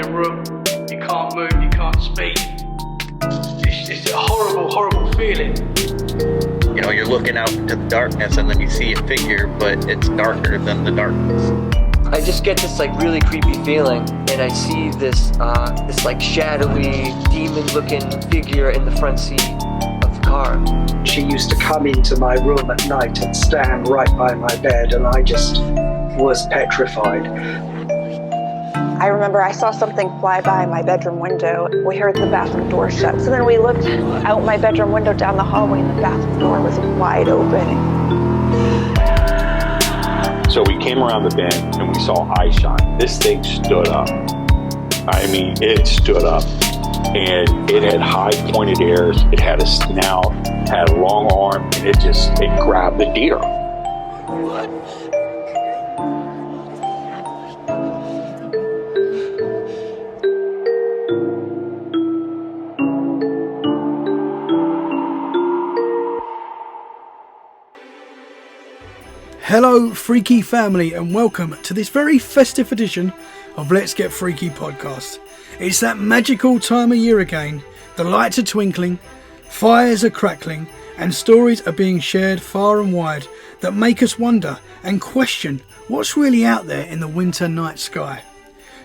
your room, you can't move, you can't speak. It's a horrible, horrible feeling. You know, you're looking out into the darkness and then you see a figure, but it's darker than the darkness. I just get this like really creepy feeling, and I see this like shadowy, demon-looking figure in the front seat of the car. She used to come into my room at night and stand right by my bed, and I just was petrified. I remember I saw something fly by my bedroom window. We heard the bathroom door shut. So then we looked out my bedroom window down the hallway, and the bathroom door was wide open. So we came around the bend and we saw eye shine. This thing stood up. I mean, it stood up. And it had high pointed ears. It had a snout, had a long arm, and it grabbed the deer. Hello, Freaky family, and welcome to this very festive edition of Let's Get Freaky podcast. It's that magical time of year again. The lights are twinkling, fires are crackling, and stories are being shared far and wide that make us wonder and question what's really out there in the winter night sky.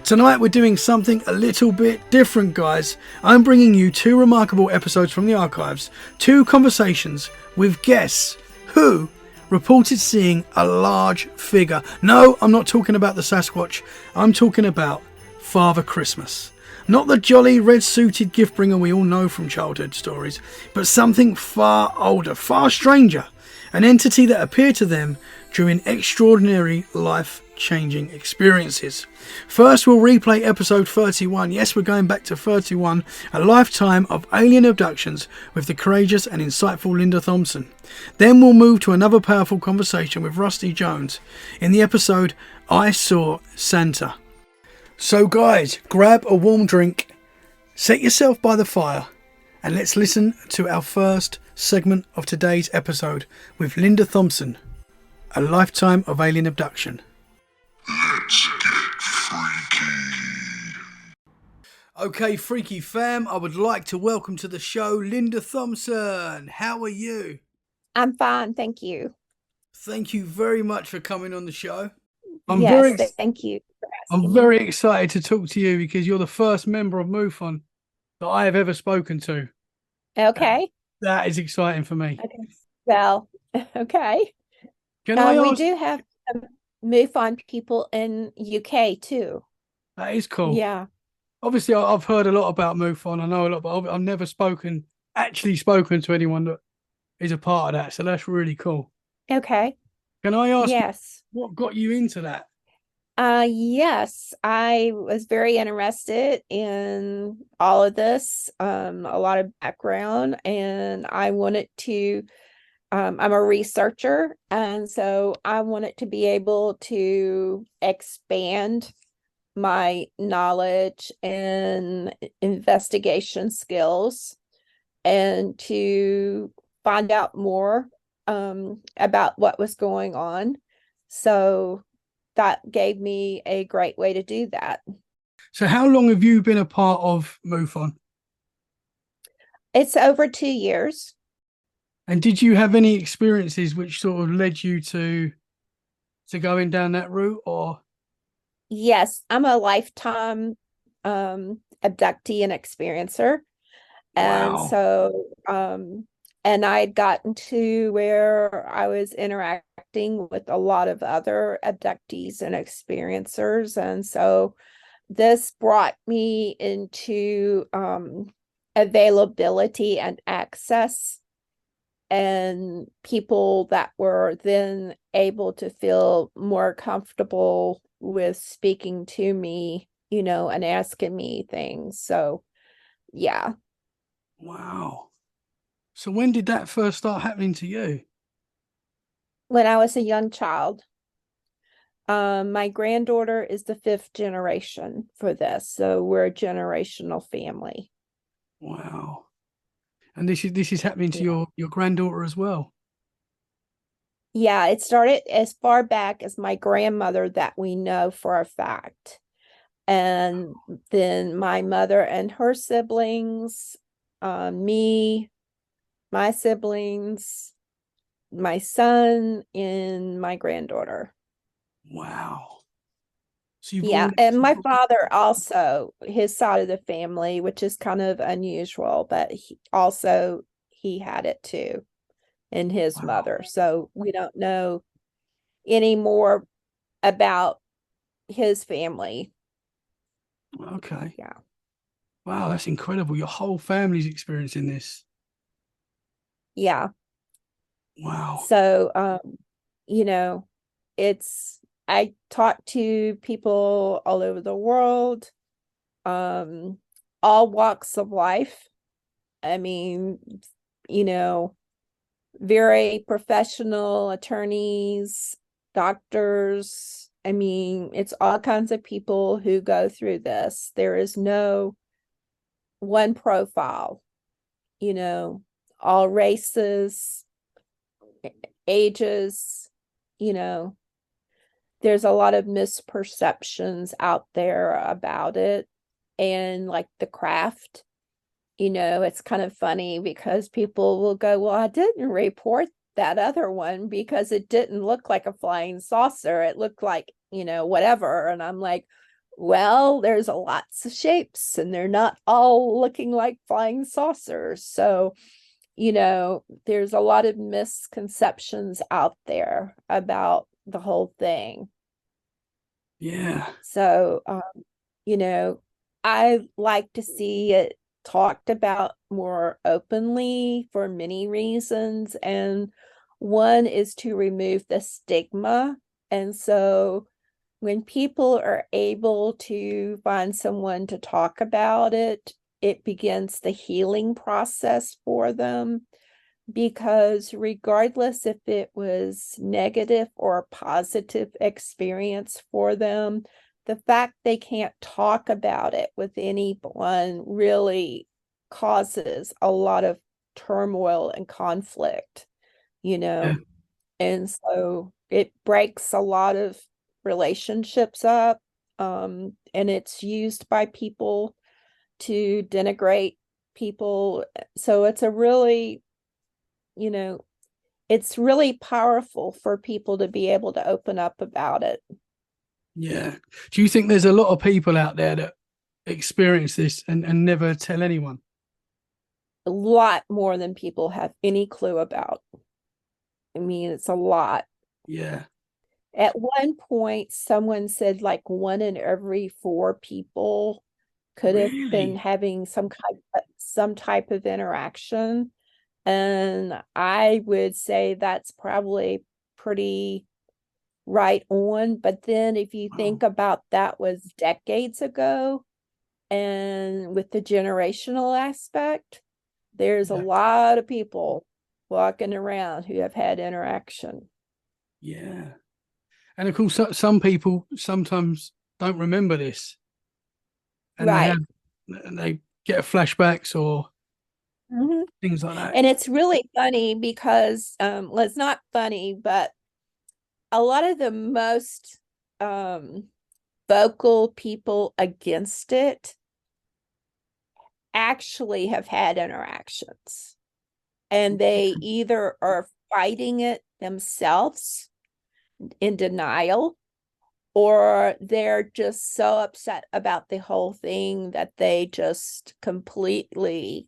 Tonight we're doing something a little bit different, guys. I'm bringing you two remarkable episodes from the archives, two conversations with guests who reported seeing a large figure. No, I'm not talking about the Sasquatch. I'm talking about Father Christmas. Not the jolly red-suited gift-bringer we all know from childhood stories, but something far older, far stranger. An entity that appeared to them during extraordinary life-changing experiences. First, we'll replay episode 31. Yes, we're going back to 31, a lifetime of alien abductions with the courageous and insightful Linda Thompson. Then we'll move to another powerful conversation with Rusty Jones in the episode I Saw Santa. So guys, grab a warm drink, set yourself by the fire, and let's listen to our first segment of today's episode with Linda Thompson, a lifetime of alien abduction. Let's get freaky. Okay, Freaky fam, I would like to welcome to the show Linda Thompson. How are you? I'm fine, thank you. Thank you very much for coming on the show. Thank you for asking I'm me. very excited to talk to you because you're the first member of MUFON that I have ever spoken to. Okay. That is exciting for me. Okay. Well, okay. Can I We ask? do have some MUFON people in UK too. That is cool. Yeah. Obviously, I've heard a lot about MUFON. I know a lot, but I've never actually spoken to anyone that is a part of that. So that's really cool. Okay. Can I ask Yes. what got you into that? Yes, I was very interested in all of this, a lot of background, and I wanted to, I'm a researcher, and so I wanted to be able to expand my knowledge and investigation skills and to find out more about what was going on. So that gave me a great way to do that. So how long have you been a part of MUFON? It's over 2 years. And did you have any experiences which sort of led you to going down that route, or? Yes, I'm a lifetime abductee and experiencer. And Wow. so and I'd gotten to where I was interacting with a lot of other abductees and experiencers. And so this brought me into availability and access, and people that were then able to feel more comfortable with speaking to me, and asking me things. So, yeah. Wow. So when did that first start happening to you? When I was a young child. My granddaughter is the 5th generation for this, so we're a generational family. Wow. And this is happening to your granddaughter as well? Yeah, it started as far back as my grandmother that we know for a fact. And then my mother and her siblings, me, my siblings, my son, and my granddaughter. Wow. So you've Yeah, all and my father also, his side of the family, which is kind of unusual, but he had it too, and his wow. mother. So we don't know any more about his family. Okay. Yeah. Wow, that's incredible. Your whole family's experiencing this. Yeah. Wow. So you know, it's I talk to people all over the world, um, all walks of life. I mean, you know, very professional attorneys, doctors. I mean, it's all kinds of people who go through this. There is no one profile, you know, all races, ages, you know, there's a lot of misperceptions out there about it. And like the craft, you know, it's kind of funny because people will go, well, I didn't report that other one because it didn't look like a flying saucer. It looked like, you know, whatever. And I'm like, well, there's a lots of shapes and they're not all looking like flying saucers. So, you know, there's a lot of misconceptions out there about the whole thing. Yeah. So, you know, I like to see it talked about more openly for many reasons. And one is to remove the stigma. And so when people are able to find someone to talk about it, it begins the healing process for them. Because regardless if it was negative or a positive experience for them, the fact they can't talk about it with anyone really causes a lot of turmoil and conflict, you Yeah. know, and so it breaks a lot of relationships up, and it's used by people to denigrate people. So it's a really, you know, it's really powerful for people to be able to open up about it. Yeah. Do you think there's a lot of people out there that experience this and never tell anyone? A lot more than people have any clue about. I mean, it's a lot. Yeah. At one point, someone said like 1 in every 4 people could have been Really? having some type of interaction. And I would say that's probably pretty right on. But then if you Wow. think about that was decades ago, and with the generational aspect, there's a Yeah. lot of people walking around who have had interaction. Yeah. And of course, some people sometimes don't remember this, and Right. they get flashbacks or Mhm. things like that. And it's really funny because, well, it's not funny, but a lot of the most vocal people against it actually have had interactions, and they either are fighting it themselves in denial, or they're just so upset about the whole thing that they just completely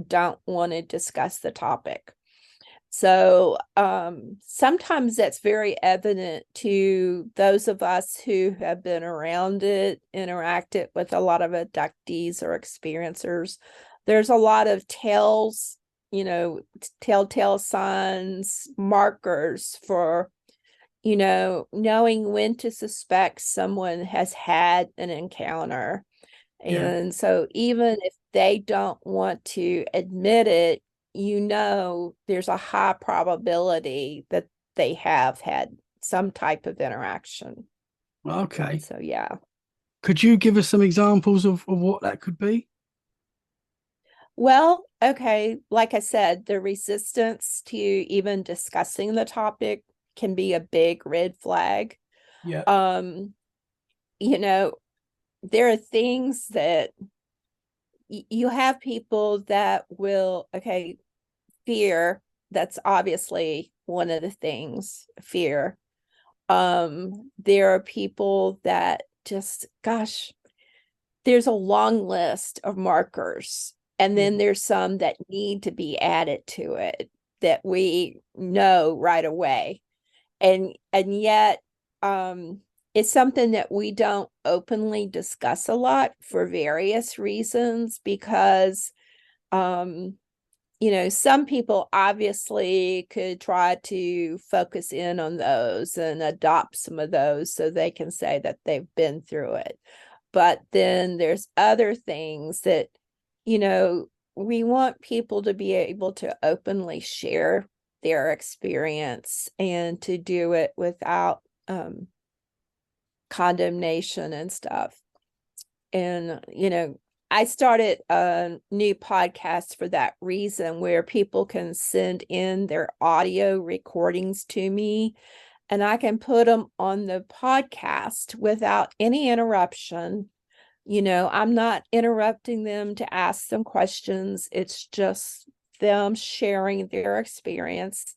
don't want to discuss the topic. So sometimes that's very evident to those of us who have been around it, interacted with a lot of abductees or experiencers. There's a lot of tells, you know, telltale signs, markers for, you know, knowing when to suspect someone has had an encounter. Yeah. And so even if they don't want to admit it, you know, there's a high probability that they have had some type of interaction. Okay. So, yeah. Could you give us some examples of what that could be? Well, okay. Like I said, the resistance to even discussing the topic can be a big red flag. Yeah. Um, you know, there are things that you have people that will, okay, fear, that's obviously one of the things, fear. There are people that just, gosh, there's a long list of markers, and then there's some that need to be added to it that we know right away. And yet it's something that we don't openly discuss a lot for various reasons, because some people obviously could try to focus in on those and adopt some of those so they can say that they've been through it. But then there's other things that, we want people to be able to openly share their experience and to do it without condemnation and stuff. And, I started a new podcast for that reason, where people can send in their audio recordings to me, and I can put them on the podcast without any interruption. I'm not interrupting them to ask them questions. It's just them sharing their experience,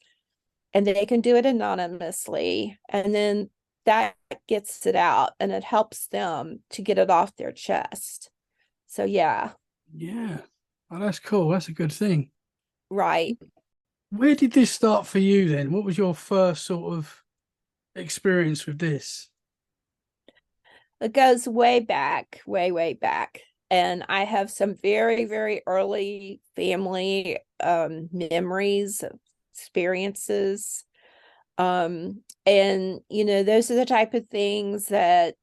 and they can do it anonymously. And then that gets it out, and it helps them to get it off their chest. So, yeah. Yeah. Oh, that's cool. That's a good thing. Right. Where did this start for you then? What was your first sort of experience with this? It goes way back, way, way back. And I have some very, very early family memories, experiences. And, those are the type of things that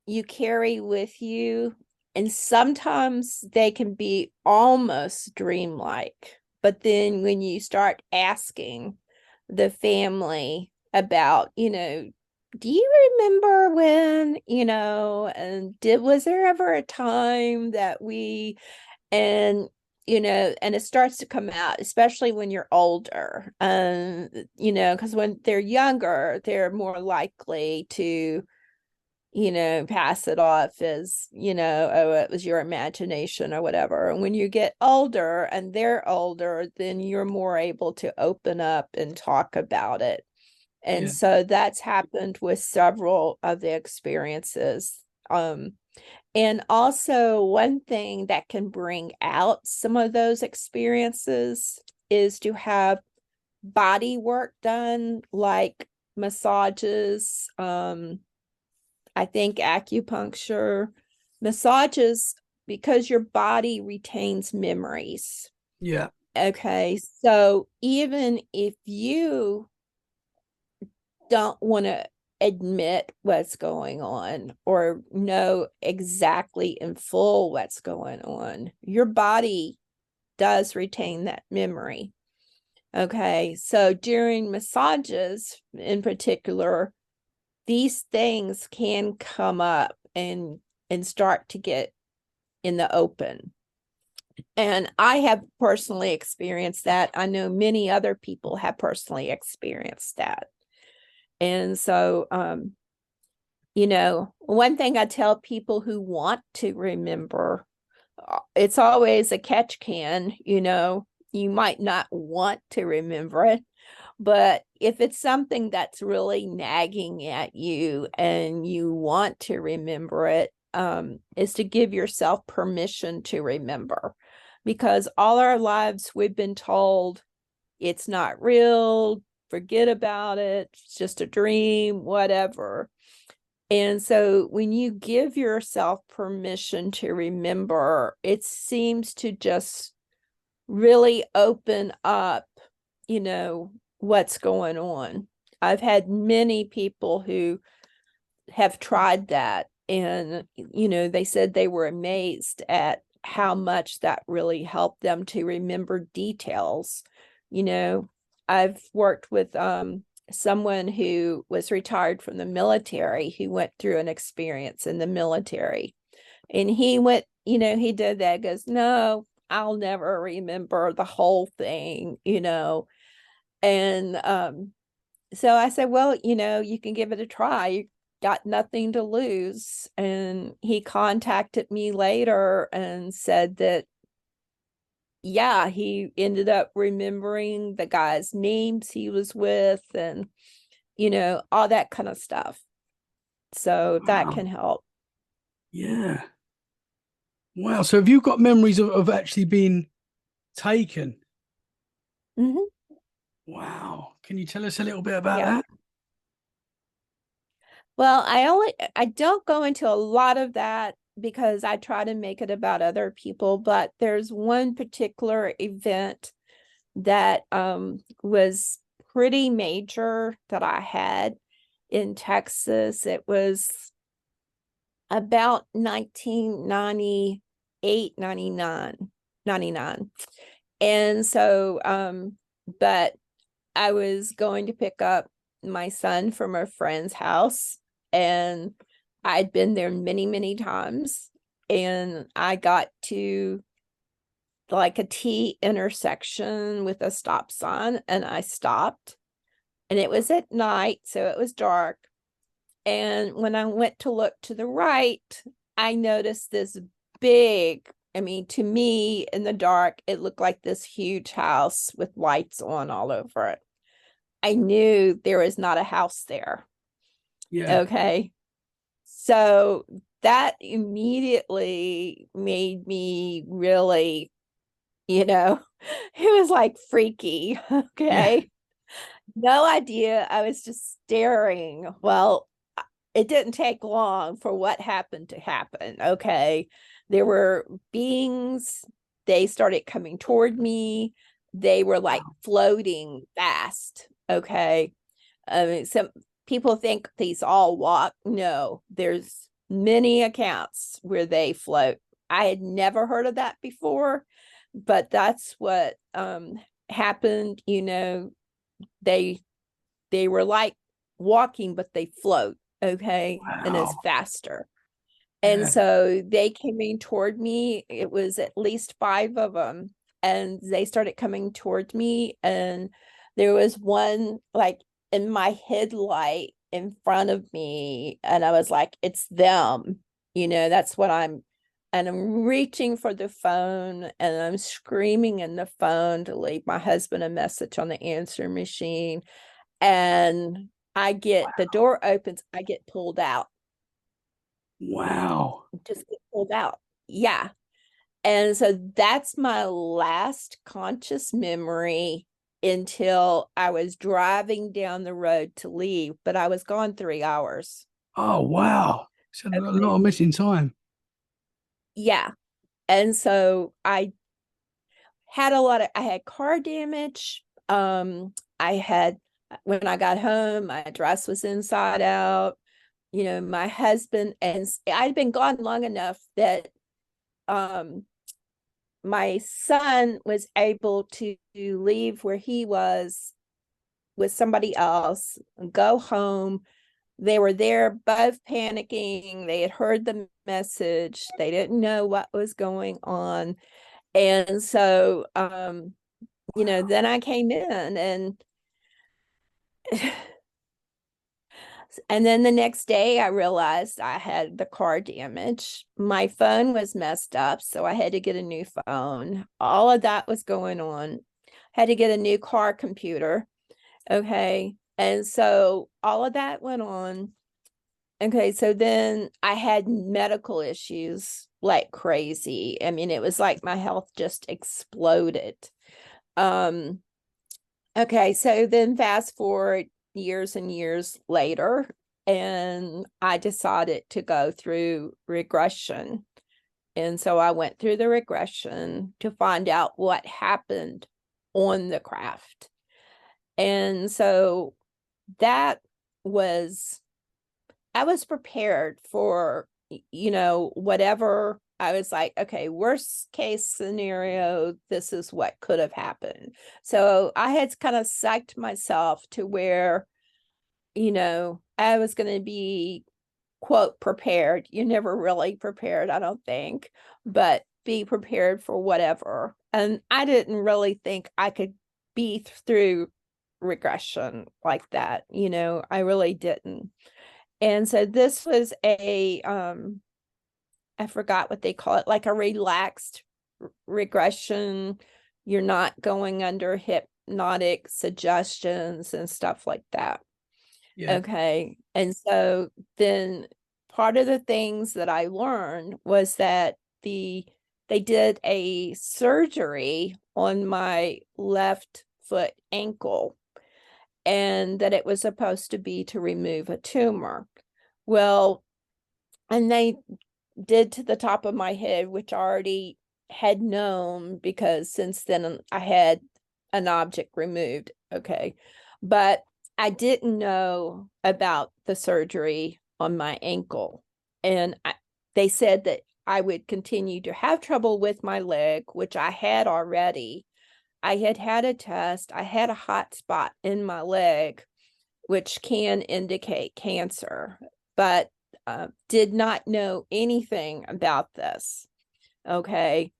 you carry with you. And sometimes they can be almost dreamlike. But then when you start asking the family about, do you remember when, and was there ever a time that and it starts to come out, especially when you're older, because when they're younger, they're more likely to, pass it off as, oh, it was your imagination or whatever. And when you get older and they're older, then you're more able to open up and talk about it. And so that's happened with several of the experiences. And also, one thing that can bring out some of those experiences is to have body work done, like massages, I think acupuncture, massages, because your body retains memories. Yeah. Okay. So even if you don't want to admit what's going on or know exactly in full what's going on, your body does retain that memory. Okay. So during massages in particular, these things can come up and start to get in the open. And I have personally experienced that. I know many other people have personally experienced that. And so, one thing I tell people who want to remember, it's always a catch can, you might not want to remember it. But if it's something that's really nagging at you and you want to remember it, is to give yourself permission to remember. Because all our lives we've been told it's not real, forget about it, it's just a dream, whatever. And so when you give yourself permission to remember, it seems to just really open up, what's going on. I've had many people who have tried that, and they said they were amazed at how much that really helped them to remember details. I've worked with someone who was retired from the military, who went through an experience in the military, and he went, he did that, goes, no, I'll never remember the whole thing, and so I said, well, you can give it a try. got nothing to lose. And he contacted me later and said that, yeah, he ended up remembering the guys' names he was with and, all that kind of stuff. So that can help. Yeah. Wow. So have you got memories of actually being taken? Mm-hmm. Wow. Can you tell us a little bit about Yeah. that? Well, I don't go into a lot of that because I try to make it about other people, but there's one particular event that was pretty major that I had in Texas. It was about 1998, 99. And so but I was going to pick up my son from a friend's house, and I'd been there many, many times. And I got to like a T intersection with a stop sign, and I stopped. And it was at night, so it was dark. And when I went to look to the right, I noticed this big, I mean, to me in the dark, it looked like this huge house with lights on all over it. I knew there was not a house there. Yeah. Okay. So that immediately made me really, it was like freaky. Yeah. Okay. No idea. I was just staring. Well, it didn't take long for what happened to happen. Okay. There were beings, they started coming toward me. They were like floating fast. Okay. I mean, some people think these all walk. No, there's many accounts where they float. I had never heard of that before, but that's what happened. They were like walking, but they float. Okay. And it's Wow. faster. And Yeah. so they came in toward me. It was at least 5 of them. And they started coming toward me. And there was one like in my headlight in front of me. And I was like, it's them. That's what and I'm reaching for the phone and I'm screaming in the phone to leave my husband a message on the answer machine. And the door opens, I get pulled out. Wow. Just get pulled out. Yeah. And so that's my last conscious memory until I was driving down the road to leave, but I was gone 3 hours. Oh, wow. It's a lot Okay. of missing time. Yeah. And so I had car damage. I had, when I got home, my dress was inside out. My husband, and I'd been gone long enough that my son was able to leave where he was with somebody else, go home. They were there both panicking. They had heard the message. They didn't know what was going on. And so, then I came in and then the next day I realized I had the car damage. My phone was messed up, so I had to get a new phone. All of that was going on. Had to get a new car computer. Okay. And so all of that went on. Okay, so then I had medical issues like crazy. I mean, it was like my health just exploded. Um, okay, so then fast forward years and years later, and I decided to go through regression. And so I went through the regression to find out what happened on the craft. And so that was, I was prepared for, whatever. I was like, okay, worst case scenario, this is what could have happened. So I had kind of psyched myself to where, I was going to be, quote, prepared. You're never really prepared, I don't think, but be prepared for whatever. And I didn't really think I could be through regression like that. I really didn't. And so this was a I forgot what they call it, like a relaxed regression. You're not going under hypnotic suggestions and stuff like that. Yeah. Okay. And so then part of the things that I learned was that they did a surgery on my left foot ankle, and that it was supposed to be to remove a tumor. Well, and they did to the top of my head, which I already had known because since then I had an object removed. Okay. But I didn't know about the surgery on my ankle. And they said that I would continue to have trouble with my leg, which I had already. I had had a test. I had a hot spot in my leg, which can indicate cancer, but did not know anything about this. Okay.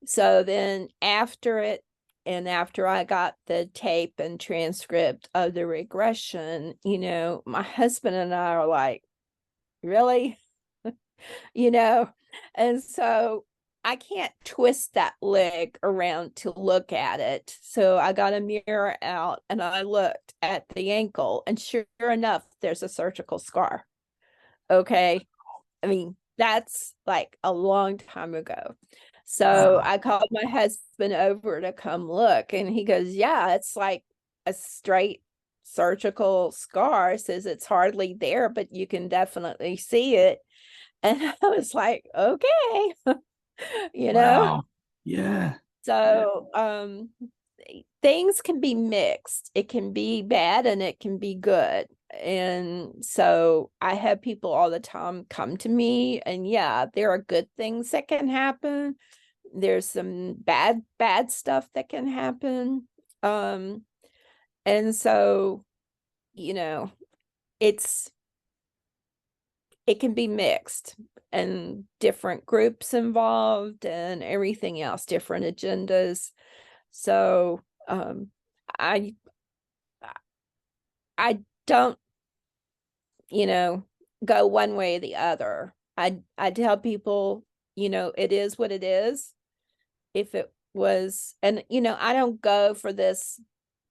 So then after it, and after I got the tape and transcript of the regression, my husband and I are like, really? you know? And so I can't twist that leg around to look at it. So I got a mirror out and I looked at the ankle, and sure enough, there's a surgical scar. Okay. I mean, that's like a long time ago. So I called my husband over to come look, and he goes, yeah, it's like a straight surgical scar. Says it's hardly there, but you can definitely see it. And I was like, okay, Wow. Yeah. So things can be mixed. It can be bad and it can be good. And so I have people all the time come to me, and yeah, there are good things that can happen. There's some bad stuff that can happen. And so, it's it can be mixed, and different groups involved and everything else, different agendas. So I I don't, go one way or the other. I tell people, it is what it is. If it was, and I don't go for this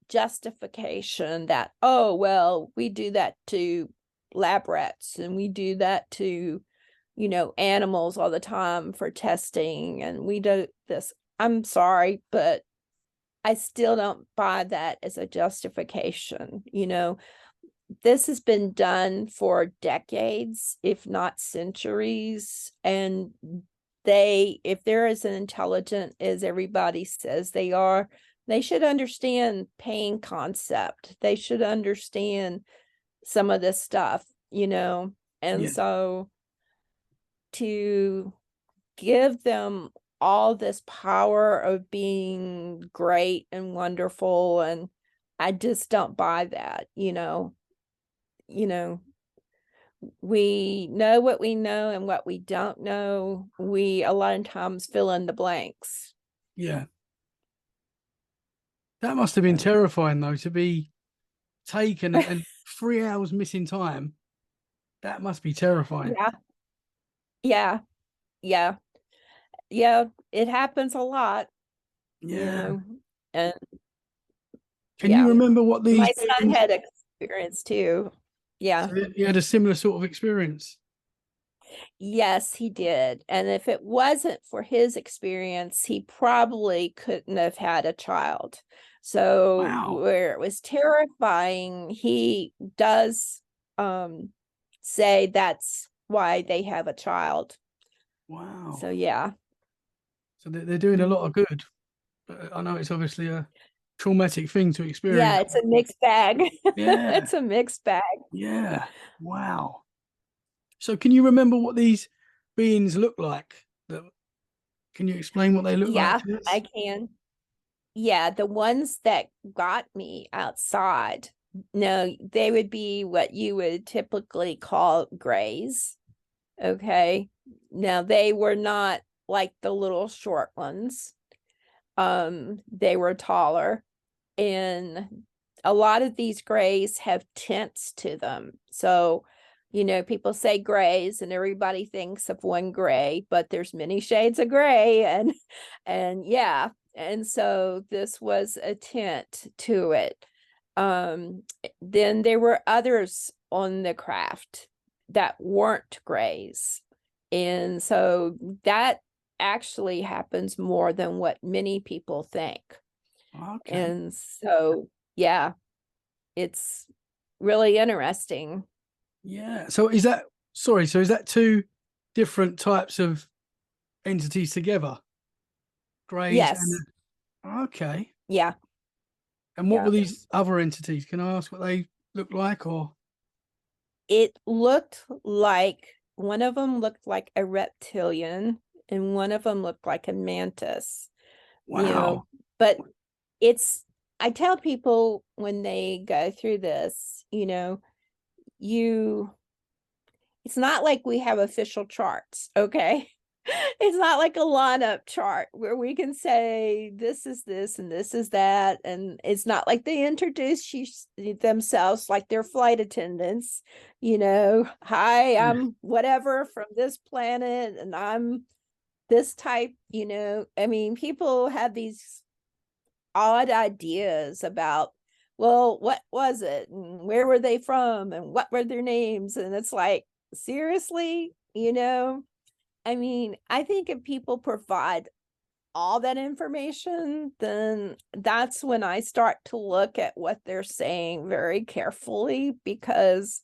justification that, oh well, we do that to lab rats and we do that to animals all the time for testing, and we do this. I'm sorry, but I still don't buy that as a justification. This has been done for decades, if not centuries, and if they're as intelligent as everybody says they are, they should understand pain concept. They should understand some of this stuff, and Yeah. so to give them all this power of being great and wonderful, and I just don't buy that. We know what we know, and what we don't know, we a lot of times fill in the blanks. Yeah. That must have been terrifying, though, to be taken and 3 hours missing time. That must be terrifying. Yeah. Yeah. It happens a lot. Yeah. And Can you remember what these my son had experience too. Yeah. So you had a similar sort of experience? Yes, he did. And if it wasn't for his experience, he probably couldn't have had a child. So Wow. where it was terrifying, he does say that's why they have a child. Wow. So yeah. So they're doing a lot of good. But I know it's obviously a traumatic thing to experience. Yeah, it's a mixed bag. Yeah. It's a mixed bag. Yeah. Wow. So can you remember what these beings look like? Can you explain what they look like? Yeah, I can. Yeah, the ones that got me outside, no, they would be what you would typically call grays. Okay. Now they were not like the little short ones. They were taller, and a lot of these grays have tints to them. So People say grays and everybody thinks of one gray, but there's many shades of gray, and yeah. And so this was a tint to it. Then there were others on the craft that weren't grays. And so that actually happens more than what many people think. Okay. And so, yeah, it's really interesting. Yeah. So is that two different types of entities together? Greys Yes. and okay. Yeah. And what Yeah. were these other entities? Can I ask what they look like? Or It looked like one of them looked like a reptilian and one of them looked like a mantis. wow. But I tell people when they go through this, it's not like we have official charts, okay? It's not like a lineup chart where we can say this is this and this is that. And it's not like they introduce themselves like they're flight attendants, hi, I'm whatever from this planet and I'm this type, I mean, people have these odd ideas about, well, what was it and where were they from and what were their names? And it's like, seriously, I mean, I think if people provide all that information, then that's when I start to look at what they're saying very carefully, because,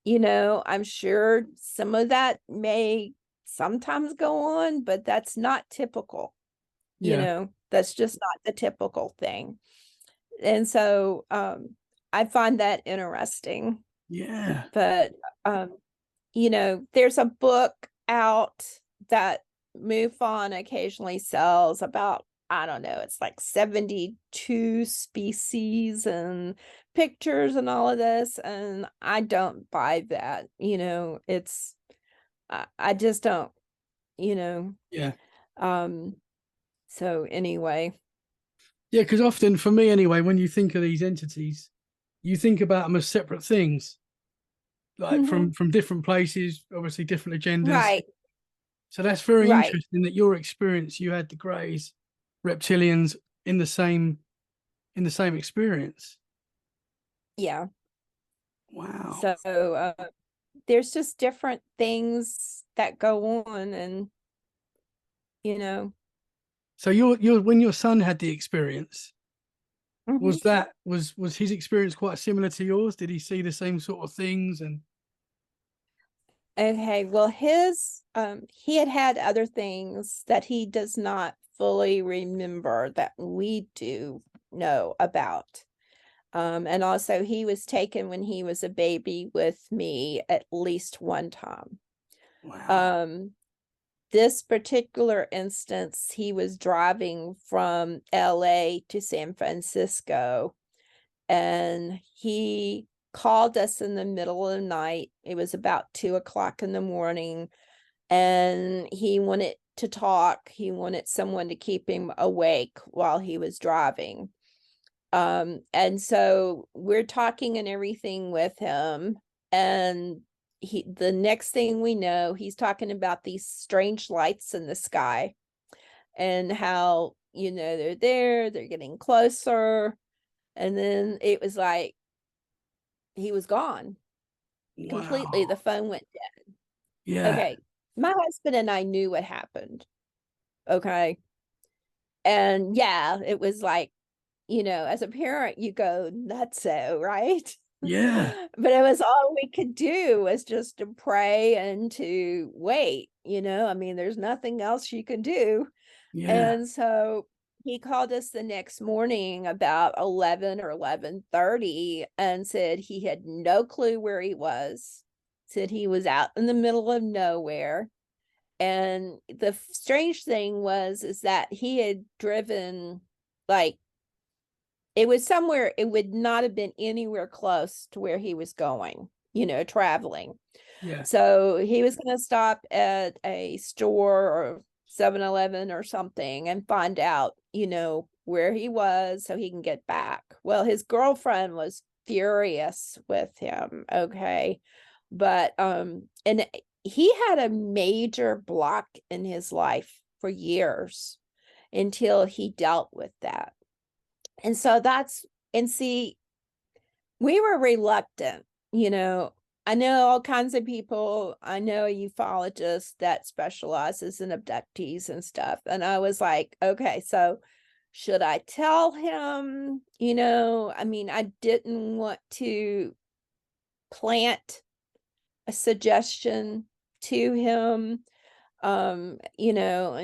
I'm sure some of that may sometimes go on, but that's not typical. Yeah. That's just not the typical thing. And so I find that interesting. Yeah. But there's a book out that MUFON occasionally sells about, I don't know, it's like 72 species and pictures and all of this. And I don't buy that. I just don't, Yeah. So anyway. Yeah, because often for me anyway, when you think of these entities, you think about them as separate things, like from different places, obviously different agendas. Right. So that's very Right. interesting that your experience, you had the greys, reptilians in the same experience. Yeah. Wow. So there's just different things that go on, and So your when your son had the experience, was Mhm. that was his experience quite similar to yours? Did he see the same sort of things? And Okay, well, he had other things that he does not fully remember that we do know about. And also he was taken when he was a baby with me at least one time. wow. This particular instance, he was driving from LA to San Francisco, and he called us in the middle of the night. It was about 2 o'clock in the morning, and he wanted to talk. He wanted someone to keep him awake while he was driving. And so we're talking and everything with him, and the next thing we know, he's talking about these strange lights in the sky and how, they're getting closer. And then it was like he was gone completely. Wow. The phone went dead. Yeah. Okay. My husband and I knew what happened. Okay. And yeah, it was like, as a parent, you go nutso, right? Yeah. But it was all we could do was just to pray and to wait, I mean, there's nothing else you can do. Yeah. And so he called us the next morning about 11 or 11:30 and said he had no clue where he was, said he was out in the middle of nowhere. And the strange thing is that he had driven, like, it was somewhere, it would not have been anywhere close to where he was going, traveling. Yeah. So he was going to stop at a store or 7-Eleven or something and find out, where he was so he can get back. Well, his girlfriend was furious with him. Okay. But and he had a major block in his life for years until he dealt with that. And so and see, we were reluctant, I know all kinds of people. I know a ufologist that specializes in abductees and stuff. And I was like, okay, so should I tell him? I mean, I didn't want to plant a suggestion to him. And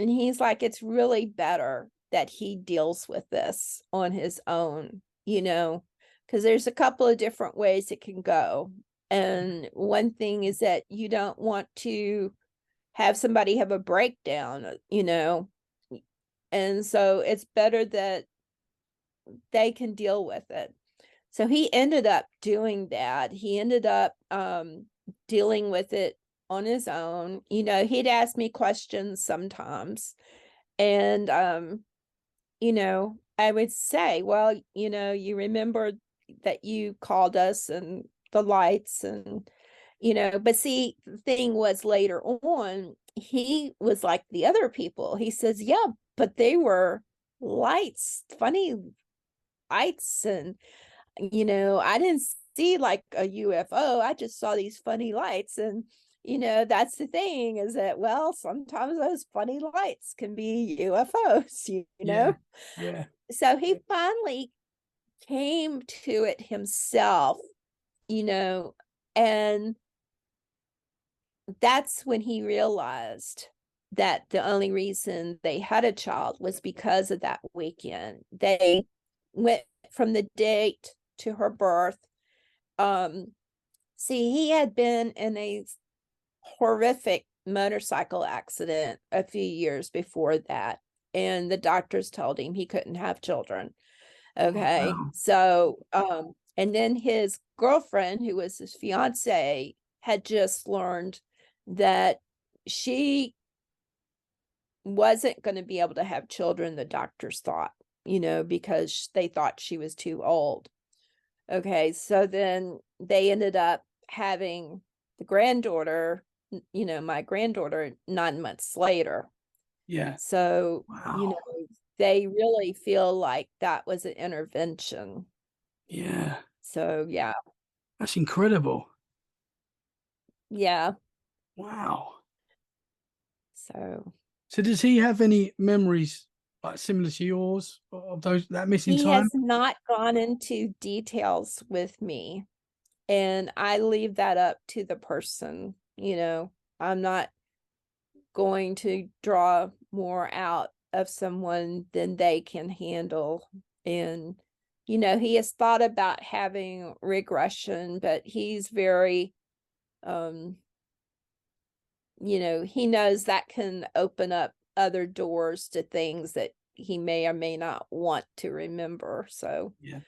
he's like, it's really better that he deals with this on his own, because there's a couple of different ways it can go. And one thing is that you don't want to have somebody have a breakdown, and so it's better that they can deal with it. So he ended up doing that. He ended up dealing with it on his own. He'd ask me questions sometimes. And, I would say, well, you remember that you called us and the lights and, but see, the thing was later on, he was like the other people. He says, yeah, but they were lights, funny lights. And, I didn't see like a UFO. I just saw these funny lights. And, that's the thing is that, well, sometimes those funny lights can be UFOs, Yeah. So he finally came to it himself, and that's when he realized that the only reason they had a child was because of that weekend. They went from the date to her birth. See, he had been in a horrific motorcycle accident a few years before that, and the doctors told him he couldn't have children. Okay. Wow. So and then his girlfriend, who was his fiance, had just learned that she wasn't going to be able to have children, the doctors thought, because they thought she was too old. Okay, so then they ended up having the granddaughter, my granddaughter, 9 months later. Yeah. So, Wow. they really feel like that was an intervention. Yeah. So, yeah. That's incredible. Yeah. Wow. So does he have any memories like similar to yours of that missing he time? has not gone into details with me, and I leave that up to the person. I'm not going to draw more out of someone than they can handle. And he has thought about having regression, but he's very he knows that can open up other doors to things that he may or may not want to remember. So Yeah.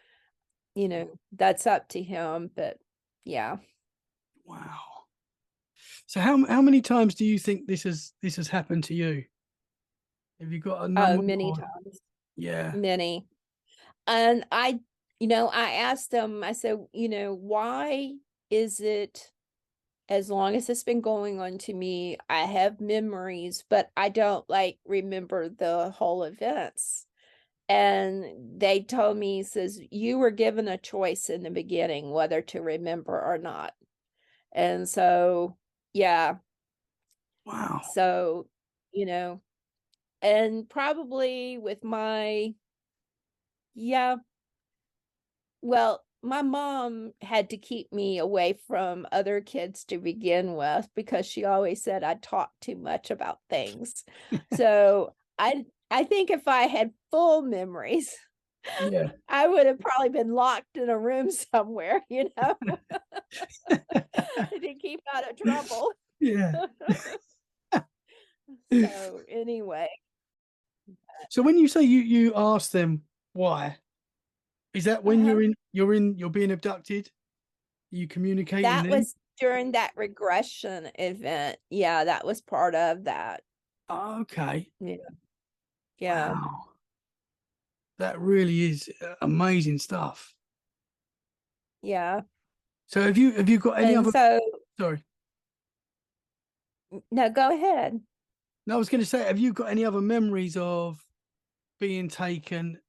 that's up to him. But yeah. Wow. So how many times do you think this has happened to you? Have you got a number? Many times. Yeah. Many. And I asked him, I said, why is it, as long as it's been going on to me, I have memories, but I don't remember the whole events. And they told me, says, you were given a choice in the beginning whether to remember or not. And so, yeah. Wow. So, and probably with well, my mom had to keep me away from other kids to begin with because she always said I talked too much about things. So I think if I had full memories, Yeah. I would have probably been locked in a room somewhere, to keep out of trouble. Yeah. So anyway. So when you say you ask them why, is that when you're being abducted? You communicating That then? was during that regression event. Yeah, that was part of that. Oh, okay. Yeah. Yeah. Wow. That really is amazing stuff. Yeah. So have you got any And other? so Sorry. No, go ahead. No, I was going to say, have you got any other memories of being taken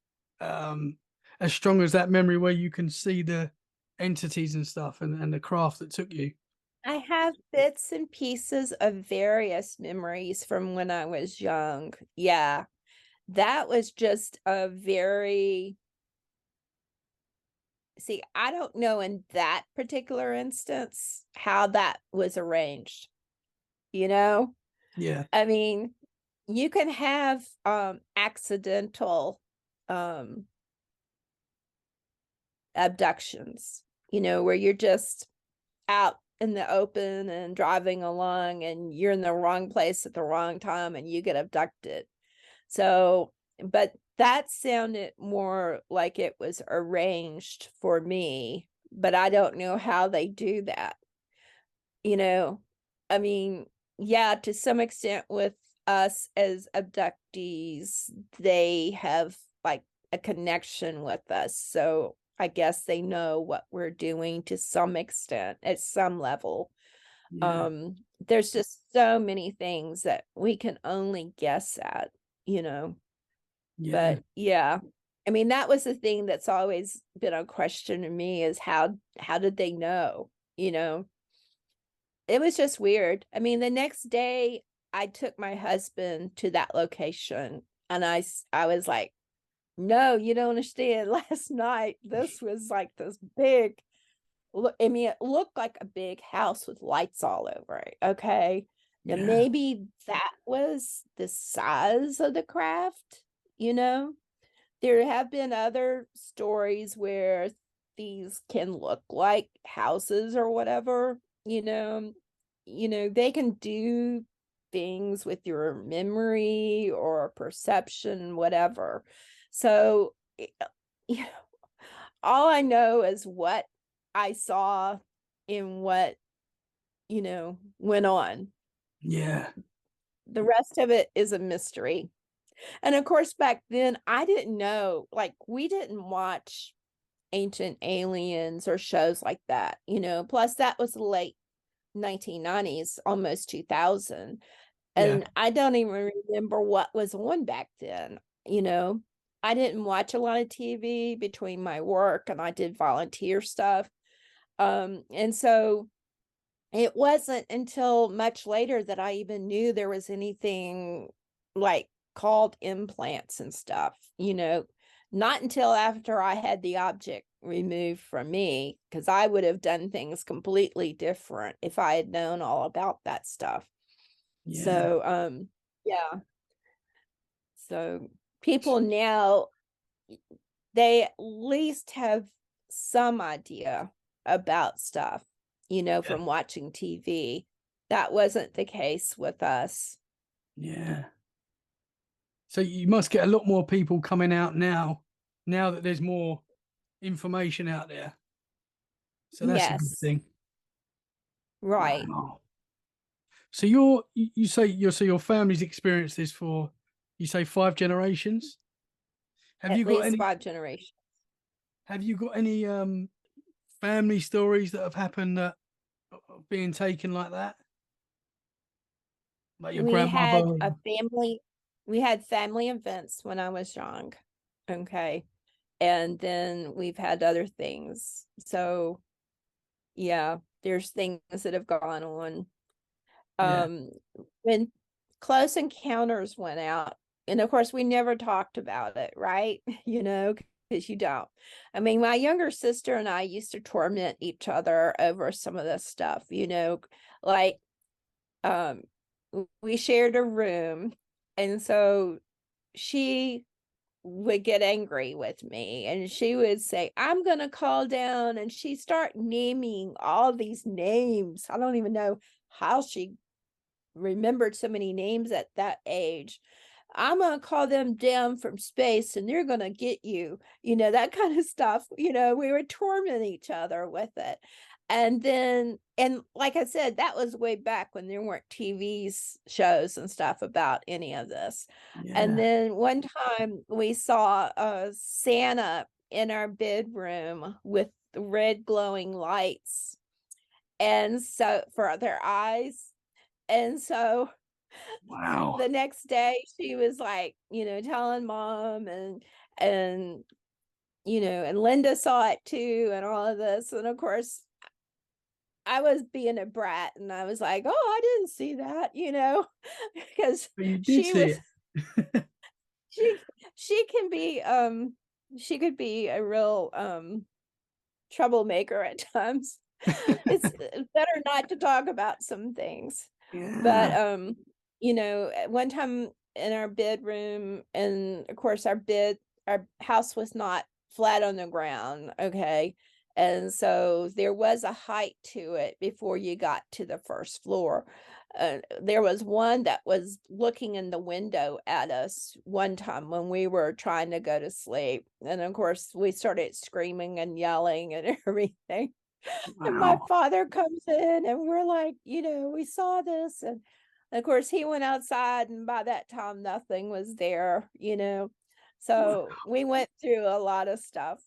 as strong as that memory where you can see the entities and stuff and the craft that took you? I have bits and pieces of various memories from when I was young. Yeah, that was just a very, see, I don't know in that particular instance how that was arranged, you know? Yeah. I mean, you can have accidental um abductions, where you're just out in the open and driving along and you're in the wrong place at the wrong time and you get abducted. So, but that sounded more like it was arranged for me, but I don't know how they do that. You know, I mean, yeah, to some extent with us as abductees, they have like a connection with us. So I guess they know what we're doing to some extent at some level. Yeah. There's just so many things that we can only guess at, you know. Yeah. But yeah, I mean, that was the thing that's always been a question to me is how did they know? You know, it was just weird. I mean, the next day I took my husband to that location and I was like, no, you don't understand. Last night, this was like this big look. I mean, it looked like a big house with lights all over it. Okay. Now, Yeah. maybe that was the size of the craft, you know? There have been other stories where these can look like houses or whatever, they can do things with your memory or perception, whatever. So, you know, all I know is what I saw in what, went on. Yeah. The rest of it is a mystery. And of course, back then, I didn't know, like, we didn't watch Ancient Aliens or shows like that, Plus, that was late 1990s, almost 2000. Yeah. And I don't even remember what was on back then, I didn't watch a lot of TV between my work and I did volunteer stuff. And so it wasn't until much later that I even knew there was anything like called implants and stuff, not until after I had the object removed from me, because I would have done things completely different if I had known all about that stuff. Yeah. So, yeah. So people now, they at least have some idea about stuff, Yeah. from watching TV. That wasn't the case with us. Yeah. So you must get a lot more people coming out now that there's more information out there. So that's a good Yes, thing. right. Wow. So you say your family's experienced this for, you say, 5 generations. Have you At got least any? 5 generations. Have you got any family stories that have happened that being taken like that, like your We had grandmother? a family, we had family events when I was young. Okay. And then we've had other things. So yeah, there's things that have gone on. Yeah. um when Close Encounters went out, and of course we never talked about it, right? Because you don't. I mean, my younger sister and I used to torment each other over some of this stuff, like um we shared a room, and so she would get angry with me and she would say, I'm gonna call down, and she start naming all these names. I don't even know how she remembered so many names at that age. I'm gonna call them down from space and they're gonna get you, that kind of stuff. We would torment each other with it. And like I said, that was way back when there weren't TV's shows and stuff about any of this. And Yeah. then one time we saw a Santa in our bedroom with red glowing lights, and so for their eyes. And so Wow. the next day she was like, telling mom, and and Linda saw it too, and all of this. And of course, I was being a brat, and I was like, "Oh, I didn't see that," because But you did she see was it. she she can be she could be a real troublemaker at times. It's better not to talk about some things. But Yeah. at one time in our bedroom, and of course our house was not flat on the ground, okay? And so there was a height to it before you got to the first floor. There was one that was looking in the window at us one time when we were trying to go to sleep. And of course, we started screaming and yelling and everything. And my Wow. father comes in, and we're like, we saw this. And of course, he went outside, and by that time, nothing was there. Wow. So we went through a lot of stuff.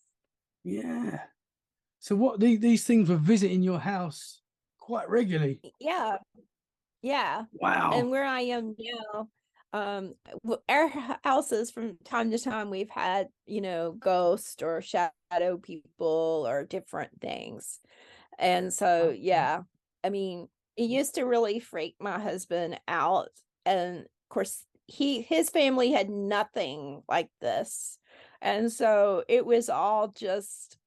Yeah. So what these things were visiting your house quite regularly? Yeah. Yeah. And Wow. where I am now, our houses from time to time, we've had, ghosts or shadow people or different things. And so, yeah, I mean, it used to really freak my husband out. And of course, his family had nothing like this. And so it was all just,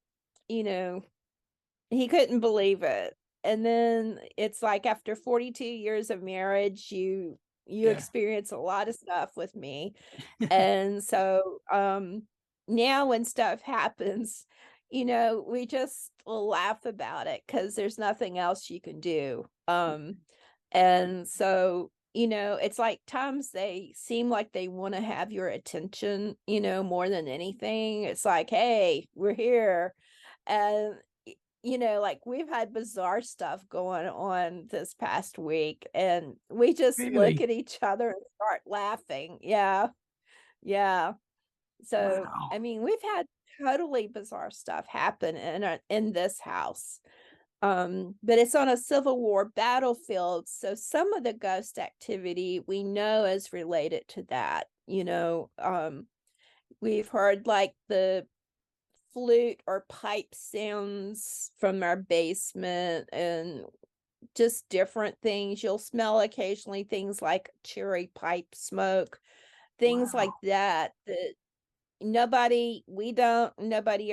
you know, he couldn't believe it. And then it's like after 42 years of marriage, you Yeah. experience a lot of stuff with me. And so now when stuff happens, we just laugh about it because there's nothing else you can do. And so, it's like times they seem like they want to have your attention, more than anything. It's like, hey, we're here. And like we've had bizarre stuff going on this past week, and we just look Really? at each other and start laughing. Yeah. Yeah. So, I Wow. mean, we've had totally bizarre stuff happen in this house. But it's on a Civil War battlefield, so some of the ghost activity we know is related to that. We've heard like the flute or pipe sounds from our basement, and just different things. You'll smell occasionally things like cherry pipe smoke, things like Wow. that nobody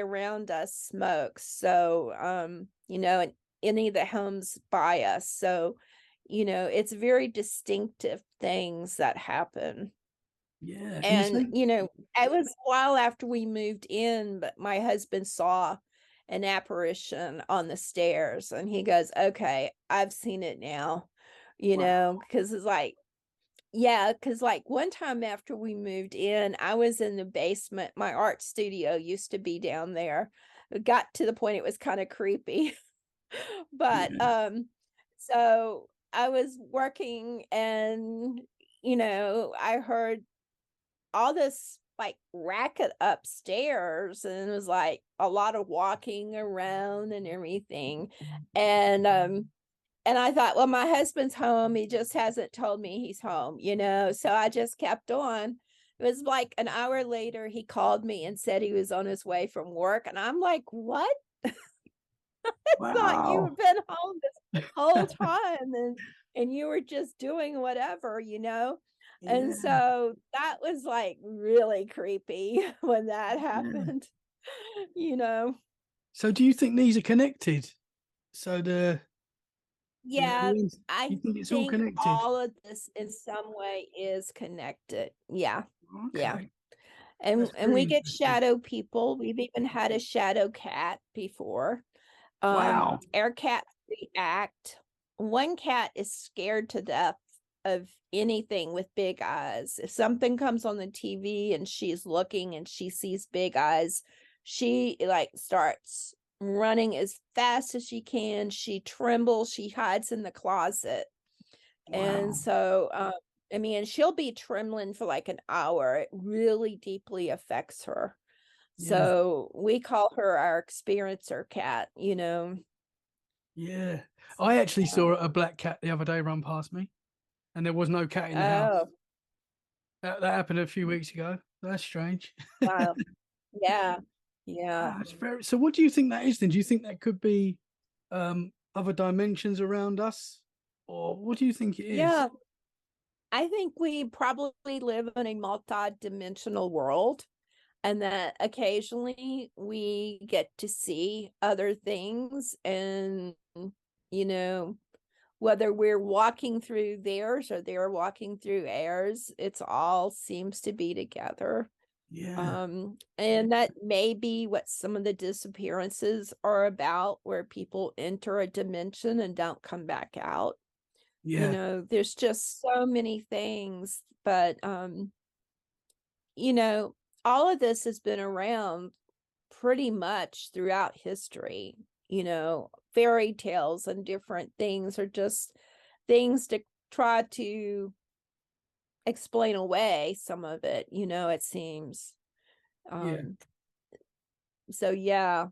around us smokes. So and any of the homes by us, so it's very distinctive things that happen. Yeah. And you And say, it was a while after we moved in, but my husband saw an apparition on the stairs, and he goes, okay, I've seen it now. wow. Because it's like, yeah, because like one time after we moved in, I was in the basement. My art studio used to be down there. It got to the point it was kind of creepy. But Yeah. so I was working, and I heard all this like racket upstairs, and it was like a lot of walking around and everything. And I thought, well, my husband's home. He just hasn't told me he's home. So I just kept on. It was like an hour later, he called me and said he was on his way from work. And I'm like, what? Thought you had Wow. been home this whole time, and you were just doing whatever. And Yeah. so that was like really creepy when that Yeah. happened. you know So do you think these are connected? So the yeah, aliens, you I think it's all think connected? all of this in some way is connected. Yeah. Yeah. Okay. and That's and very we get interesting. shadow people. We've even had a shadow cat before. Wow. Our cats react. One cat is scared to death of anything with big eyes. If something comes on the TV and she's looking and she sees big eyes, she like starts running as fast as she can. She trembles, she hides in the closet. And Wow. so I mean, she'll be trembling for like an hour. It really deeply affects her. Yeah. So we call her our experiencer cat. Yeah. I actually saw a black cat the other day run past me, and there was no cat in the house. Oh, That happened a few weeks ago. That's strange. wow. Yeah. Yeah. That's very. So, what do you think that is then? Do you think that could be other dimensions around us, or what do you think it is? Yeah. I think we probably live in a multi-dimensional world, and that occasionally we get to see other things, and you know, whether we're walking through theirs or they're walking through ours, it's all seems to be together. Yeah. And that may be what some of the disappearances are about, where people enter a dimension and don't come back out. Yeah. There's just so many things, but you know, all of this has been around pretty much throughout history. Fairy tales and different things are just things to try to explain away some of it, it seems. Yeah. So yeah,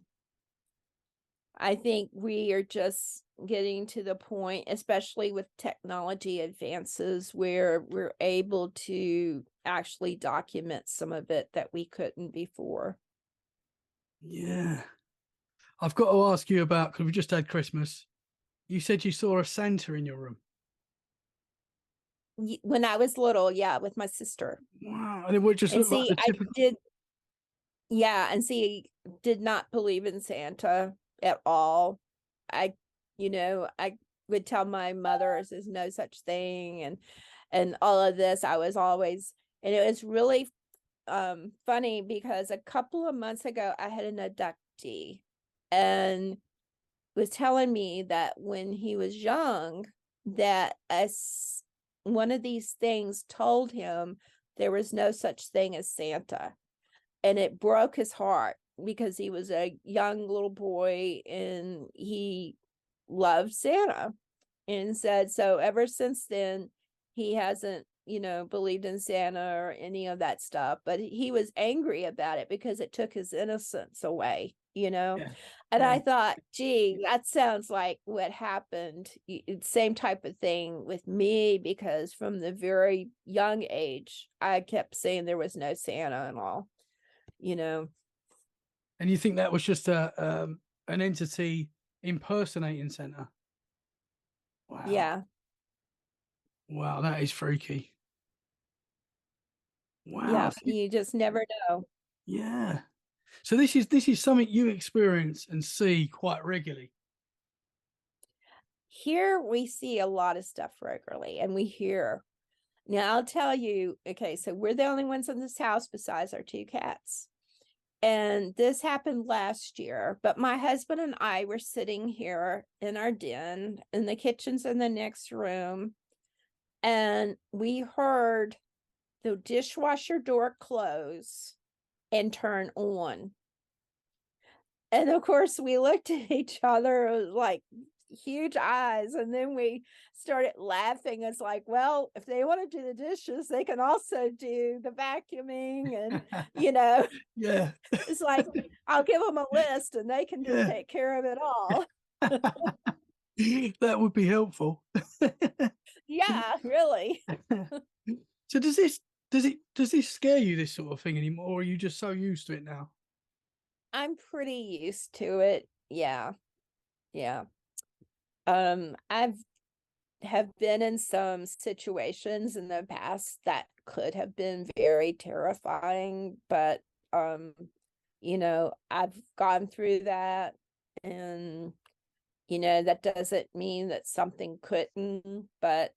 I think we are just getting to the point, especially with technology advances, where we're able to actually document some of it that we couldn't before. Yeah. I've got to ask you about, because we just had Christmas. You said you saw a Santa in your room. When I was little, yeah, with my sister. Wow. And it would just And look like see, the I typical. did, yeah, and see, did not believe in Santa at all. I would tell my mother there's no such thing, and all of this. I was always, and it was really funny because a couple of months ago I had an abductee, and was telling me that when he was young, that one of these things told him there was no such thing as Santa, and it broke his heart because he was a young little boy and he loved Santa, and said so ever since then he hasn't believed in Santa or any of that stuff, but he was angry about it because it took his innocence away. Yeah. And Yeah. I thought, gee, that sounds like what happened. Same type of thing with me, because from the very young age I kept saying there was no Santa and all. you know And you think that was just an entity impersonating Santa? Wow. yeah. Wow, that is freaky. Wow. Yeah, you just never know. Yeah. So this is something you experience and see quite regularly. Here we see a lot of stuff regularly, and we hear. Now I'll tell you, okay, so we're the only ones in this house besides our two cats. And this happened last year, but my husband and I were sitting here in our den, and the kitchen's in the next room, and we heard the dishwasher door close and turn on. And of course, we looked at each other like huge eyes, and then we started laughing. It's like, well, if they want to do the dishes, they can also do the vacuuming, and Yeah. it's like, I'll give them a list and they can just Yeah. take care of it all. That would be helpful. Yeah, really. So does this scare you, this sort of thing, anymore, or are you just so used to it now? I'm pretty used to it. Yeah. Yeah. I've have been in some situations in the past that could have been very terrifying, but I've gone through that, and that doesn't mean that something couldn't, but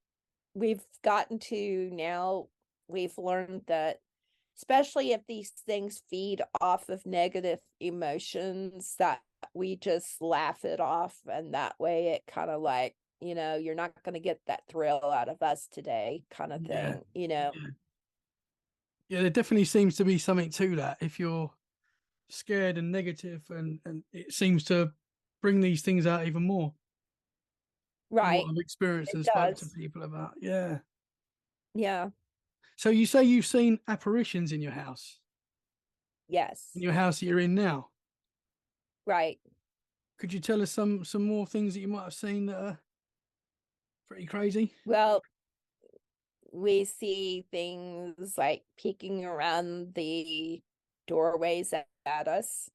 we've gotten to now, we've learned that especially if these things feed off of negative emotions, that we just laugh it off, and that way it kind of like, you're not going to get that thrill out of us today kind of Yeah. thing. Yeah, there definitely seems to be something to that. If you're scared and negative, and it seems to bring these things out even more, from what Right, I've experienced it and spoke to does. people about. Yeah. Yeah. So you say you've seen apparitions in Yes. your house that you're in now. Right. Could you tell us some more things that you might have seen that are pretty crazy? Well, we see things like peeking around the doorways at us.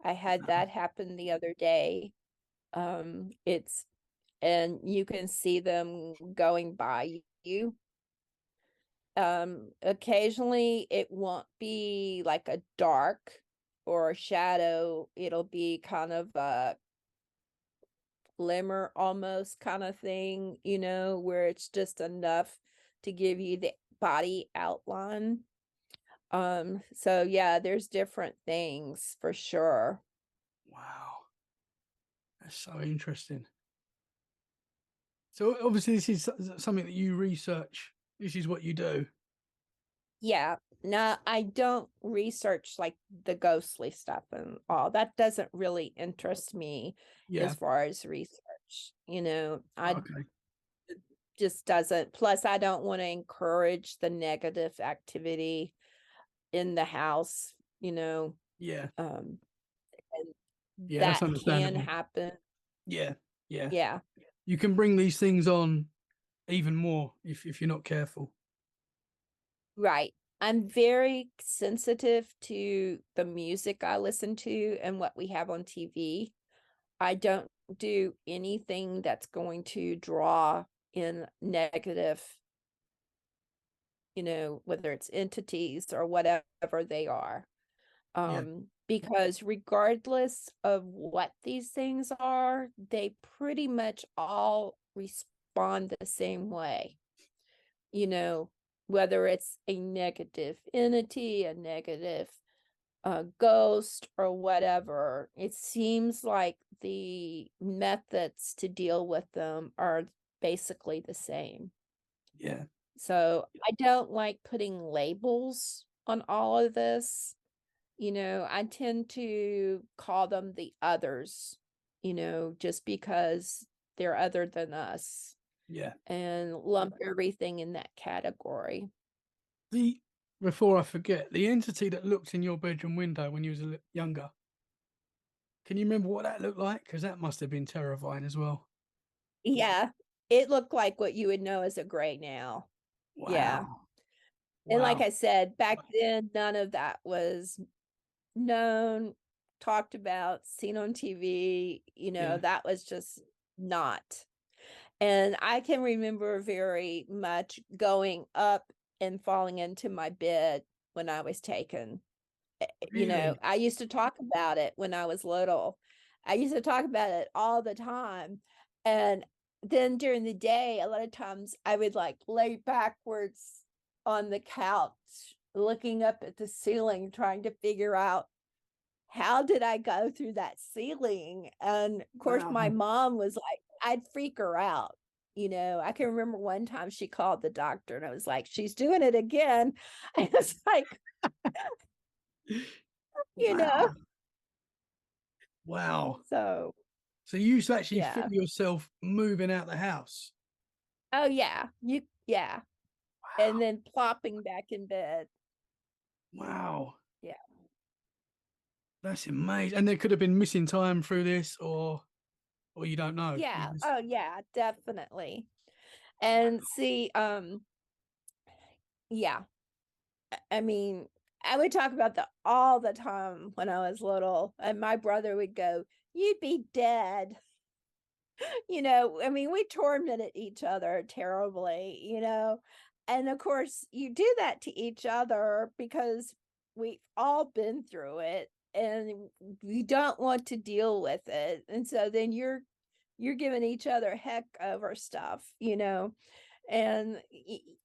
I had that happen the other day. It's and you can see them going by you. Occasionally it won't be like a dark or a shadow. It'll be kind of a glimmer almost kind of thing, where it's just enough to give you the body outline. So yeah, there's different things for sure. Wow, that's so interesting. So obviously, this is something that you research. This is what you do. Yeah. No, I don't research like the ghostly stuff and all. That doesn't really interest me Yeah. as far as research. I Okay. just doesn't. Plus, I don't want to encourage the negative activity in the house, Yeah. and Yeah, that's that can understandable. happen. Yeah. Yeah. Yeah. You can bring these things on even more if you're not careful. Right. I'm very sensitive to the music I listen to and what we have on TV. I don't do anything that's going to draw in negative, whether it's entities or whatever they are. Yeah. Because regardless of what these things are, they pretty much all respond the same way. Whether it's a negative entity, a negative ghost, or whatever, it seems like the methods to deal with them are basically the same. Yeah. So I don't like putting labels on all of this. I tend to call them the others, just because they're other than us, Yeah. and lump everything in that category. Before I forget, the entity that looked in your bedroom window when you was younger, can you remember what that looked like? Because that must have been terrifying as well. Yeah, it looked like what you would know as a gray now. Yeah. Wow. And like Wow. I said, back then, none of that was known, talked about, seen on TV. Yeah. That was just not. And I can remember very much going up and falling into my bed when I was taken. Really? I used to talk about it when I was little. I used to talk about it all the time. And then during the day, a lot of times I would like lay backwards on the couch, looking up at the ceiling, trying to figure out how did I go through that ceiling? And of course, my Wow. mom was like, I'd freak her out. I can remember one time she called the doctor and I was like, she's doing it again. And it's like, you know, Wow. Wow. so So you used to actually feel yeah. yourself moving out the house. Oh yeah. Yeah. And then plopping back in bed. Wow. Yeah. That's amazing. And there could have been missing time through this, or you don't know. Yeah. You just- Oh yeah, definitely. And see, yeah. I mean, I would talk about that all the time when I was little, and my brother would go, "You'd be dead." I mean, we tormented each other terribly, and of course, you do that to each other because we've all been through it and we don't want to deal with it. And so then you're giving each other heck over stuff, and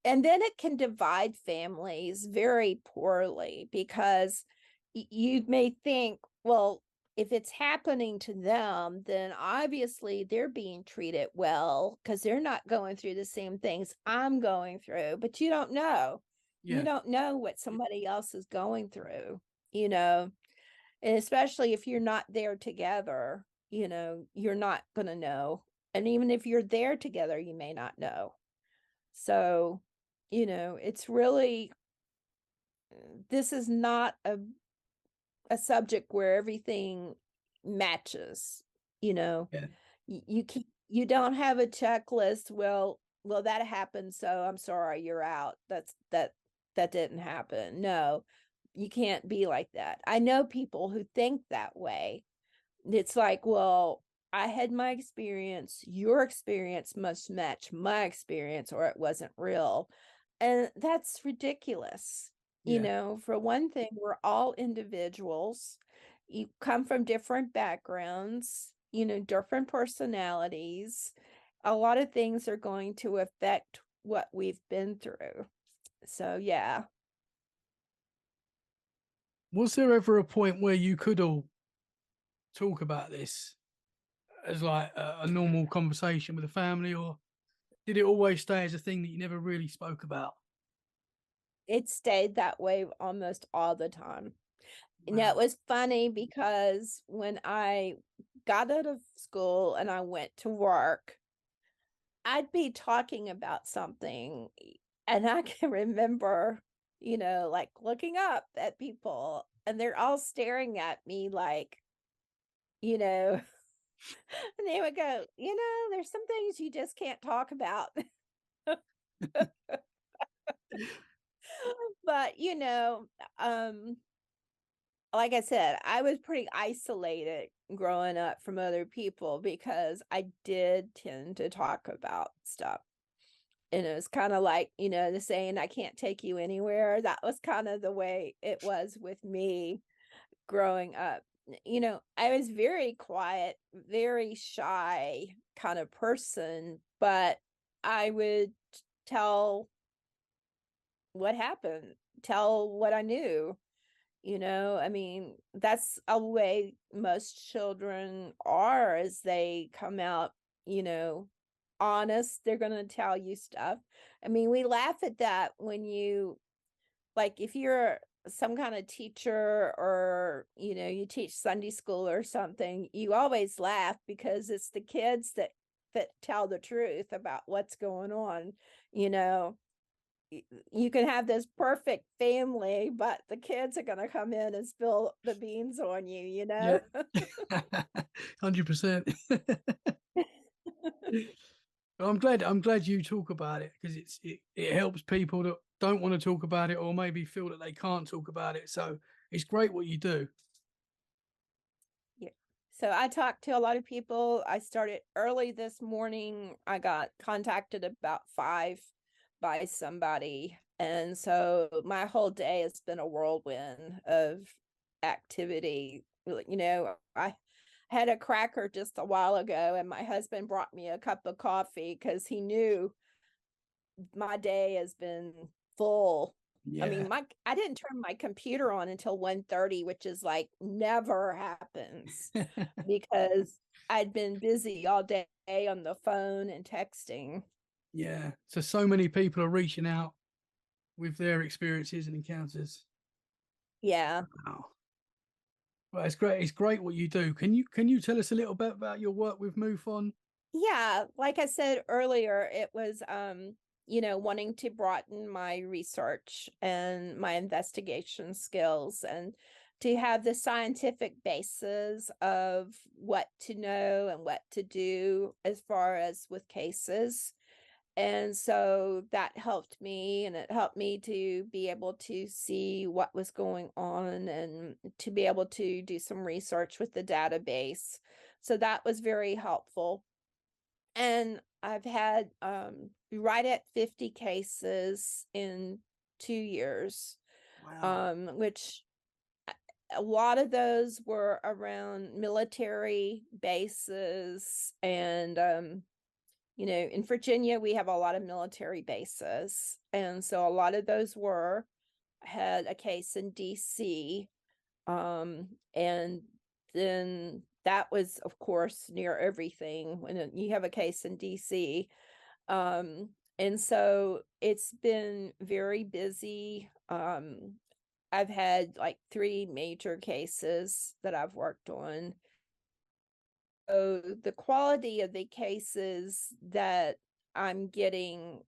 and then it can divide families very poorly because you may think, well, if it's happening to them, then obviously they're being treated well because they're not going through the same things I'm going through. But you don't know. You Yeah. don't know what somebody else is going through, and especially if you're not there together, you're not going to know. And even if you're there together, you may not know. So, it's really, this is not a subject where everything matches. you know. Yeah. You don't have a checklist. Well, that happened, so I'm sorry, you're out. That didn't happen. No, you can't be like that. I know people who think that way. It's like, well, I had my experience, your experience must match my experience or it wasn't real. And that's ridiculous. You Yeah. know, for one thing, we're all individuals. You come from different backgrounds, different personalities. A lot of things are going to affect what we've been through. So, yeah. Was there ever a point where you could all talk about this as like a normal conversation with the family, or did it always stay as a thing that you never really spoke about? It stayed that way almost all the time. You know, Wow. it was funny because when I got out of school and I went to work, I'd be talking about something and I can remember, like looking up at people and they're all staring at me like, and they would go, there's some things you just can't talk about. But, like I said, I was pretty isolated growing up from other people because I did tend to talk about stuff. And it was kind of like, the saying, I can't take you anywhere. That was kind of the way it was with me growing up. I was very quiet, very shy kind of person, but I would tell what happened, tell what I knew. I mean, that's a way most children are as they come out, honest. They're going to tell you stuff. I mean, we laugh at that when like, if you're some kind of teacher or, you teach Sunday school or something, you always laugh because it's the kids that tell the truth about what's going on, you know you can have this perfect family, but the kids are going to come in and spill the beans on you, Yeah. 100%. I'm glad you talk about it, because it helps people that don't want to talk about it or maybe feel that they can't talk about it. So it's great what you do. Yeah. So I talked to a lot of people. I started early this morning. I got contacted about 5 by somebody. And so my whole day has been a whirlwind of activity. I had a cracker just a while ago, and my husband brought me a cup of coffee because he knew my day has been full. I Yeah. mean, I didn't turn my computer on until 1:30, which is like never happens because I'd been busy all day on the phone and texting. Yeah. So many people are reaching out with their experiences and encounters. Yeah. Wow. Well, it's great. It's great what you do. Can you tell us a little bit about your work with MUFON? Yeah, like I said earlier, it was wanting to broaden my research and my investigation skills and to have the scientific basis of what to know and what to do as far as with cases. And so that helped me, and it helped me to be able to see what was going on and to be able to do some research with the database. So that was very helpful. And I've had right at 50 cases in 2 years, Wow. which a lot of those were around military bases. And, in Virginia, we have a lot of military bases. And so a lot of those had a case in DC. And then that was, of course, near everything when you have a case in DC. And so it's been very busy. I've had like 3 major cases that I've worked on. So the quality of the cases that I'm getting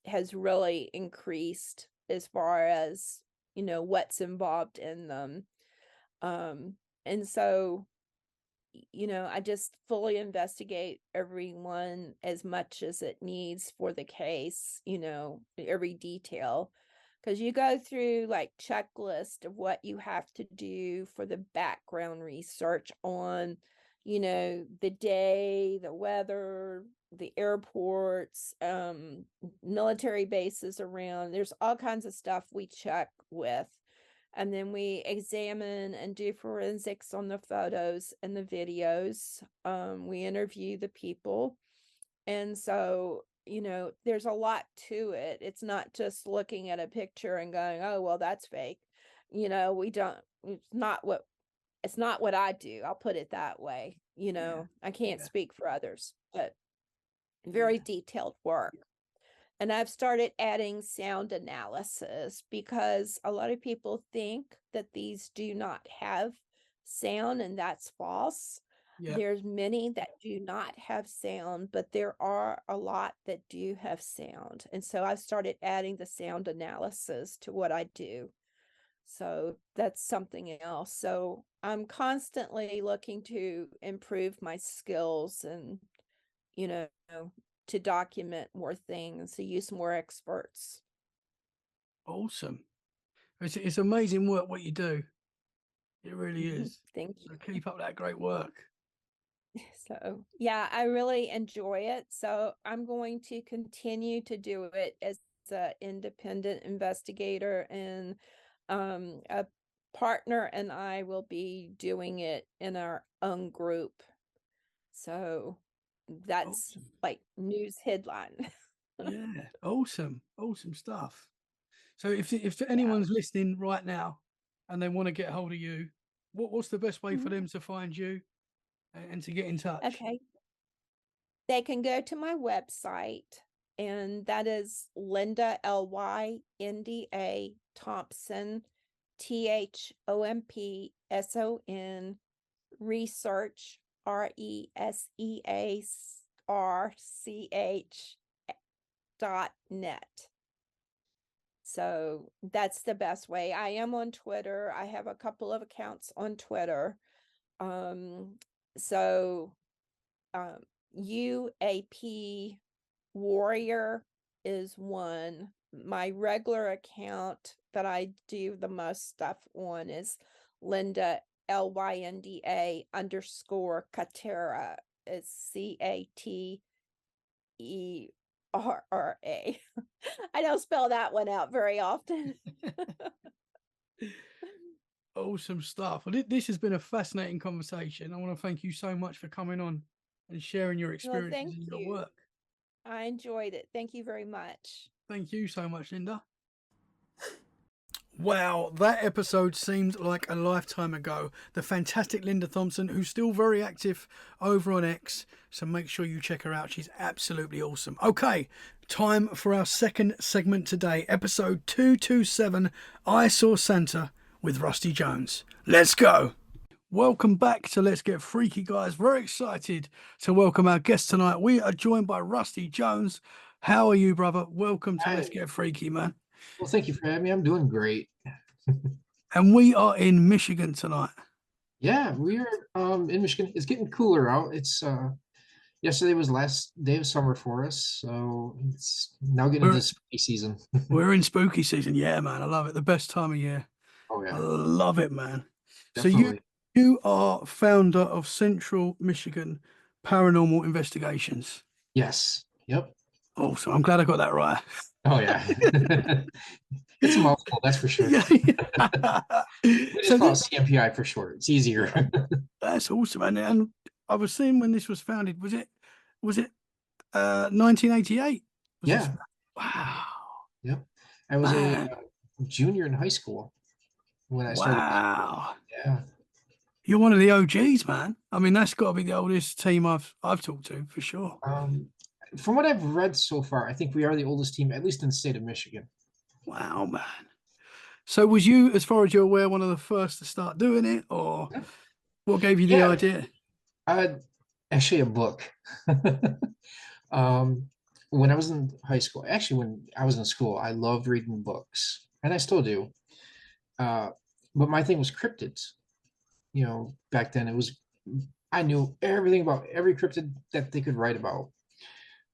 has really increased as far as, what's involved in them. And so I just fully investigate everyone as much as it needs for the case, every detail. Because you go through like checklist of what you have to do for the background research on, the day, the weather, the airports, military bases around. There's all kinds of stuff we check with. And then we examine and do forensics on the photos and the videos. We interview the people. And so, there's a lot to it. It's not just looking at a picture and going, oh, well, that's fake. We don't, it's not what I do. I'll put it that way. I can't speak for others, but very detailed work. And I've started adding sound analysis because a lot of people think that these do not have sound, and that's false. Yeah. There's many that do not have sound, but there are a lot that do have sound. And so I've started adding the sound analysis to what I do. So that's something else. So I'm constantly looking to improve my skills and, to document more things, to use more experts. Awesome. It's amazing work what you do. It really is. Thank you. So keep up that great work. So yeah, I really enjoy it. So I'm going to continue to do it as an independent investigator, and a partner and I will be doing it in our own group. So that's like news headline. Yeah, awesome stuff. So if anyone's listening right now and they want to get hold of you, what's the best way for them to find you and to get in touch? Okay. They can go to my website, and that is Linda, Lynda Thompson, THOMPSON, research, RESEARCH.net. So that's the best way. I am on Twitter. I have a couple of accounts on Twitter. UAP Warrior is one. My regular account that I do the most stuff on is Linda, LYNDA _Katera. It's CATERRA. I don't spell that one out very often. Awesome stuff. Well, this has been a fascinating conversation. I want to thank you so much for coming on and sharing your experiences and your work. I enjoyed it. Thank you very much. Thank you so much, Linda. Wow, that episode seemed like a lifetime ago. The fantastic Linda Thompson, who's still very active over on X, so make sure you check her out. She's absolutely awesome. Okay, time for our second segment today, episode 227, I Saw Santa with Rusty Jones. Let's go. Welcome back to Let's Get Freaky, guys. Very excited to welcome our guest tonight. We are joined by Rusty Jones. How are you, brother? Welcome to Let's Get Freaky, man. Well, thank you for having me. I'm doing great. And we are in Michigan tonight. Yeah, we're in Michigan. It's getting cooler out. It's yesterday was last day of summer for us, so it's now getting into spooky season. We're in spooky season. Yeah, man. I love it. The best time of year. Oh yeah. I love it, man. Definitely. So you are founder of Central Michigan Paranormal Investigations. Yes. Yep. Awesome. I'm glad I got that right. Oh yeah. It's a mouthful, that's for sure. Yeah. We just call it CMPI for short. It's easier. That's awesome. And I was seeing when this was founded, was it 1988? Yeah. Wow. Yep. I was a junior in high school when I started. Wow. Yeah. You're one of the OGs, man. I mean, that's got to be the oldest team I've talked to for sure. From what I've read so far, I think we are the oldest team, at least in the state of Michigan. Wow, man. So was you, as far as you're aware, one of the first to start doing it, or what gave you the idea? Actually, a book. When I was in high school, actually, when I was in school, I loved reading books, and I still do. But my thing was cryptids. Back then it was I knew everything about every cryptid that they could write about.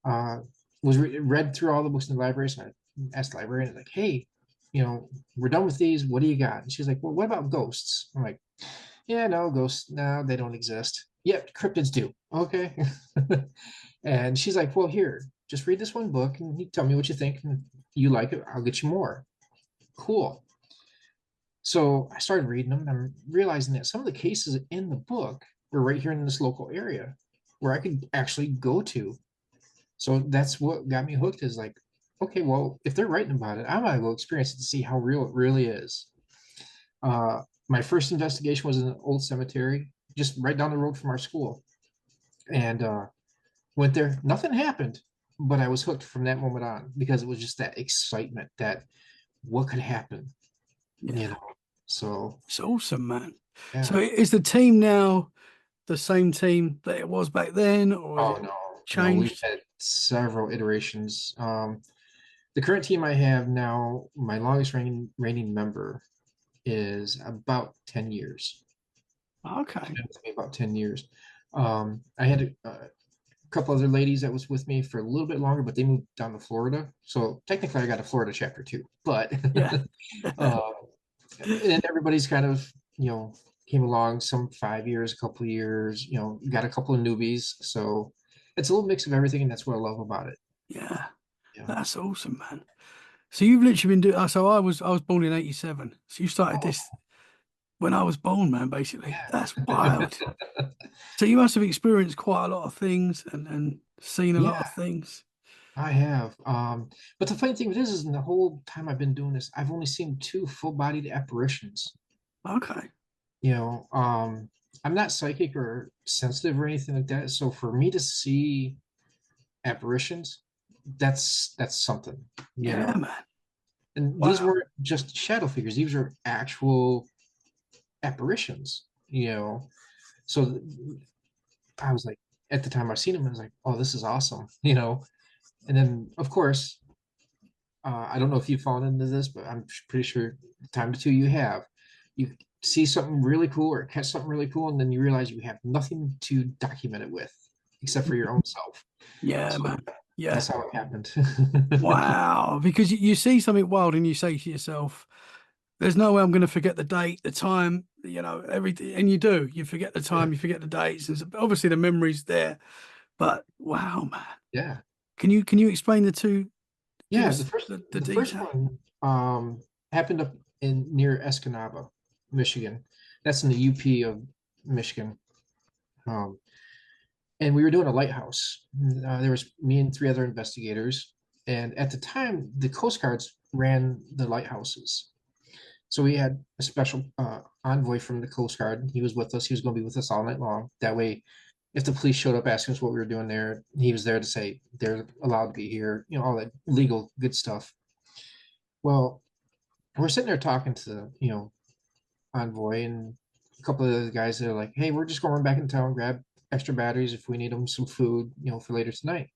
Uh, read through all the books in the library. So I asked the librarian, like, hey, we're done with these. What do you got? And she's like, well, what about ghosts? I'm like, yeah, no, ghosts, no, they don't exist. Yep, cryptids do. Okay. And she's like, well, here, just read this one book and you tell me what you think. And if you like it, I'll get you more. Cool. So I started reading them and I'm realizing that some of the cases in the book were right here in this local area where I could actually go to. So that's what got me hooked is like, okay, well, if they're writing about it, I might go experience it to see how real it really is. My first investigation was in an old cemetery just right down the road from our school. And went there, nothing happened, but I was hooked from that moment on because it was just that excitement that what could happen, Yeah. So It's awesome, man. yeah. So is the team now the same team that it was back then, or is Oh it no, we've changed? had several iterations. The current team I have now, my longest reigning member is about 10 years. Okay. Been with me about 10 years. I had a couple other ladies that was with me for a little bit longer, but they moved down to Florida. So technically I got a Florida chapter too, but Yeah. uh, and everybody's kind of, came along some 5 years, a couple of years, got a couple of newbies. So it's a little mix of everything, and that's what I love about it. Yeah. Yeah. That's awesome, man. So you've literally been doing. So I was born in '87. So you started Oh, this when I was born, man. Basically, that's yeah. wild. So you must have experienced quite a lot of things and seen a lot Yeah, of things. I have. But the funny thing is in the whole time I've been doing this, I've only seen two full-bodied apparitions. Okay. You know, um, I'm not psychic or sensitive or anything like that. So for me to see apparitions, that's something, you Yeah, know. man. And these Wow. weren't just shadow figures; these are actual apparitions. So I was like, at the time I've seen them, I was like, oh, this is awesome. And then of course, I don't know if you've fallen into this, but I'm pretty sure the time or two you have, you see something really cool or catch something really cool, and then you realize you have nothing to document it with except for your own self. Yeah, So man. Yeah. that's how it happened. Wow. Because you see something wild and you say to yourself, there's no way I'm going to forget the date, the time, everything. And you do. You forget the Yeah. time, you forget the dates. And obviously the memory's there. But wow, man. Yeah. Can you explain the two? Give Yeah, us the the first detail. one happened up in near Escanaba, Michigan. That's in the UP of Michigan. Um, and we were doing a lighthouse. There was me and three other investigators, and at the time, the Coast Guards ran the lighthouses. So we had a special envoy from the Coast Guard. He was with us. He was going to be with us all night long. That way, if the police showed up asking us what we were doing there, he was there to say they're allowed to be here. All that legal good stuff. Well, we're sitting there talking to envoy and a couple of the guys that are like, hey, we're just going back in town, grab extra batteries if we need them, some food, for later tonight.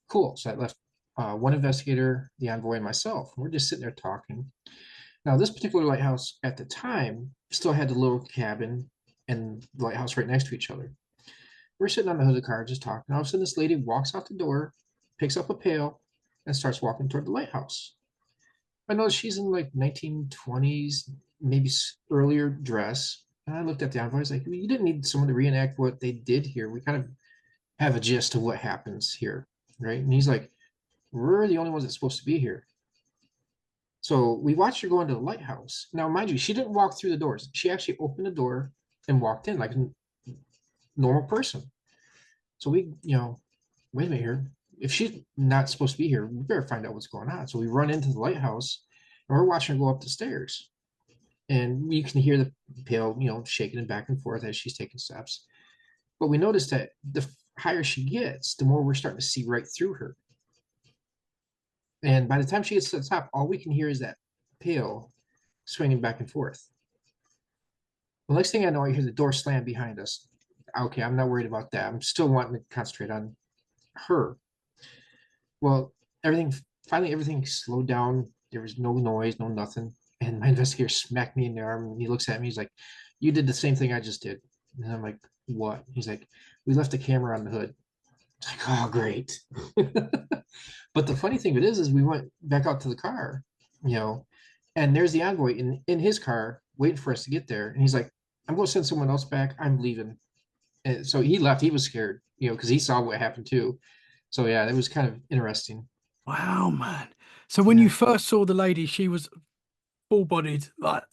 Cool. So I left one investigator, the envoy, and myself. We're just sitting there talking. Now, this particular lighthouse at the time still had the little cabin and the lighthouse right next to each other. We're sitting on the hood of the car just talking. All of a sudden, this lady walks out the door, picks up a pail, and starts walking toward the lighthouse. I noticed she's in like 1920s, maybe earlier dress. And I looked at the envoy. I was like, you didn't need someone to reenact what they did here. We kind of have a gist of what happens here, right? And he's like, we're the only ones that's supposed to be here. So we watched her go into the lighthouse. Now, mind you, she didn't walk through the doors. She actually opened the door and walked in like a normal person. So wait a minute here. If she's not supposed to be here, we better find out what's going on. So we run into the lighthouse and we're watching her go up the stairs. And you can hear the pail, shaking back and forth as she's taking steps. But we noticed that the higher she gets, the more we're starting to see right through her. And by the time she gets to the top, all we can hear is that pail swinging back and forth. The next thing I know, I hear the door slam behind us. Okay, I'm not worried about that. I'm still wanting to concentrate on her. Well, everything slowed down. There was no noise, no nothing. And my investigator smacked me in the arm and he looks at me. He's like, you did the same thing I just did. And I'm like, what? He's like, we left a camera on the hood. It's like, oh, great. But the funny thing of it is we went back out to the car, and there's the envoy in his car waiting for us to get there. And he's like, I'm going to send someone else back. I'm leaving. And so he left. He was scared, because he saw what happened too. So yeah, it was kind of interesting. Wow, man. So when you first saw the lady, she was full-bodied, like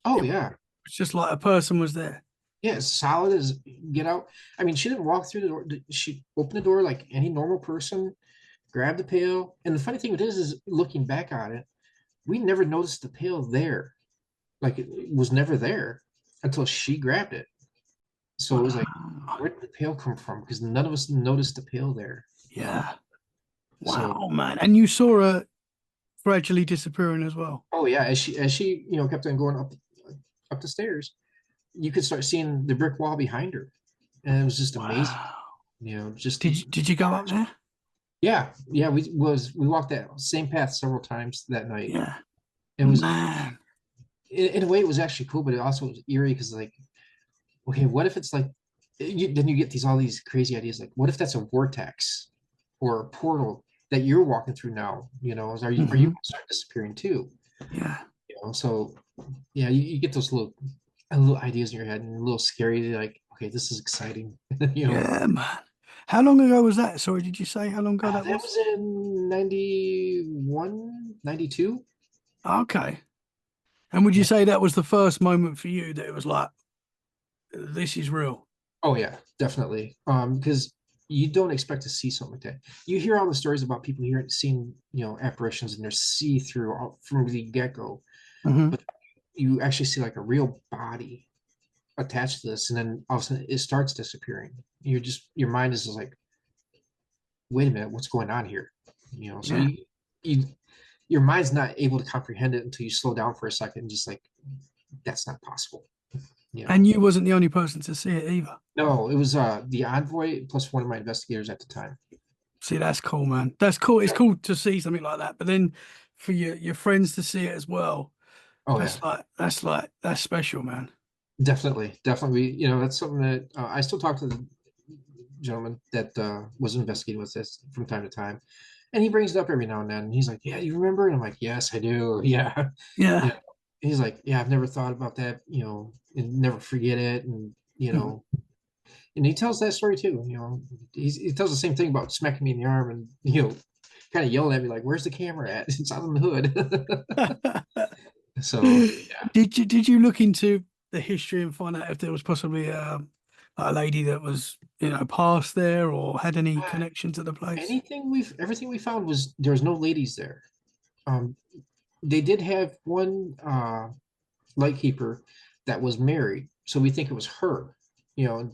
Oh it yeah. was just like a person was there. Yeah, as solid as get out. I mean, she didn't walk through the door. She opened the door like any normal person, grabbed the pail. And the funny thing with this is looking back on it, we never noticed the pail there. Like it was never there until she grabbed it. So it was like, Wow. where did the pail come from? Because none of us noticed the pail there. Yeah. So, Wow, man. And you saw her gradually disappearing as well. oh yeah, as she kept on going up the stairs, you could start seeing the brick wall behind her, and it was just amazing. Wow. Just Did you go up there? yeah. We walked that same path several times that night. Yeah. It was Man. in a way it was actually cool, but it also was eerie because like, okay, what if it's like then you get all these crazy ideas like, what if that's a vortex or a portal that you're walking through now? Are you going to start disappearing too? Yeah. So yeah, you get those little ideas in your head and a little scary. Like, okay, this is exciting. Yeah, man. How long ago was that? Sorry, did you say how long ago that That was? was in 91, 92. Okay. And would you say that was the first moment for you that it was like, this is real? Oh yeah, definitely. Because you don't expect to see something like that. You hear all the stories about people here seeing, apparitions and they're see-through from the get-go. Mm-hmm. But you actually see like a real body attached to this, and then all of a sudden it starts disappearing. Your mind is just like, wait a minute, what's going on here? So Yeah. your mind's not able to comprehend it until you slow down for a second and just like, that's not possible. And you wasn't the only person to see it either. No, it was the envoy plus one of my investigators at the time. See, that's cool, man. That's cool. It's cool to see something like that. But then for your friends to see it as well, Oh yeah, that's special, man. definitely. That's something that I still talk to the gentleman that was investigating with this from time to time, and he brings it up every now and then. He's like, "Yeah, you remember?" And I'm like, "Yes, I do." Yeah, Yeah. He's like, "Yeah, I've never thought about that, and never forget it." And Mhm. and he tells that story too. He tells the same thing about smacking me in the arm and kind of yelling at me like, "Where's the camera at? It's on the hood." So yeah. Did you look into the history and find out if there was possibly a lady that was passed there or had any connection to the place? Everything we found was there was no ladies there. Um, they did have one lightkeeper that was married, so we think it was her. And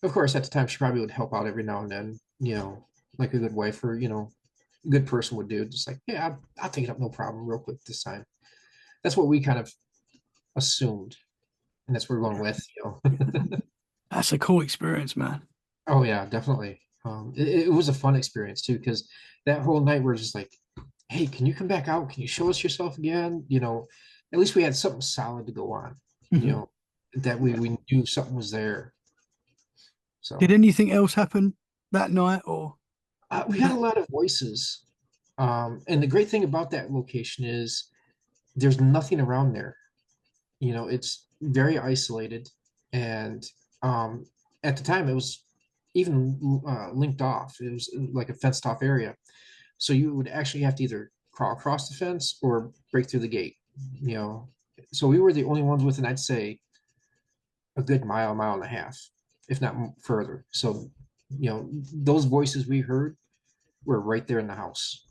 of course, at the time, she probably would help out every now and then. Like a good wife or good person would do. Just like, yeah, I'll take it up, no problem, real quick this time. That's what we kind of assumed, and that's what we're going with. That's a cool experience, man. Oh yeah, definitely. It was a fun experience too, because that whole night we're just like, hey, can you come back out? Can you show us yourself again? At least we had something solid to go on, Mhm. that we knew something was there. Did So anything else happen that night or? we had a lot of voices. And the great thing about that location is there's nothing around there. It's very isolated. And at the time, it was even linked off. It was like a fenced off area. So you would actually have to either crawl across the fence or break through the gate. So we were the only ones within, I'd say, a good mile and a half, if not further. So, those voices we heard were right there in the house.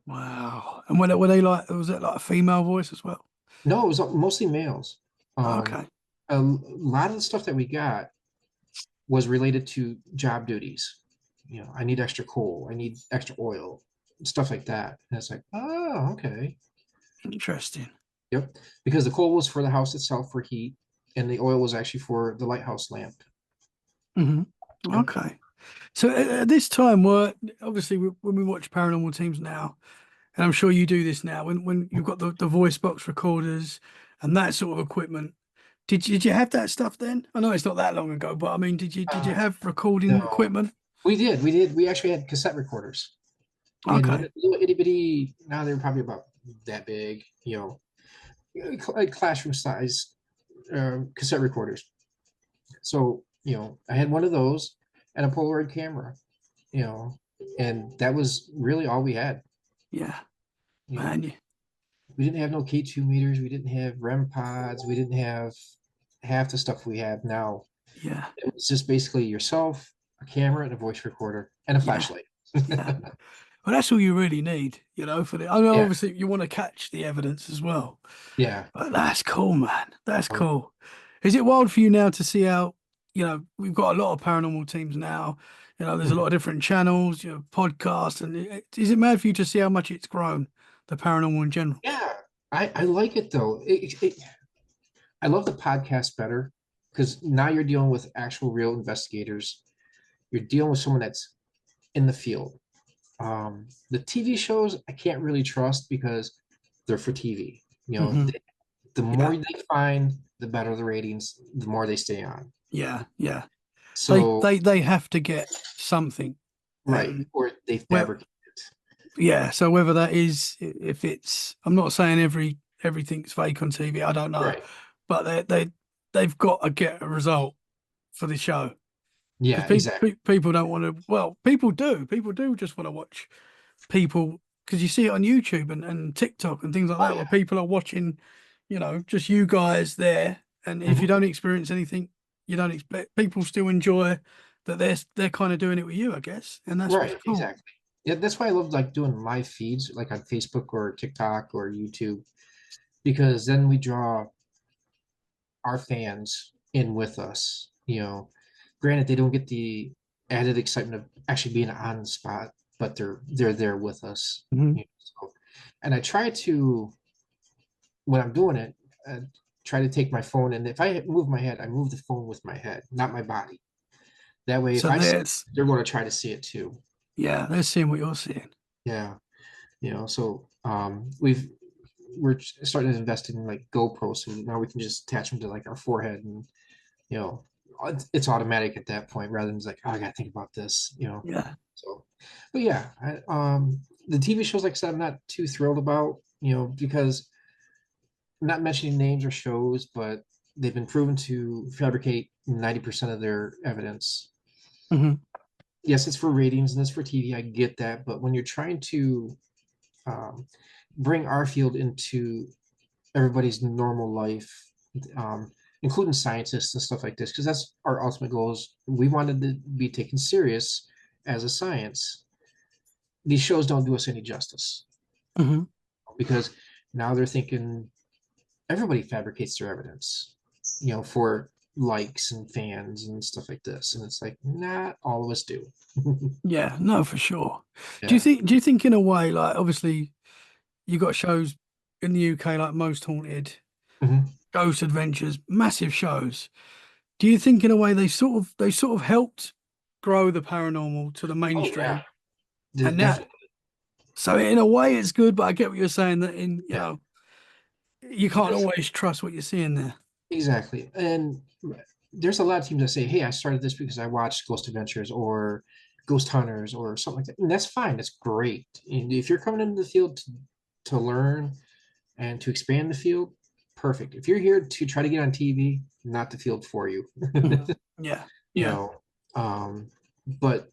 Wow. And were they like, was it like a female voice as well? No, it was mostly males. Okay. A lot of the stuff that we got was related to job duties. I need extra coal, I need extra oil, stuff like that. And it's like, oh, okay. Interesting. Yep. Because the coal was for the house itself for heat, and the oil was actually for the lighthouse lamp. Hmm. Yep. Okay. So at this time, obviously when we watch paranormal teams now, and I'm sure you do this now, when you've got the voice box recorders and that sort of equipment, Did you have that stuff then? I know it's not that long ago, but I mean, did you have recording No, equipment? we did. We did. We actually had cassette recorders. We had Okay. little itty bitty. Now they're probably about that big. Like classroom size cassette recorders. So I had one of those and a Polaroid camera. You know, and that was really all we had. Yeah, You know, man. we didn't have no K2 meters. We didn't have REM pods. We didn't have half the stuff we have now. Yeah, It was just basically yourself, a camera, and a voice recorder, and a yeah, flashlight. yeah. Well, that's all you really need, for the. I know, Yeah, obviously, you want to catch the evidence as well. yeah. But that's cool, man. That's cool. Is it wild for you now to see how, we've got a lot of paranormal teams now. There's a lot of different channels, podcasts, and is it mad for you to see how much it's grown, the paranormal in general? Yeah, I like it though. I love the podcast better because now you're dealing with actual real investigators. You're dealing with someone that's in the field. The TV shows I can't really trust because they're for TV. Hmm. The Yeah, more they find, the better the ratings, the more they stay on. yeah, yeah. They So, they they have to get something, right, and or they well, fabricate it. yeah. So whether that is, if it's, I'm not saying everything's fake on TV. I don't know, Right. but they've got to get a result for the show. Because Yeah, exactly. people don't want to. Well, people do. People do just want to watch people, because you see it on YouTube and TikTok and things like Oh that, where yeah. people are watching, just you guys there. And if you Mhm. don't experience anything, you don't expect, people still enjoy that they're kind of doing it with you, I guess, and that's what's Right, cool. exactly. Yeah, that's why I love like doing live feeds like on Facebook or TikTok or YouTube because then we draw our fans in with us. Granted they don't get the added excitement of actually being on the spot, but they're there with us. Hmm. And I try to when I'm doing it, try to take my phone and if I move my head, I move the phone with my head, not my body. That way, if So I see it, there's, they're going to try to see it too. yeah, they're seeing what you're seeing. Yeah. So we're starting to invest in like GoPros, so now we can just attach them to like our forehead, and you know, it's automatic at that point rather than just like, oh, I gotta think about this. Yeah. So, but yeah, the TV shows, like I said, I'm not too thrilled about, because I'm not mentioning names or shows, but they've been proven to fabricate 90% of their evidence. Hmm. Yes, it's for ratings and it's for TV. I get that, but when you're trying to um, bring our field into everybody's normal life, um, including scientists and stuff like this, because that's our ultimate goal. Is we wanted to be taken serious as a science. These shows don't do us any justice Hmm. because now they're thinking everybody fabricates their evidence, for likes and fans and stuff like this, and it's like not all of us do. Yeah, no, for sure. Do you Yeah. think? Do you think in a way, like, obviously you got shows in the UK like Most Haunted, Mhm. Ghost Adventures, massive shows. Do you think in a way they sort of helped grow the paranormal to the Oh yeah, mainstream? And now, definitely. so in a way it's good, but I get what you're saying, that in, Yeah. you can't There's always trust what you're seeing there. Exactly. And there's a lot of teams that say, hey, I started this because I watched Ghost Adventures or Ghost Hunters or something like that. And that's fine. That's great. And if you're coming into the field to learn and to expand the field, perfect. If you're here to try to get on TV, not the field for you. Mhm. Yeah, you yeah, know, but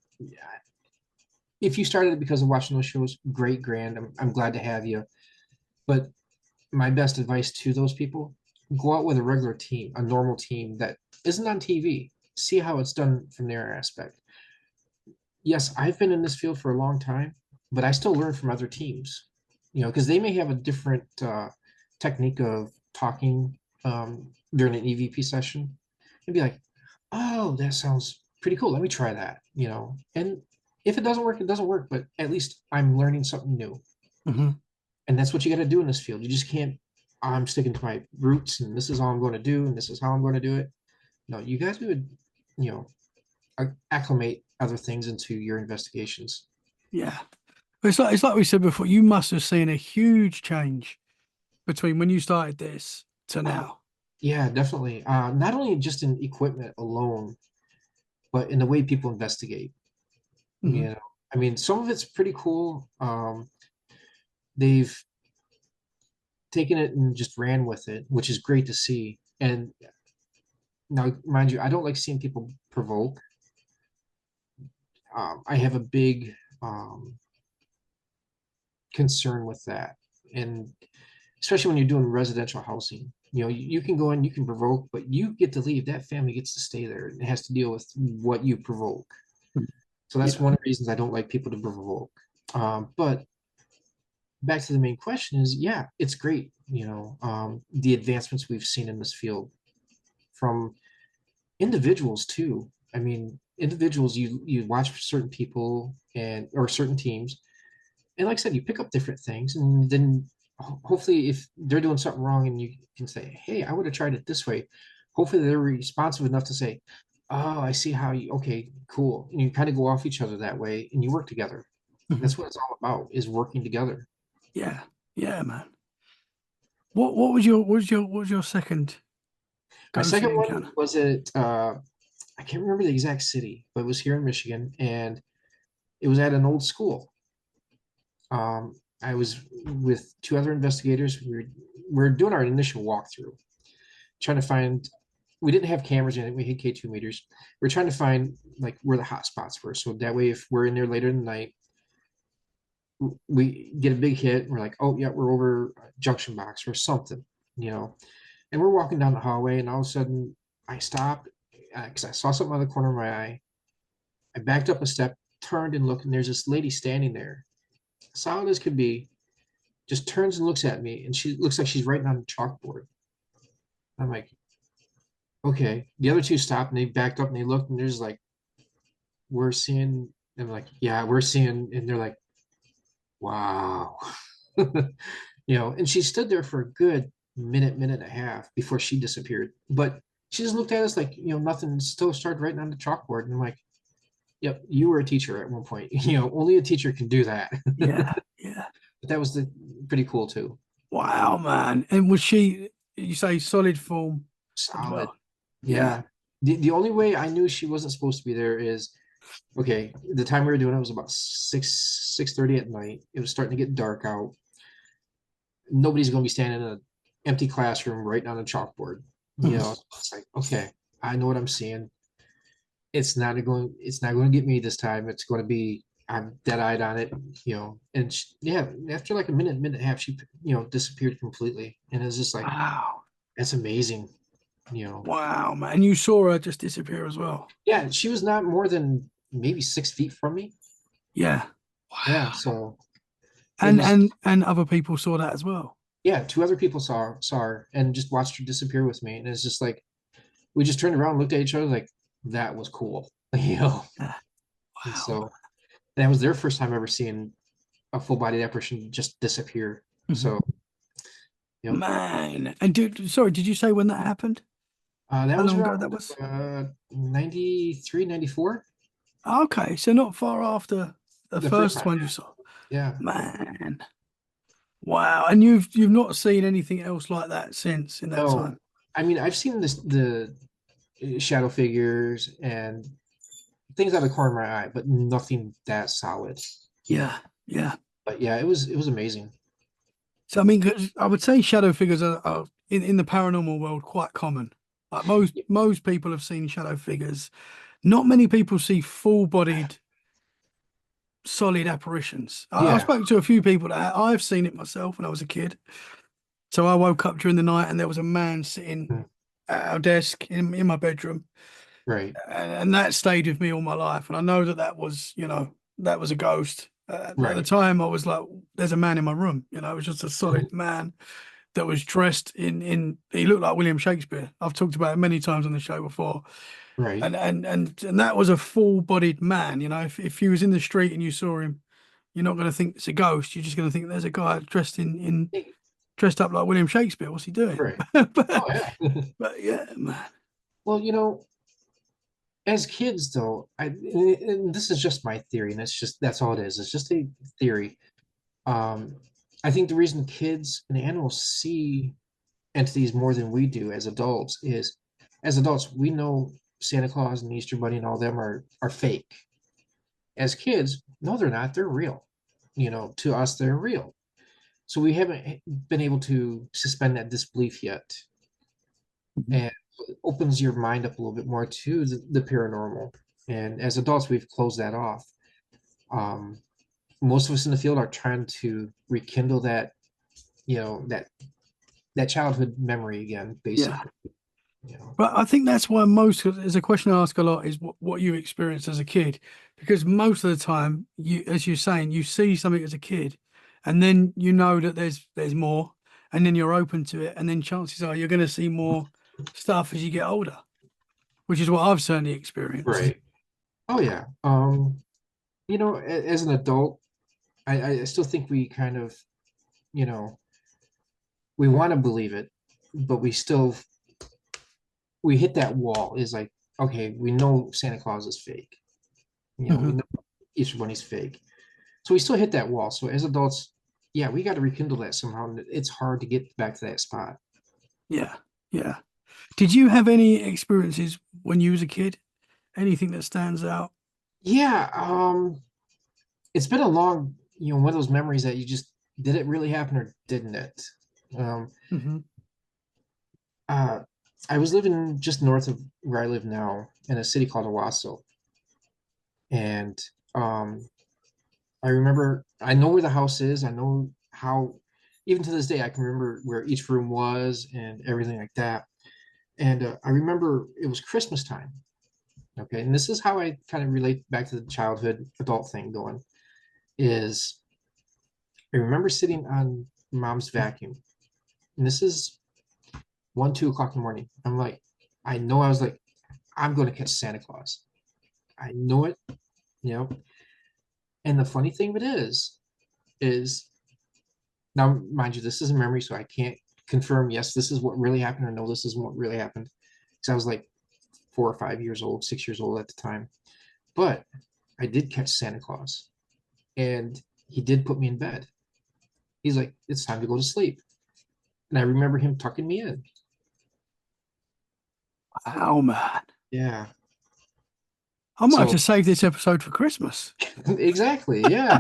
if you started it because of watching those shows, great, grand. I'm glad to have you. But my best advice to those people, go out with a regular team, a normal team that isn't on TV. See how it's done from their aspect. Yes, I've been in this field for a long time, but I still learn from other teams, because they may have a different technique of talking during an EVP session and be like, oh, that sounds pretty cool. Let me try that, and if it doesn't work, it doesn't work, but at least I'm learning something new. hmm, And that's what you got to do in this field. You just can't, I'm sticking to my roots and this is all I'm going to do and this is how I'm going to do it. No, you guys would, you know, acclimate other things into your investigations. yeah. It's like we said before. You must have seen a huge change between when you started this to Oh, now. Yeah, definitely. Not only just in equipment alone, but in the way people investigate. Hmm. You know, I mean, some of it's pretty cool. They've taken it and just ran with it, which is great to see. And now, mind you, I don't like seeing people provoke. I have a big concern with that, and especially when you're doing residential housing. You can go in, you can provoke, but you get to leave. That family gets to stay there and has to deal with what you provoke. So that's Yeah. one of the reasons I don't like people to provoke. But back to the main question is, yeah, it's great. The advancements we've seen in this field from individuals too. I mean, individuals, you watch certain people and or certain teams, and like I said, you pick up different things, and then hopefully, if they're doing something wrong, and you can say, "Hey, I would have tried it this way." Hopefully, they're responsive enough to say, "Oh, I see how you. Okay, cool." And you kind of go off each other that way, and you work together. Mhm. That's what it's all about: is working together. Yeah. Yeah, man. What was your second My ghostly second one encounter? was at I can't remember the exact city, but it was here in Michigan, and it was at an old school. I was with two other investigators. We were doing our initial walkthrough, trying to find. We didn't have cameras in it. We had K2 meters. We are trying to find like where the hot spots were, so that way, if we're in there later in the night, we get a big hit. And we're like, oh yeah, we're over a junction box or something, you know. And we're walking down the hallway, and all of a sudden, I stopped because I saw something on the corner of my eye. I backed up a step, turned and looked, and there's this lady standing there, solid as could be, just turns and looks at me, and she looks like she's writing on the chalkboard. I'm like, okay. The other two stopped and they backed up and they looked, and there's like, we're seeing. I'm like, yeah, we're seeing, and they're like, wow. And she stood there for a good minute, minute and a half before she disappeared. But she just looked at us like, nothing, still started writing on the chalkboard. And I'm like, yep, you were a teacher at one point. Only a teacher can do that. Yeah. Yeah. But that was pretty cool too. Wow, man. And was she, you say solid form as Solid. well? Yeah. Yeah. The only way I knew she wasn't supposed to be there is, okay, the time we were doing it was about 6:30 at night. It was starting to get dark out. Nobody's going to be standing in an empty classroom writing on a chalkboard. Mhm. It's like, okay, I know what I'm seeing. It's not going to get me this time. It's going to be, I'm dead-eyed on it, and yeah, after like a minute, minute and a half, she disappeared completely, and it's just like, Wow. that's amazing. Wow, man. And you saw her just disappear as well. Yeah, she was not more than maybe 6 feet from me. Yeah. Yeah, Wow. so it And was. and and other people saw that as well. Yeah, two other people saw her and just watched her disappear with me, and it's just like, we just turned around and looked at each other like, that was cool. Yeah. And Wow, man. so that was their first time ever seeing a full body apparition just disappear. Mhm. So, you Man. And sorry, did you say when that happened? that How was long around ago that was? 93, 94. Okay, so not far after the The first first time. one you saw. Yeah. Man. Wow. And you've not seen anything else like that since in that No, time. I mean, I've seen the shadow figures and things out of the corner of my eye, but nothing that solid. Yeah. Yeah. But yeah, it was amazing. So I mean, 'cause I would say shadow figures are in the paranormal world quite common. Like most people have seen shadow figures. Not many people see full-bodied, solid apparitions. I've Yeah. spoken to a few people that I've seen it myself when I was a kid. So I woke up during the night and there was a man sitting Mm, at our desk in my bedroom, right. and that stayed with me all my life. And I know that was, that was a ghost. At the Right. time, I was like, "There's a man in my room." It was just a Mhm. solid man that was dressed in. He looked like William Shakespeare. I've talked about it many times on the show before. Right. And that was a full-bodied man. If you was in the street and you saw him, you're not going to think it's a ghost. You're just going to think there's a guy dressed up like William Shakespeare. What's he doing? Right. but, Oh yeah. but yeah, man. Well, as kids though, and this is just my theory, and that's all it is. It's just a theory. Um, I think the reason kids and animals see entities more than we do as adults is, as adults, we know Santa Claus and Easter Bunny and all them are fake. As kids, no, they're not. They're real. To us, they're real. So we haven't been able to suspend that disbelief yet. And it opens your mind up a little bit more to the paranormal. And as adults, we've closed that off. Most of us in the field are trying to rekindle that, that childhood memory again, basically. But I think that's why most, there's a question I ask a lot, is what you experienced as a kid, because most of the time, as you're saying, you see something as a kid, and then you know that there's more, and then you're open to it, and then chances are you're going to see more stuff as you get older, which is what I've certainly experienced. Right. Oh yeah. As an adult, I still think we kind of, we want to believe it, but we hit that wall. Is like, okay, we know Santa Claus is fake. We know Easter Bunny's fake. So we still hit that wall. So as adults, yeah, we got to rekindle that somehow. It's hard to get back to that spot. Yeah. Yeah. Did you have any experiences when you was a kid? Anything that stands out? Yeah. It's been a long, one of those memories that you just, did it really happen or didn't it? I was living just north of where I live now in a city called Owasso. And I remember, I know where the house is. I know how, even to this day, I can remember where each room was and everything like that. And I remember it was Christmas time. Okay. And this is how I kind of relate back to the childhood adult thing going is I remember sitting on mom's vacuum. And this is 1, 2 o'clock in the morning. I'm like, I know I was like, I'm going to catch Santa Claus. I know it, And the funny thing of it is now, mind you, this is a memory, so I can't confirm, yes, this is what really happened, or no, this isn't what really happened. Because I was like 4 or 5 years old, 6 years old at the time. But I did catch Santa Claus. And he did put me in bed. He's like, it's time to go to sleep. And I remember him tucking me in. Wow, man. Yeah. I might have to save this episode for Christmas. Exactly. Yeah.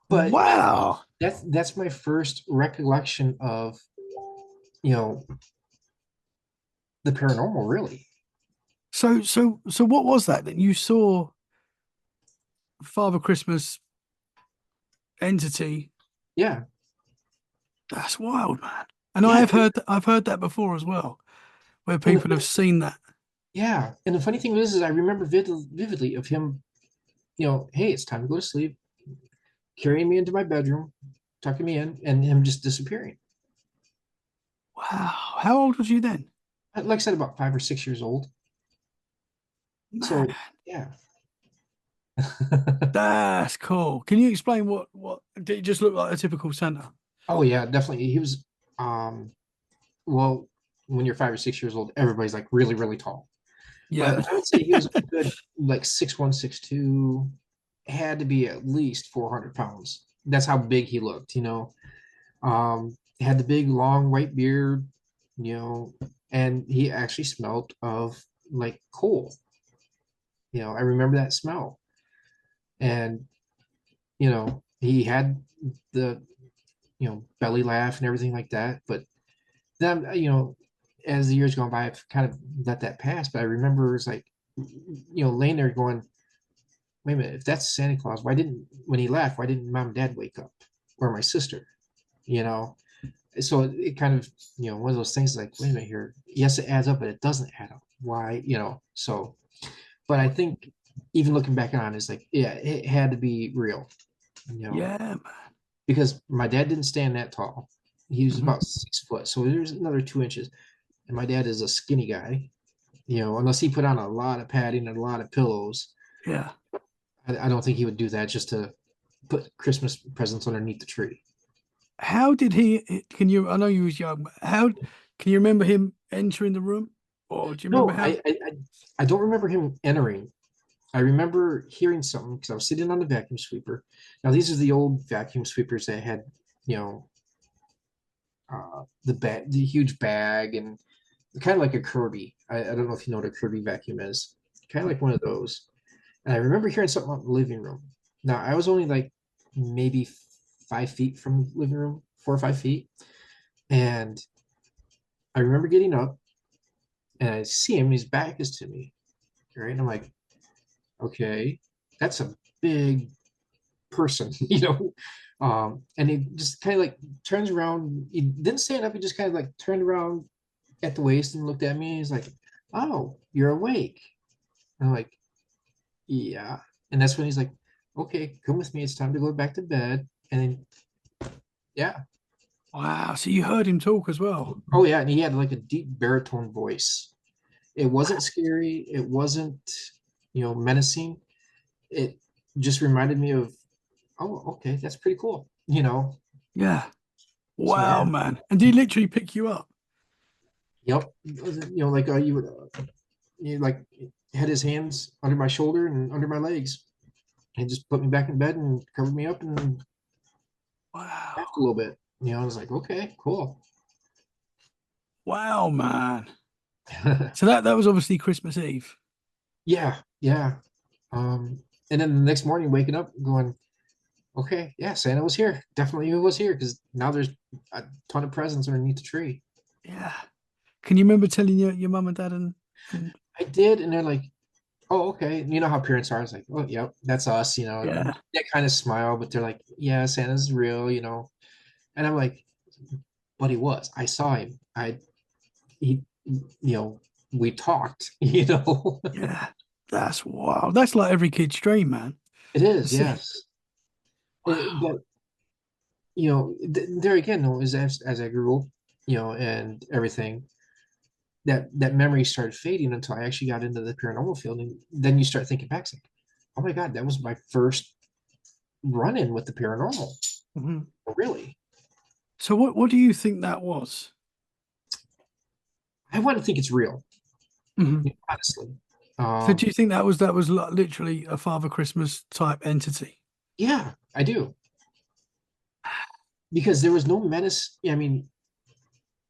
But wow. That's my first recollection of, the paranormal, really. So what was that you saw? Father Christmas entity. Yeah. That's wild, man. And yeah, I've heard that before as well, where people have seen that. Yeah. And the funny thing is I remember vividly of him, hey, it's time to go to sleep, carrying me into my bedroom, tucking me in, and him just disappearing. Wow. How old was you then? Like I said, about 5 or 6 years old. Man. So, yeah. That's cool. Can you explain what did it just look like a typical Santa? Oh yeah, definitely. He was well, when you're 5 or 6 years old, everybody's like really, really tall. Yeah. But I would say he was a good like 6'1", 6'2", had to be at least 400 pounds. That's how big he looked, had the big long white beard, and he actually smelled of like coal. I remember that smell. And he had the belly laugh and everything like that, but then as the years gone by, I've kind of let that pass. But I remember it's like laying there going, wait a minute, if that's Santa Claus, when he laughed, why didn't mom and dad wake up, or my sister? So it kind of one of those things like, wait a minute here, yes, it adds up, but it doesn't add up. Why? So but I think even looking back on it, it's like, yeah, it had to be real. Yeah, man. Because my dad didn't stand that tall. He was about 6 foot. So there's another 2 inches. And my dad is a skinny guy, unless he put on a lot of padding and a lot of pillows. Yeah. I don't think he would do that just to put Christmas presents underneath the tree. How did I know you was young, but how can you remember him entering the room? Or do you remember how? I don't remember him entering. I remember hearing something because I was sitting on the vacuum sweeper. Now, these are the old vacuum sweepers that had, the huge bag, and kind of like a Kirby. I don't know if you know what a Kirby vacuum is. Kind of like one of those. And I remember hearing something out in the living room. Now I was only like maybe 5 feet from the living room, 4 or 5 feet, and I remember getting up and I see him. His back is to me, right? And I'm like, okay, that's a big person, and he just kind of like turns around. He didn't stand up. He just kind of like turned around at the waist and looked at me. He's like, "Oh, you're awake." And I'm like, "Yeah." And that's when he's like, "Okay, come with me. It's time to go back to bed." And then, yeah. Wow. So you heard him talk as well. Oh yeah, and he had like a deep baritone voice. It wasn't scary. It wasn't, menacing. It just reminded me of, oh, okay, that's pretty cool. Yeah. So Wow, yeah. man. And did he literally pick you up? Yep. Like you would, like had his hands under my shoulder and under my legs, and just put me back in bed and covered me up and Wow. laughed a little bit. I was like, okay, cool. Wow, man. So that was obviously Christmas Eve. Yeah, yeah. And then the next morning, waking up, going, okay, yeah, Santa was here. Definitely, he was here because now there's a ton of presents underneath the tree. Yeah. Can you remember telling your mum and dad and I did, and they're like, oh, okay. You know how parents are. It's like, oh, yep, that's us. yeah. That kind of smile, but they're like, yeah, Santa's real. And I'm like, but he was. I saw him. He, we talked. Yeah. That's wild. That's like every kid's dream, man. It To is, see. yes. Wow. But there again, though, as I grew up, and everything, that memory started fading until I actually got into the paranormal field, and then you start thinking back, it's like, oh my God, that was my first run-in with the paranormal. Mhm. Really? So what do you think that was? I want to think it's real, Mhm. honestly. So do you think that was literally a Father Christmas type entity? Yeah, I do. Because there was no menace. I mean,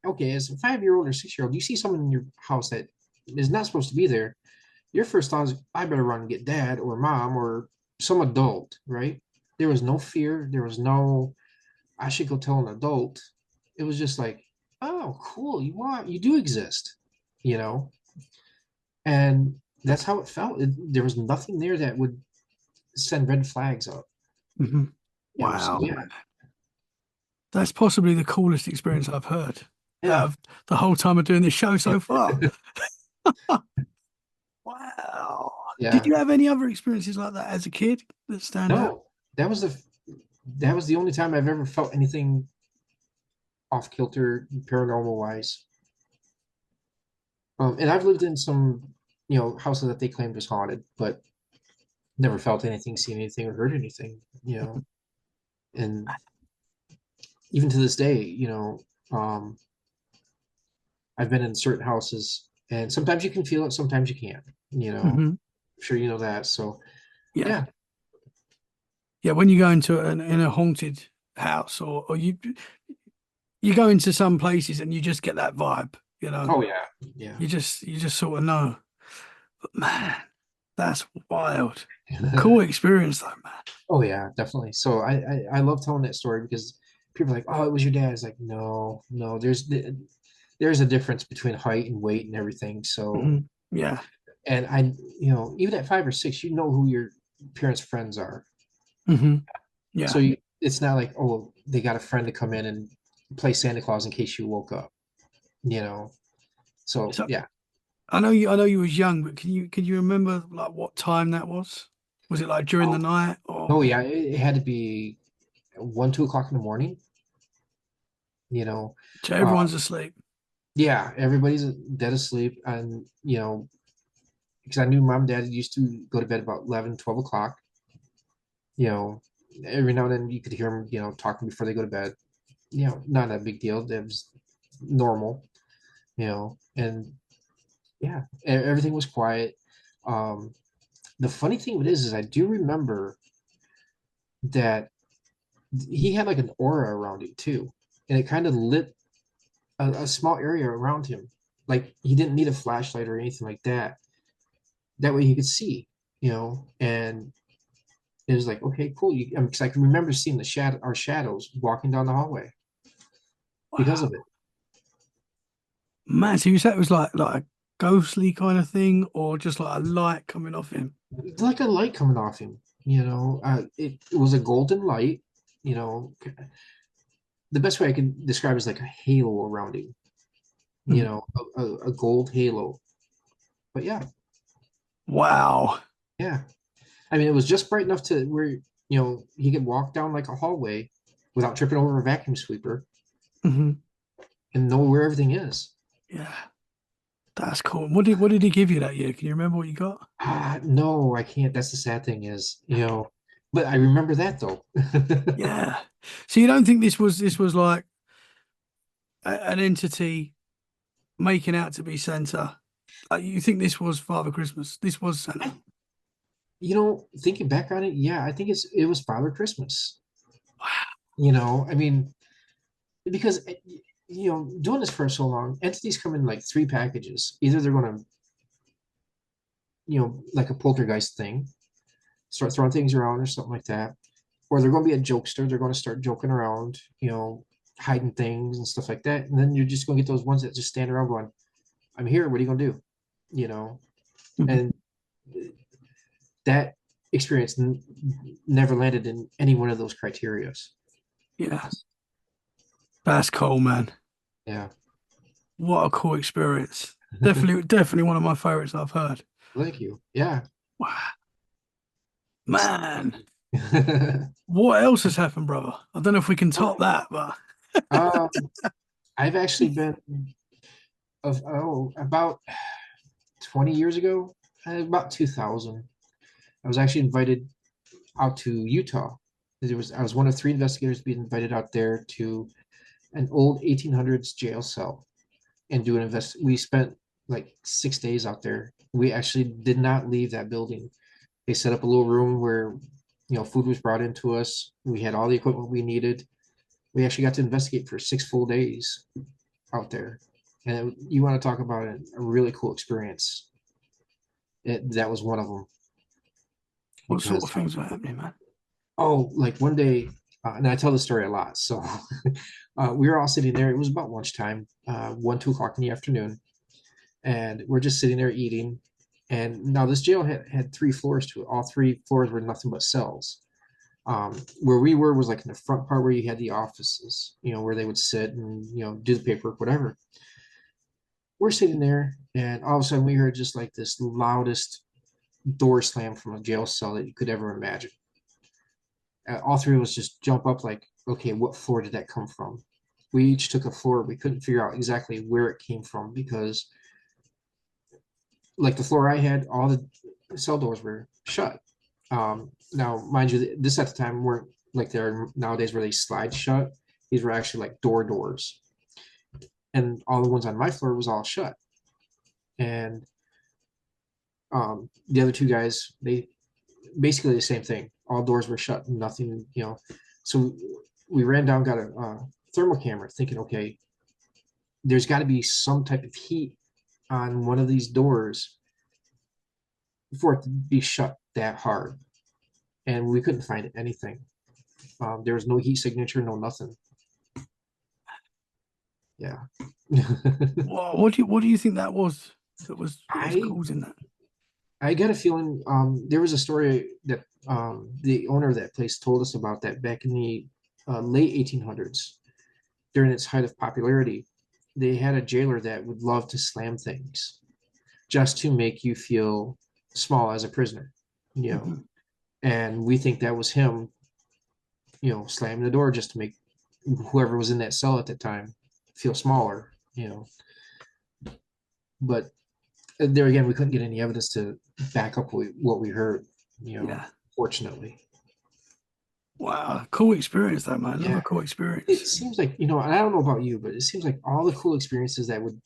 okay, as a 5-year-old or 6-year-old, you see someone in your house that is not supposed to be there. Your first thought is, I better run and get dad or mom or some adult, right? There was no fear. There was no, I should go tell an adult. It was just like, oh, cool. You do exist, you know? And that's how it felt. There was nothing there that would send red flags up. Mhm. So Wow, yeah, man. That's possibly the coolest experience I've heard out yeah, of the whole time of doing this show so far. Wow. Did yeah. you have any other experiences like that as a kid that stand out? No, that was the only time I've ever felt anything off kilter paranormal wise. And I've lived in some, houses that they claimed was haunted, but never felt anything, seen anything, or heard anything. And even to this day, um, I've been in certain houses, and sometimes you can feel it, sometimes you can't. Hmm. I'm sure you know that. So Yeah. yeah. Yeah, when you go into in a haunted house or you go into some places and you just get that vibe. Oh yeah, yeah. You just sort of know. But man, that's wild. Cool experience though, man. Oh yeah, definitely. So I love telling that story because people are like, oh, it was your dad. It's like, no, no, there's a difference between height and weight and everything. So, Hmm. Yeah. and even at 5 or 6, you know who your parents' friends are. Hmm. So Yeah. it's not like, oh, they got a friend to come in and play Santa Claus in case you woke up, you know. So So yeah. I know you was young, but can you remember like what time that was? Was it like during the Oh, night or oh yeah, it had to be 1, 2 o'clock in the morning, you know. so Uh, everyone's asleep? yeah, everybody's dead asleep, and because I knew mom and dad used to go to bed about 11, 12 o'clock. You know, every now and then you could hear them, talking before they go to bed. Not a big deal. It was normal, and yeah, everything was quiet. Um, the funny thing of it is I do remember that he had like an aura around him too, and it kind of lit. a small area around him. Like he didn't need a flashlight or anything like that. That way he could see, and it was like, okay, cool. Because I can remember seeing our shadows walking down the hallway because Wow. of it. Man, so you said it was like a ghostly kind of thing, or just like a light coming off him? It's like a light coming off him. It was a golden light. You know, the best way I can describe it is like a halo around him. Hmm. A gold halo. But yeah, Wow. yeah. I mean, it was just bright enough to where he could walk down like a hallway without tripping over a vacuum sweeper Hmm. and know where everything is. Yeah, that's cool. What did he give you that year? Can you remember what you got? No, I can't. That's the sad thing is. But I remember that though. Yeah. So you don't think this was like an entity making out to be Santa? You think this was Father Christmas? This was Santa? Thinking back on it, yeah, I think it was Father Christmas. Wow. I mean, because doing this for so long, entities come in like three packages. Either they're going to, like a poltergeist thing, start throwing things around or something like that, or they're going to be a jokester. They're going to start joking around, hiding things and stuff like that. And then you're just going to get those ones that just stand around going, "I'm here. What are you going to do?" You know, Mhm. and that experience never landed in any one of those criterias. Yeah, that's cool, man. Yeah, What a cool experience. Definitely one of my favorites I've heard. thank you. Yeah. Wow. Man, what else has happened, brother? I don't know if we can top that, but um, I've actually been about 20 years ago, about 2000. I was actually invited out to Utah. I was one of three investigators being invited out there to an old 1800s jail cell and do an invest. We spent like 6 days out there. We actually did not leave that building. They set up a little room where food was brought into us. We had all the equipment we needed. We actually got to investigate for 6 full days out there. And you want to talk about a really cool experience. That was one of them what sort of because things were happening, man? like one day, and I tell this story a lot. So we were all sitting there. It was about lunchtime, 1, 2 o'clock in the afternoon, and we're just sitting there eating. And now this jail had 3 floors to it. All 3 floors were nothing but cells. Where we were was like in the front part where you had the offices, where they would sit and do the paperwork, whatever. We're sitting there, and all of a sudden we heard just like this loudest door slam from a jail cell that you could ever imagine. All three of us just jump up like, okay, what floor did that come from? We each took a floor. We couldn't figure out exactly where it came from because, like the floor I had, all the cell doors were shut. Now, mind you, this at the time weren't like there nowadays where they slide shut. These were actually like doors, and all the ones on my floor was all shut. And the other two guys, they basically the same thing. All doors were shut, nothing. So we ran down, got a thermal camera, thinking, okay, there's got to be some type of heat on one of these doors for it to be shut that hard. And we couldn't find anything. There was no heat signature, no nothing. Yeah. What do you think that was? That was I causing that? I got a feeling there was a story that the owner of that place told us about that back in the late 1800s during its height of popularity. They had a jailer that would love to slam things just to make you feel small as a prisoner, you know. Mhm. And we think that was him, slamming the door just to make whoever was in that cell at that time feel smaller. But there again, we couldn't get any evidence to back up what we heard. Yeah. Fortunately. Wow. Cool experience, though, man. Another Yeah. cool It experience. seems like, and I don't know about you, but it seems like all the cool experiences that would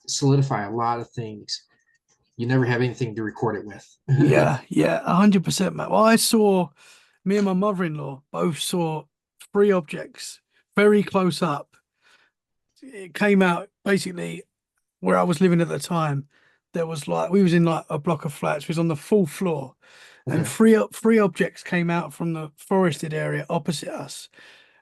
solidify a lot of things, you never have anything to record it with. Yeah. Yeah. 100%, man. Well, me and my mother-in-law both saw three objects very close up it came out basically where I was living at the time. There was like we was in like a block of flats. We was on the full floor, and Okay. three objects came out from the forested area opposite us.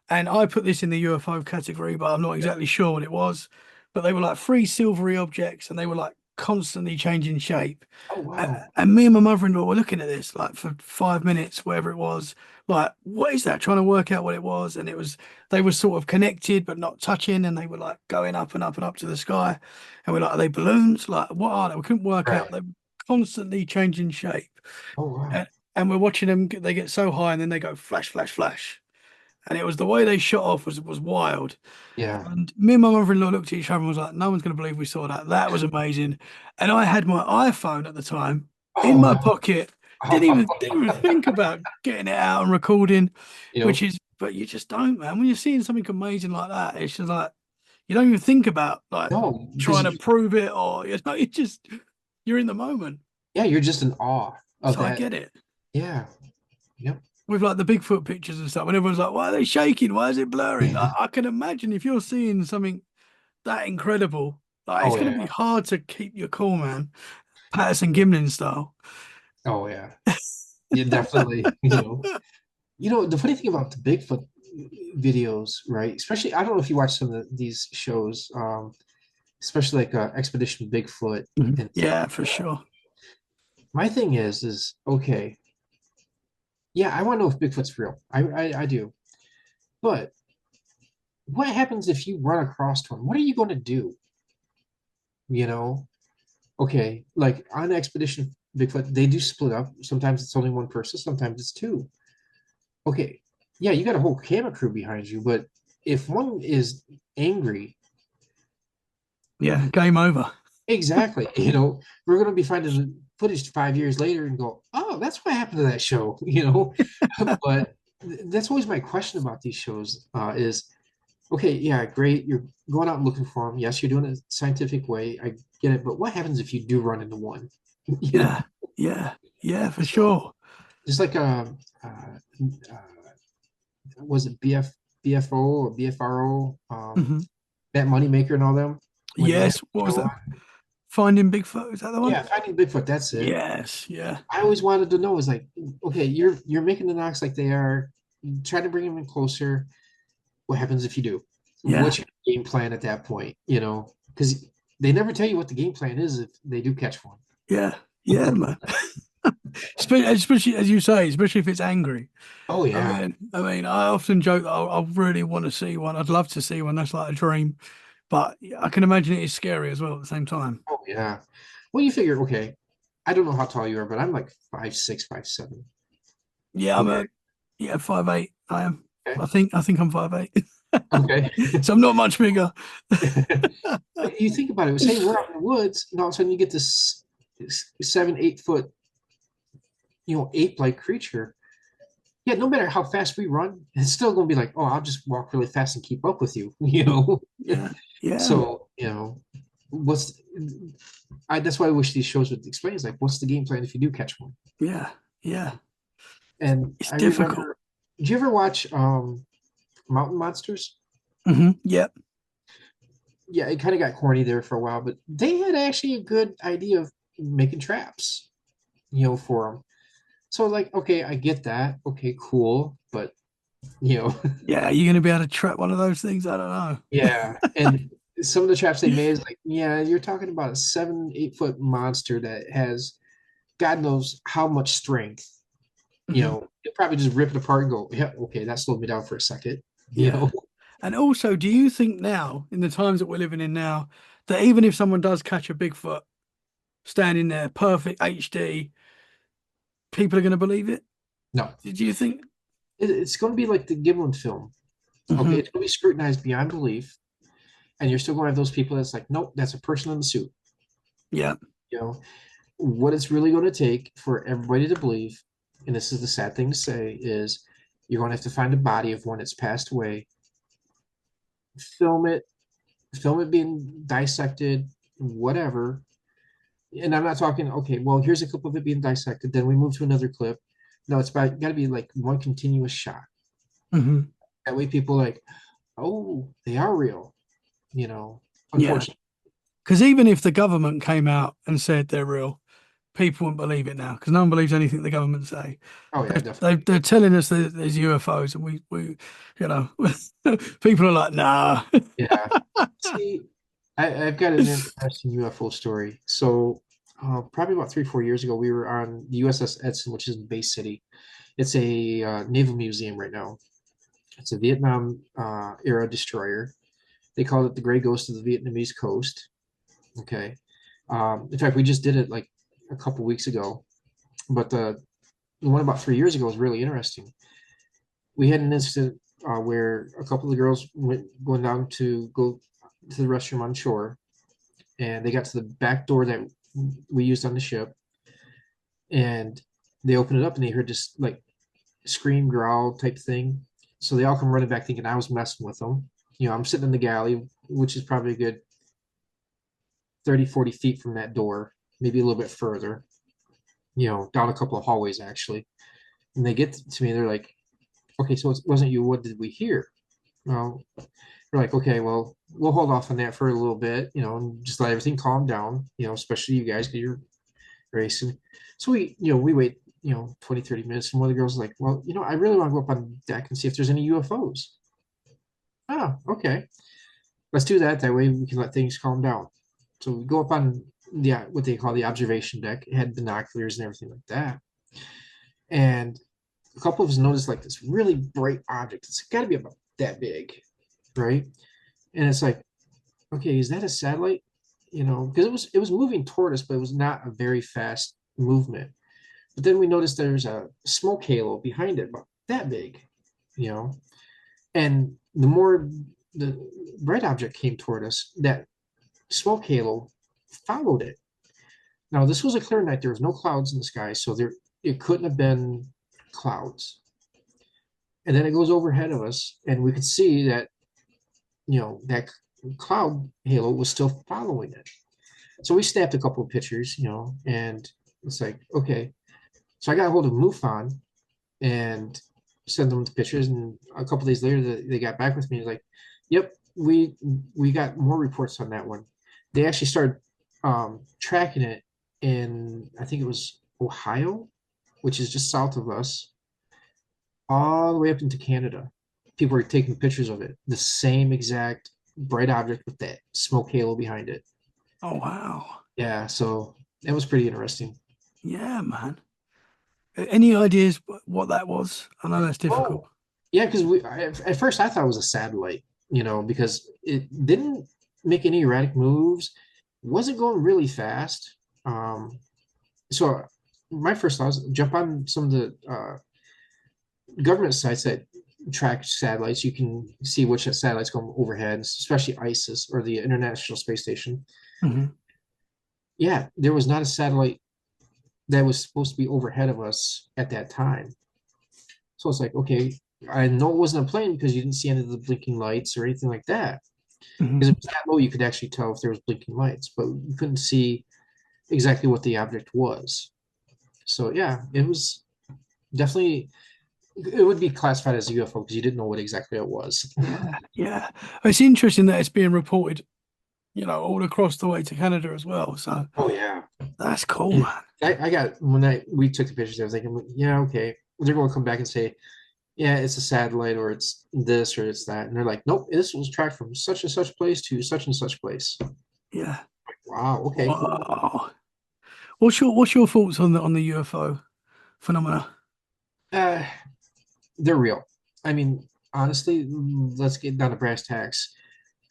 And I put this in the UFO category, but I'm not exactly sure what it was. But they were like three silvery objects, and they were like constantly changing shape. Oh wow. And me and my mother-in-law were looking at this like for 5 minutes, wherever it was. Like, what is that? Trying to work out what it was. And it was they were sort of connected but not touching, and they were like going up and up and up to the sky. And we're like, are they balloons? Like, what are they? We couldn't work out. Right. They were constantly changing shape. Oh wow. And we're watching them. They get so high, and then they go flash, flash, flash. And it was the way they shot off was wild. Yeah. And me and my mother-in-law looked at each other and was like, no one's going to believe we saw that. That was amazing. And I had my iPhone at the time in my Oh. pocket. Didn't even think about getting it out and recording, You know, but you just don't, man. When you're seeing something amazing like that, it's just like, you don't even think about like no, trying because to prove it or, you're in the moment. yeah, you're just in awe of So I that. get it. Yeah. Yep. With like the Bigfoot pictures and stuff, and everyone's like, why are they shaking? Why is it blurry? I can imagine if you're seeing something that incredible, like it's Oh going to yeah. be hard to keep your cool, man. Patterson Gimlin style. Oh yeah. Yeah, definitely. The funny thing about the Bigfoot videos, right? Especially, I don't know if you watch some of these shows, especially like Expedition Bigfoot and stuff Yeah, like for that. sure. My thing is okay. Yeah, I want to know if Bigfoot's real. I do. But what happens if you run across one? What are you going to do? You know? Okay, like on Expedition Bigfoot, they do split up. Sometimes it's only one person, sometimes it's two. Okay, yeah, you got a whole camera crew behind you, but if one is angry, Yeah, game over. exactly, we're going to be finding the footage 5 years later and go, oh, that's what happened to that show, But that's always my question about these shows is, okay, yeah, great, you're going out looking for them. Yes, you're doing it a scientific way. I get it, but what happens if you do run into one? Yeah, yeah, for So, sure. just like was it BFO or BFRO, hmm that Moneymaker and all them when they had Yes, the what was show that? on? Finding Bigfoot, is that the one? Yeah, Finding Bigfoot. That's it. Yes, yeah, I always wanted to know is like, okay, you're making the knocks like they are, trying to bring them in closer. What happens if you do? yeah, What's your game plan at that point? Because they never tell you what the game plan is if they do catch one. yeah, man. Especially as you say, especially if it's angry. Oh yeah. I often joke that I really want to see one. I'd love to see one. That's like a dream. But I can imagine it is scary as well at the same time. Oh yeah. Well, you figure, okay, I don't know how tall you are, but I'm like 5'6", 5'7". Yeah, Okay. 5'8". I am. Okay. I think I'm 5'8". Okay. So I'm not much bigger. But you think about it, say we're out in the woods, and all of a sudden you get this 7, 8 foot, ape-like creature. Yeah, no matter how fast we run, it's still going to be like, oh, I'll just walk really fast and keep up with you, Yeah, yeah, So, what's that's why I wish these shows would explain is like, what's the game plan if you do catch one? yeah, yeah. And It's I difficult. remember, did you ever watch Mountain Monsters? Yeah, Yeah, it kind of got corny there for a while, but they had actually a good idea of making traps, for them. So like, okay, I get that. Okay, cool, but yeah. You're gonna be able to trap one of those things? I don't know. yeah. And some of the traps they made is like, yeah, you're talking about a 7, 8 foot monster that has God knows how much strength. Mhm. You'll probably just rip it apart and go, yeah, okay, that slowed me down for a second. Yeah. And also, do you think now, in the times that we're living in now, that even if someone does catch a Bigfoot standing there, perfect HD, people are going to believe it? No, Do you think? it's going to be like the Giblin film. Okay, Mhm. it's going to be scrutinized beyond belief, and you're still going to have those people that's like, nope, that's a person in the suit. Yeah. What it's really going to take for everybody to believe, and this is the sad thing to say, is you're going to have to find a body of one that's passed away, film it being dissected, whatever. And I'm not talking, okay, well, here's a clip of it being dissected, then we move to another clip. No, it's got to be like one continuous shot. hmm That way people are like, oh, they are real. Yeah. Unfortunately. Because even if the government came out and said they're real, people wouldn't believe it now because no one believes anything the government say. Oh yeah, definitely. They're telling us that there's UFOs, and you know, people are like, nah. Yeah. See, I've got an interesting UFO story. So, probably about 3, 4 years ago, we were on the USS Edson, which is in Bay City. It's a naval museum right now. It's a Vietnam era destroyer. They call it the Gray Ghost of the Vietnamese coast. Okay. In fact, we just did it like a couple weeks ago, but the one about 3 years ago was really interesting. We had an incident where a couple of the girls went going down to go to the restroom on shore, and they got to the back door that we used on the ship, and they opened it up and they heard this like scream growl type thing. So they all come running back thinking I was messing with them. I'm sitting in the galley, which is probably a good 30, 40 feet from that door, maybe a little bit further, down a couple of hallways actually. And they get to me, they're like, okay, so it wasn't you. What did we hear? Well, we're like, okay, well, we'll hold off on that for a little bit, and just let everything calm down, especially you guys because you're racing. So we wait, 20, 30 minutes. And one of the girls is like, well, I really want to go up on deck and see if there's any UFOs. Oh, okay. Let's do that. That way we can let things calm down. So we go up on what they call the observation deck. It had binoculars and everything like that. And a couple of us noticed like this really bright object. It's got to be about that big, right? And it's like, okay, is that a satellite? Because it was moving toward us, but it was not a very fast movement. But then we noticed there's a smoke halo behind it, about that big, and the more the bright object came toward us, that smoke halo followed it. Now this was a clear night. There was no clouds in the sky, so it couldn't have been clouds. And then it goes overhead of us, and we could see that that cloud halo was still following it. So we snapped a couple of pictures, and it's like, okay. So I got a hold of MUFON and sent them the pictures, and a couple of days later they got back with me like, yep, we got more reports on that one. They actually started tracking it in, I think it was Ohio, which is just south of us, all the way up into Canada. People are taking pictures of it, the same exact bright object with that smoke halo behind it. Oh wow. Yeah, so that was pretty interesting. Yeah, man. Any ideas what that was? I know that's difficult. Yeah, because at first I thought it was a satellite, because it didn't make any erratic moves, wasn't going really fast. So my first thought was jump on some of the government sites that track satellites. You can see which satellites go overhead, especially ISIS or the International Space Station. Mm-hmm. Yeah, there was not a satellite that was supposed to be overhead of us at that time. So it's like, okay, I know it wasn't a plane because you didn't see any of the blinking lights or anything like that. Mm-hmm. Because it was that low, you could actually tell if there was blinking lights, but you couldn't see exactly what the object was. So yeah, it was definitely, it would be classified as a UFO because you didn't know what exactly it was. Yeah. It's interesting that it's being reported, all across the way to Canada as well. So Oh yeah, that's cool, man. I got we took the pictures. I was thinking, yeah, okay, they're going to come back and say, yeah, it's a satellite or it's this or it's that, and they're like, nope, this was tracked from such and such place to such and such place. Yeah. Wow. Okay. Wow. What's your thoughts on the UFO phenomena? Uh, they're real. I mean, honestly, let's get down to brass tacks.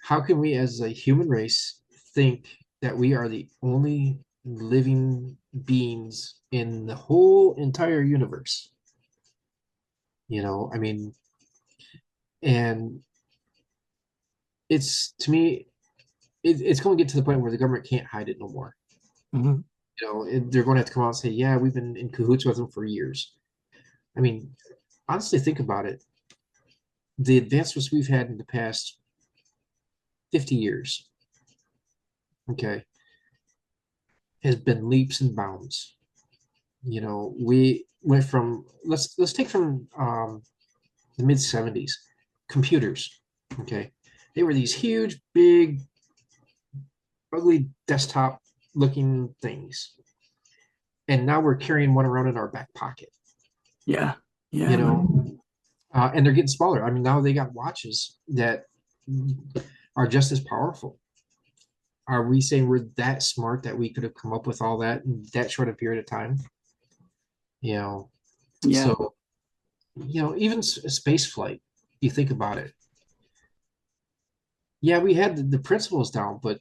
How can we, as a human race, think that we are the only living beings in the whole entire universe? I mean, and it's to me, it's going to get to the point where the government can't hide it no more. Mm-hmm. They're going to have to come out and say, yeah, we've been in cahoots with them for years. I mean, honestly, think about it. The advancements we've had in the past 50 years, okay, has been leaps and bounds. We went from let's take from the mid 70s, computers, okay. They were these huge, big, ugly desktop looking things. And now we're carrying one around in our back pocket, Yeah. Yeah, you man. know, and they're getting smaller. I mean, now they got watches that are just as powerful. Are we saying we're that smart that we could have come up with all that in that short a period of time? You know, Yeah. so, even space flight, you think about it. Yeah, we had the principles down, but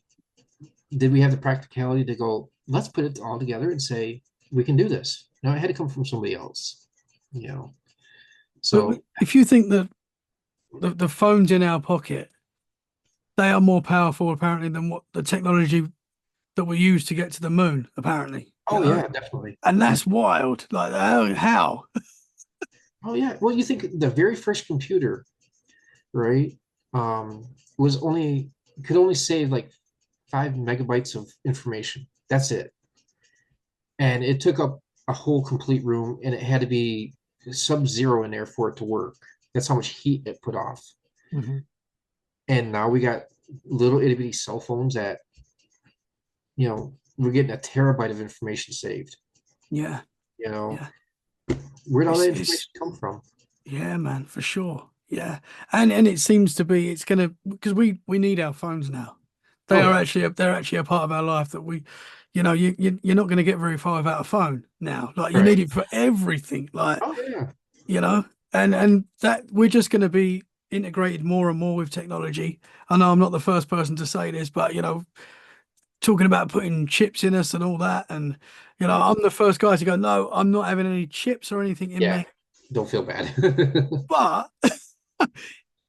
did we have the practicality to go, let's put it all together and say, we can do this? No, it had to come from somebody else, you know. But So, if you think that the phones in our pocket, they are more powerful apparently than what the technology that we use to get to the moon, apparently, oh yeah, definitely. and that's wild. Like, how? Oh yeah. Well, you think the very first computer, right, was only could only save like 5 megabytes of information. That's it. And it took up a whole complete room, and it had to be sub-zero in there for it to work. That's how much heat it put off. Mhm. And now we got little itty bitty cell phones that, we're getting a terabyte of information saved. Yeah, You know, yeah. where'd all that It's information come from? yeah, man, for sure. Yeah, and it seems to be it's gonna because we need our phones now. Oh yeah, They're actually a part of our life that we, you're not going to get very far without a phone now. Like you right. need it for everything. Like Oh yeah, you know, and that we're just going to be integrated more and more with technology. I know I'm not the first person to say this, but talking about putting chips in us and all that, and I'm the first guy to go, no, I'm not having any chips or anything in yeah. me. Don't feel bad. But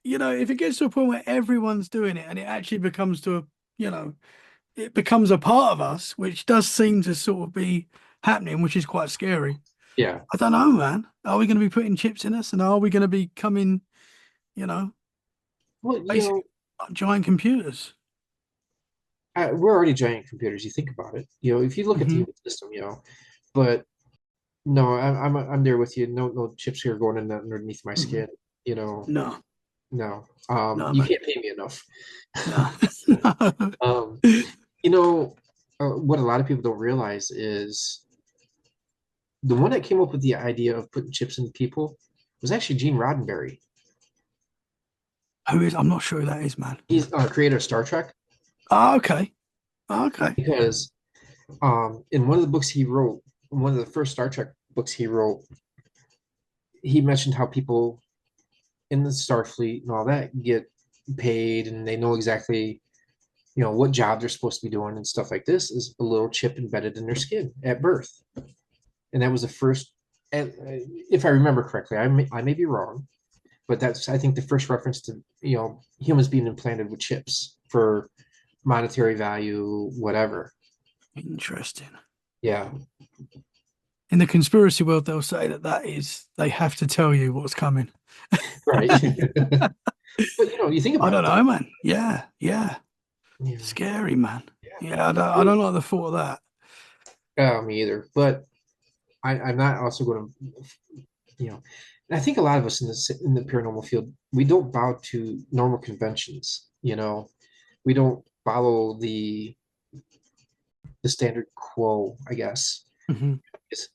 if it gets to a point where everyone's doing it and it actually becomes it becomes a part of us, which does seem to sort of be happening, which is quite scary. Yeah. I don't know, man. Are we going to be putting chips in us, and are we going to be becoming, you know, Well, basically like giant computers? we're already giant computers. You think about it. If you look at the Hmm. human system, but no, I'm there with you. No, no chips here going in underneath my Hmm. skin. You know, No, no. no, You man. can't pay me enough. No. Um, you know, what a lot of people don't realize is the one that came up with the idea of putting chips in people was actually Gene Roddenberry. Who is? I'm not sure who that is, man. He's creator of Star Trek Oh, okay. Okay. because in one of the books he wrote, one of the first Star Trek books he wrote, he mentioned how people in the Starfleet and all that get paid and they know exactly, what job they're supposed to be doing and stuff like this is a little chip embedded in their skin at birth. And that was the first, and if I remember correctly, I may be wrong, but that's, I think, the first reference to, humans being implanted with chips for monetary value, whatever. Interesting. Yeah. In the conspiracy world, they'll say that is they have to tell you what's coming. Right. But you think I about don't it know, though. man. Yeah, yeah. Yeah. Scary, man. Yeah. Yeah, I don't like the thought of that. Me either. But I'm not also going to, and I think a lot of us in the paranormal field, we don't bow to normal conventions. We don't follow the standard quo, I guess. Hmm. It's,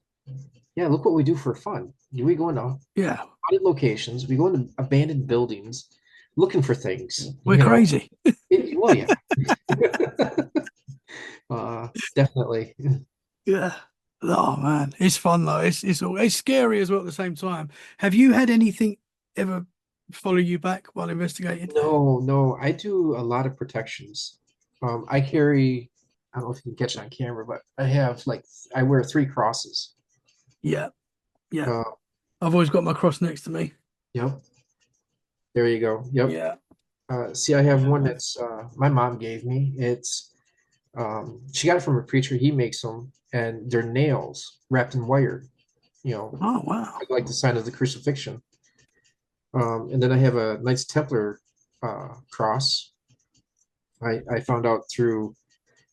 yeah, look what we do for fun. We go into Yeah, haunted locations, we go into abandoned buildings, looking for things. we're crazy. Well, yeah, definitely. Yeah. Oh man, it's fun though. It's scary as well at the same time. Have you had anything ever follow you back while investigating? No, no, I do a lot of protections. I carry, I don't know if you can catch it on camera, but I wear 3 crosses. Yeah, yeah. Uh, I've always got my cross next to me. yep, there you go. Yep. Yeah. See, I have Yeah, one man. that's my mom gave me. She got it from a preacher. He makes them, and they're nails wrapped in wire. Oh wow. Like the sign of the crucifixion. And then I have a Knights Templar cross. I found out through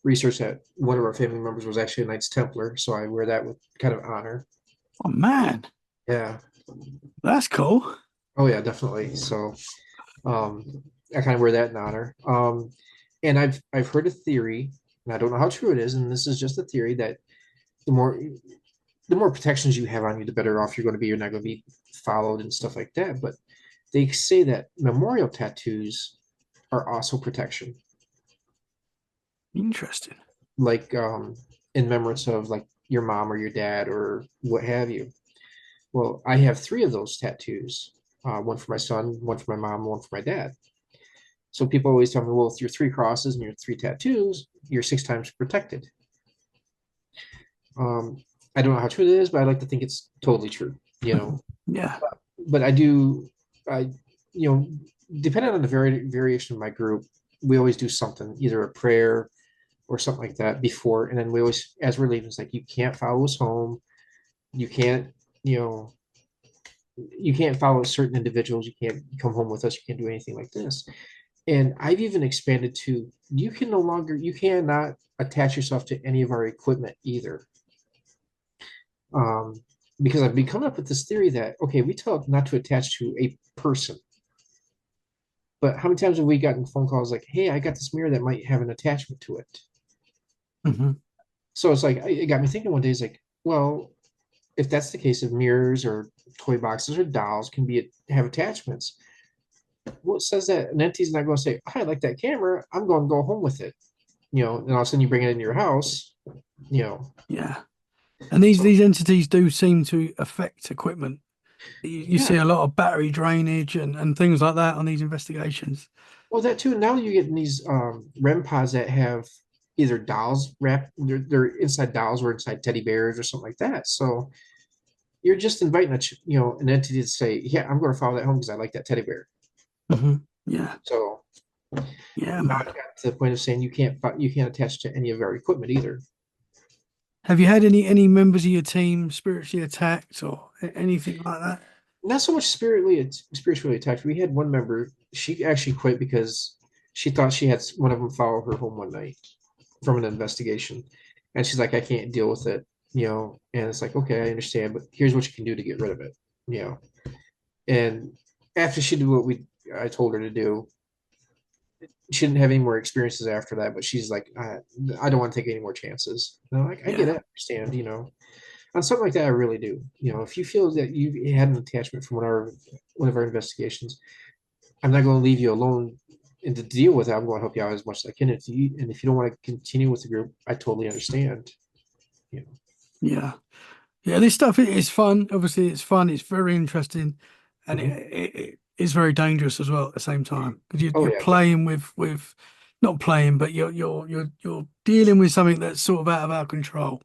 research that one of our family members was actually a Knights Templar, so I wear that with kind of honor. Oh man, Yeah. that's cool. Oh yeah, definitely. So, um, I kind of wear that in honor. And I've heard a theory, and I don't know how true it is, and this is just a theory that the more the more protections you have on you, the better off you're going to be. You're not going to be followed and stuff like that. But they say that memorial tattoos are also protection, Interesting. like in remembrance of like your mom or your dad or what have you. Well, I have three of those tattoos. One for my son, one for my mom, one for my dad. So people always tell me, well, with your three crosses and your three tattoos, you're six times protected. Um, I don't know how true it is, but I like to think it's totally true, you know. Yeah. But I do, I, you know, depending on the variation of my group, we always do something, either a prayer or something like that before. And then we always, as we're leaving, it's like, you can't follow us home. You can't, you know, you can't follow certain individuals. You can't come home with us. You can't do anything like this. And I've even expanded to, you can no longer, you cannot attach yourself to any of our equipment either. Um, because I've been coming up with this theory that, okay, we tell not to attach to a person. But how many times have we gotten phone calls like, hey, I got this mirror that might have an attachment to it? Hmm. So it's like, it got me thinking one day, it's like, well, if that's the case, if mirrors or toy boxes or dolls can be have attachments, what says that an entity's not going to say, I like that camera, I'm going to go home with it, you know, and all of a sudden you bring it into your house, you know. Yeah. And these entities do seem to affect equipment. You Yeah. see a lot of battery drainage and things like that on these investigations. Well, that too. Now you get in these REM pods that have either dolls wrapped, they're inside dolls or inside teddy bears or something like that. So you're just inviting an entity to say, yeah, I'm going to follow that home because I like that teddy bear. Hmm. Yeah. So Yeah, now man. I got to the point of saying you can't attach to any of our equipment either. Have you had any members of your team spiritually attacked or anything like that? Not so much spiritually attached. We had one member, she actually quit because she thought she had one of them follow her home one night from an investigation. And she's like, I can't deal with it, you know. And it's like, okay, I understand, but here's what you can do to get rid of it, you know. And after she did what I told her to do, she didn't have any more experiences after that, but she's like, I don't want to take any more chances. And I'm like, I get Yeah. it, I understand, you know. On something like that, I really do. You know, if you feel that you had an attachment from one of our investigations, I'm not going to leave you alone and to deal with it. I'm going to help you out as much as I can. If you don't want to continue with the group, I totally understand. You know. Yeah. Yeah, this stuff is fun. Obviously, it's fun. It's very interesting, and Mhm. it is very dangerous as well at the same time because Oh you're yeah, playing with not playing, but you're dealing with something that's sort of out of our control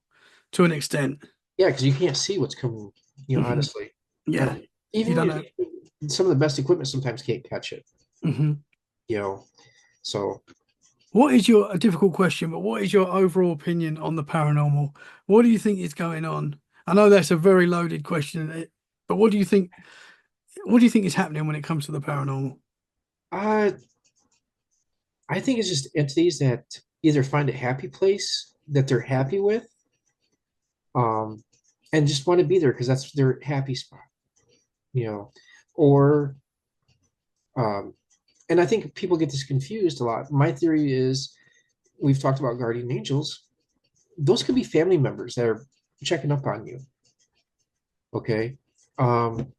to an extent. yeah, because you can't see what's coming. You know, Hmm. honestly, Yeah, you even don't if know. some of the best equipment sometimes can't catch it. Hmm. You know, so What is a difficult question, but what is your overall opinion on the paranormal? What do you think is going on? I know that's a very loaded question, but what do you think? What do you think is happening when it comes to the paranormal? I I think it's just entities that either find a happy place that they're happy with, um, and just want to be there because that's their happy spot. You know, or um, and I think people get this confused a lot. My theory is we've talked about guardian angels. Those could be family members that are checking up on you. Okay. Um,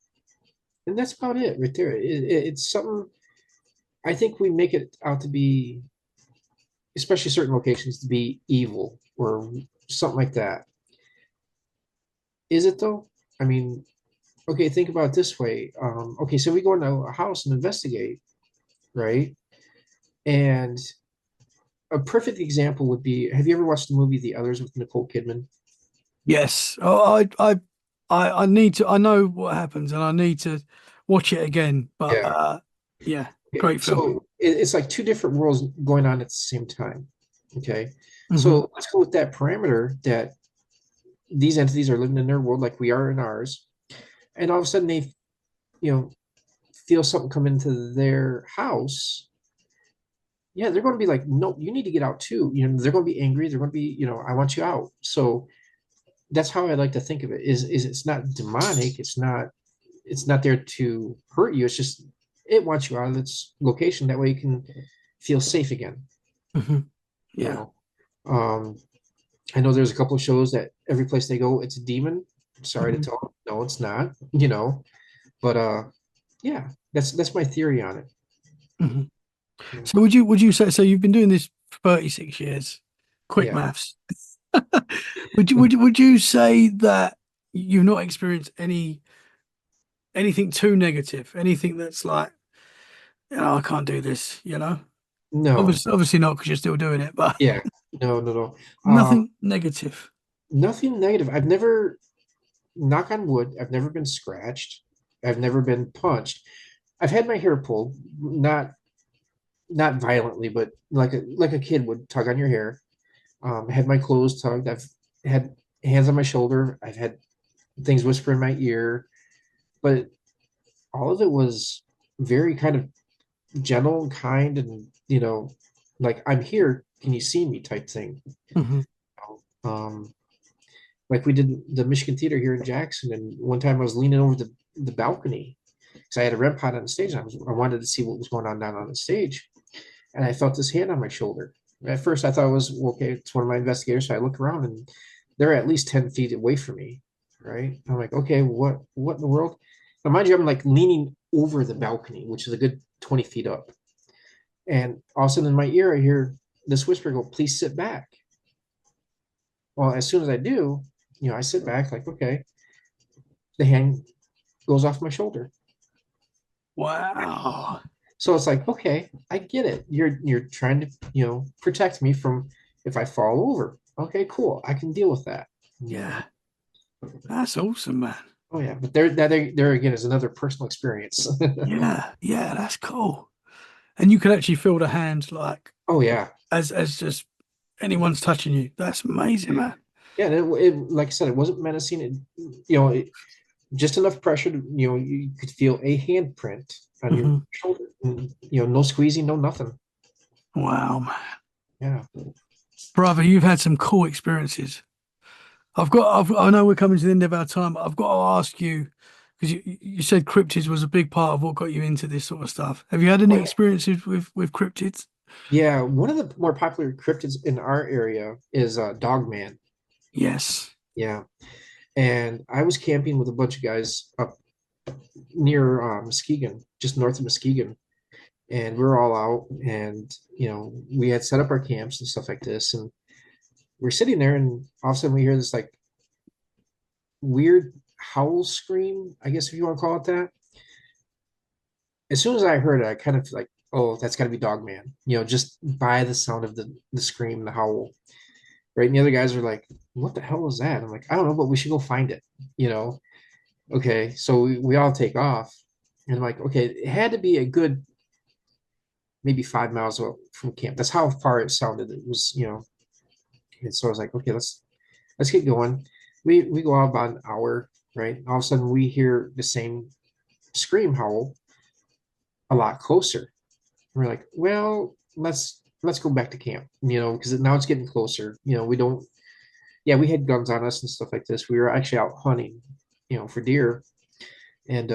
and that's about it right there. It's something I think we make it out to be, especially certain locations, to be evil or something like that. Is it though? I mean, okay, think about it this way. Okay, so we go into a house and investigate, right? And a perfect example would be, have you ever watched the movie The Others with Nicole Kidman? Yes. Oh, I need to. I know what happens, and I need to watch it again. But Yeah. yeah, Okay, great film. so it's like two different worlds going on at the same time. Okay. Hmm. So let's go with that parameter that these entities are living in their world like we are in ours. And all of a sudden they, you know, feel something come into their house. Yeah, they're going to be like, no, you need to get out too. You know, they're going to be angry. They're going to be, you know, I want you out. So that's how I like to think of it. Is it's not demonic. It's not there to hurt you. It's just it wants you out of its location. That way you can feel safe again. Hmm. You Yeah. know, I know there's a couple of shows that every place they go, it's a demon. Sorry to Mhm. tell them, no, it's not. You know, but yeah, that's my theory on it. Mhm. Yeah. So would you say, so you've been doing this for 36 years? Quick Yeah. maths. Would you say that you've not experienced anything too negative? Anything that's like, I can't do this, No. Obviously not because you're still doing it, but Yeah. No. No. No. nothing negative. Nothing negative. I've never, knock on wood, I've never been scratched. I've never been punched. I've had my hair pulled, not violently, but like a kid would tug on your hair. I had my clothes tugged. I've had hands on my shoulder. I've had things whisper in my ear, but all of it was very kind of gentle and kind, and like I'm here. Can you see me? Type thing. Hmm. Um, like we did the Michigan Theater here in Jackson, and one time I was leaning over the balcony because I had a REM pod on the stage. And I wanted to see what was going on down on the stage, and I felt this hand on my shoulder. At first, I thought it was okay. It's one of my investigators. So I look around, and they're at least 10 feet away from me. Right? I'm like, okay, what in the world? Now, mind you, I'm like leaning over the balcony, which is a good 20 feet up, and all of a sudden in my ear, I hear this whisper go, "Please sit back." Well, as soon as I do, I sit back, like, okay, the hand goes off my shoulder. Wow. So it's like, okay, I get it. You're trying to, protect me from if I fall over. Okay, cool. I can deal with that. Yeah. That's awesome, man. Oh yeah, but there again is another personal experience. Yeah. Yeah, that's cool. And you can actually feel the hands like Oh yeah, as just anyone's touching you. That's amazing, man. yeah. And it like I said, it wasn't menacing. Just enough pressure to, you could feel a handprint on your Hmm. shoulder. And, no squeezing, no nothing. Wow, man. Yeah. Brother, you've had some cool experiences. I know we're coming to the end of our time. I've got to ask you, because you said cryptids was a big part of what got you into this sort of stuff. Have you had any experiences with cryptids? Yeah, one of the more popular cryptids in our area is Dogman. Yes. Yeah, and I was camping with a bunch of guys up near Muskegon, just north of Muskegon, and we were all out, and we had set up our camps and stuff like this, and we're sitting there, and all of a sudden we hear this like weird howl scream, I guess if you want to call it that. As soon as I heard it, I kind of like, oh, that's got to be Dogman, just by the sound of the scream, the howl, right? And the other guys are like, what the hell was that? I'm like, I don't know, but we should go find it, Okay, so we all take off, and I'm like, okay, it had to be a good maybe 5 miles from camp. That's how far it sounded. It was, and so I was like, okay, let's get going. We go out about an hour, right? All of a sudden we hear the same scream howl a lot closer. We're like, well, let's go back to camp, because now it's getting closer. We don't, yeah, we had guns on us and stuff like this. We were actually out hunting, for deer, and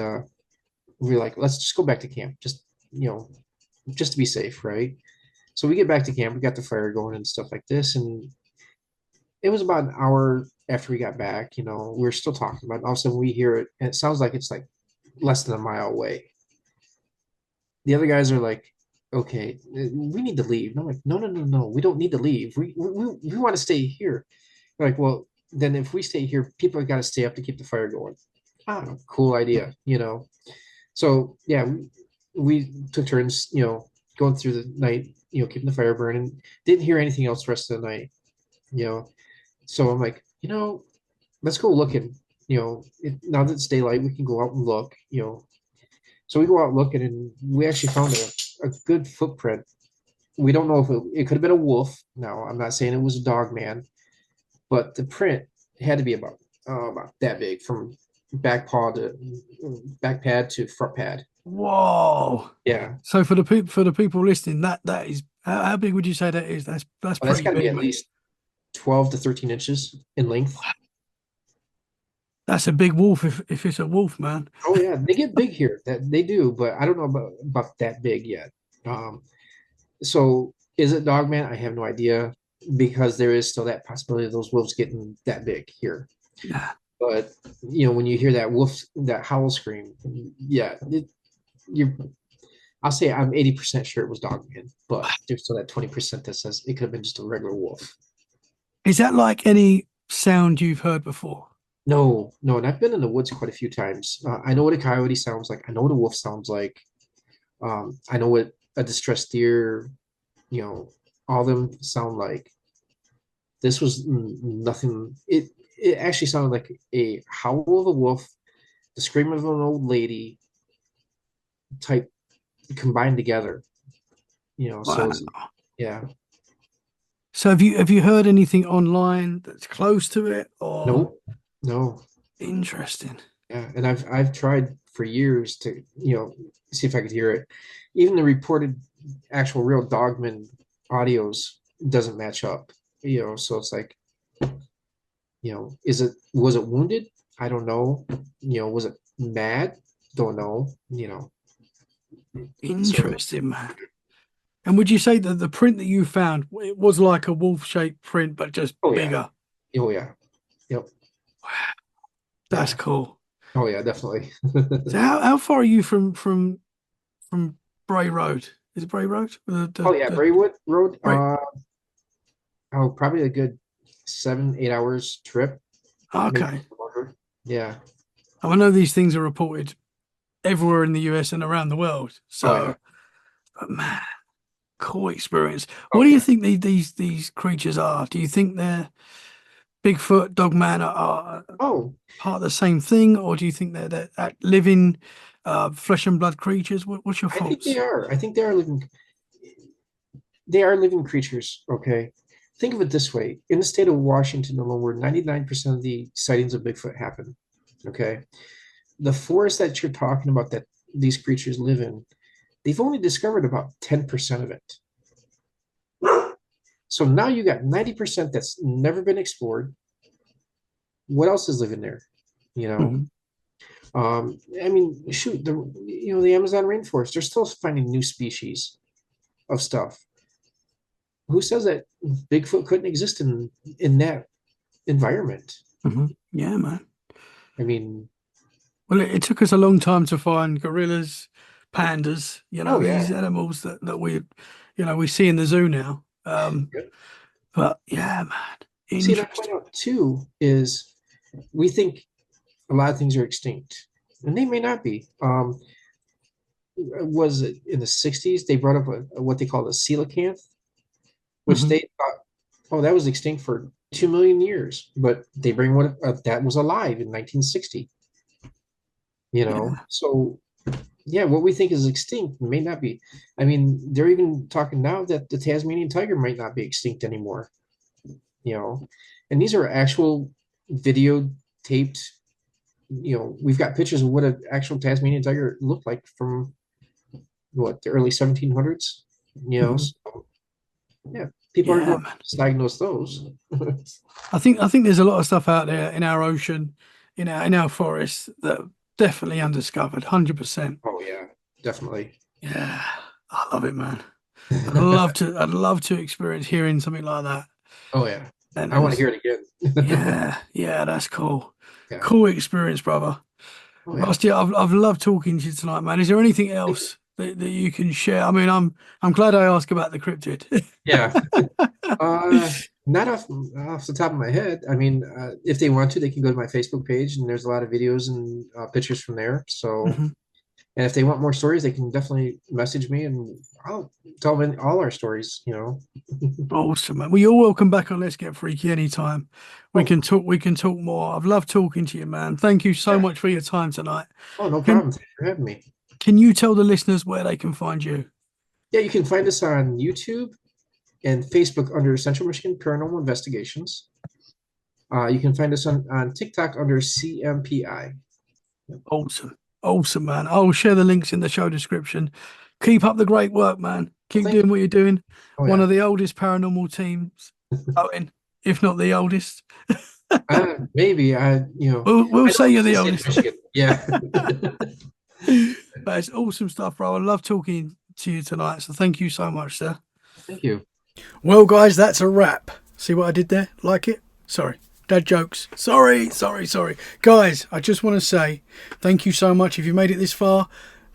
we were like, let's just go back to camp, just to be safe, right? So we get back to camp, we got the fire going and stuff like this, and it was about an hour after we got back, we were still talking about it. All of a sudden we hear it, and it sounds like it's like less than a mile away. The other guys are like, okay, we need to leave. And I'm like, no, no, no, no, we don't need to leave. We want to stay here. They're like, well, then if we stay here, people have got to stay up to keep the fire going. Ah, cool idea. So yeah, we took turns, going through the night, keeping the fire burning. Didn't hear anything else the rest of the night, you know. So I'm like, let's go looking. Now that it's daylight, we can go out and look. So we go out looking, and we actually found a good footprint. We don't know if it could have been a wolf. Now, I'm not saying it was a dog man, but the print had to be about that big from back pad to front pad. Whoa. Yeah. So for the people listening, that is how big would you say that is? That's Well, that's pretty got to be big, at man. least 12 to 13 inches in length. That's a big wolf if it's a wolf, man. Oh yeah, they get big here. That they do, but I don't know about that big yet. Um, so is it Dogman? I have no idea because there is still that possibility of those wolves getting that big here. Yeah. But when you hear that wolf, that howl scream, yeah, you I'll say I'm 80% sure it was Dogman, but there's still that 20% that says it could have been just a regular wolf. Is that like any sound you've heard before? No, no, and I've been in the woods quite a few times. I know what a coyote sounds like. I know what a wolf sounds like. I know what a distressed deer, you know, all of them sound like. This was nothing. It actually sounded like a howl of a wolf, the scream of an old lady type combined together. So Wow. it's, yeah. So have you heard anything online that's close to it or No, no. interesting? Yeah, and I've tried for years to see if I could hear it. Even the reported actual real Dogman audios doesn't match up. So it's like, was it wounded? I don't know. Was it mad? Don't know. So Interesting, man. And would you say that the print that you found it was like a wolf-shaped print, but just oh yeah, bigger? oh yeah, yep, That's yeah, cool. oh yeah, definitely. So how far are you from Bray Road? Is it Bray Road? Oh yeah, Braywood Road. Bray. Oh, probably a good 7-8 hours trip. Maybe Okay. longer. Yeah. I know these things are reported everywhere in the US and around the world. Oh yeah. So, but man, cool experience. Oh What do you yeah. think these creatures are? Do you think they're Bigfoot, Dogman are Oh, part of the same thing, or do you think they're living flesh and blood creatures? What's your I think they thoughts? are. I think they are living. They are living creatures. Okay. Think of it this way: in the state of Washington alone, where 99% of the sightings of Bigfoot happen. Okay. The forest that you're talking about that these creatures live in, they've only discovered about 10% of it. So now you got 90% that's never been explored. What else is living there? You know, Mhm. I mean, shoot, the Amazon rainforest, they're still finding new species of stuff. Who says that Bigfoot couldn't exist in that environment? Yeah, man. I mean, Well, it took us a long time to find gorillas, pandas, oh these yeah. animals that we see in the zoo now. But yeah, man, See, and I point interesting. out too is we think a lot of things are extinct, and they may not be. Was it in the 60s they brought up what they call a coelacanth, which Hmm. they thought, oh, that was extinct for 2 million years, but they bring one that was alive in 1960. Yeah. So yeah, what we think is extinct may not be. I mean, they're even talking now that the Tasmanian tiger might not be extinct anymore. And these are actual video taped. We've got pictures of what an actual Tasmanian tiger looked like from the early 1700s. Mhm. So, yeah, people aren't Yeah, going man. to diagnose those. I think there's a lot of stuff out there in our ocean, in our forests that definitely undiscovered, 100%. Oh yeah, definitely. Yeah, I love it, man. I'd love to experience hearing something like that. Oh yeah, And I want to and hear it again. yeah, that's cool. Yeah. Cool experience, brother. Oh yeah. Rusty, I've loved talking to you tonight, man. Is there anything Thank you. else that you can share? I mean, I'm glad I asked about the cryptid. Yeah. Not off the top of my head. I mean, if they want to, they can go to my Facebook page, and there's a lot of videos and pictures from there. So, Mhm. and if they want more stories, they can definitely message me, and I'll tell them all our stories. Awesome, man. Well, you're welcome back on Let's Get Freaky anytime. We Oh, can talk. We can talk more. I've loved talking to you, man. Thank you so yeah. much for your time tonight. Oh, no Can problem. Thanks for having me. Can you tell the listeners where they can find you? Yeah, you can find us on YouTube and Facebook under Central Michigan Paranormal Investigations. You can find us on TikTok under CMPI. Awesome, awesome, man. I'll share the links in the show description. Keep up the great work, man. Well, Keep thank doing you. what you're doing. Oh One yeah. of the oldest paranormal teams going, if not the oldest. Maybe We'll I say know you're the it's in oldest. Michigan. Yeah. But it's awesome stuff, bro. I love talking to you tonight. So thank you so much, sir. Thank you. Well, guys, that's a wrap. See what I did there? Like it? Sorry. Dad jokes. Sorry. Guys, I just want to say thank you so much. If you made it this far,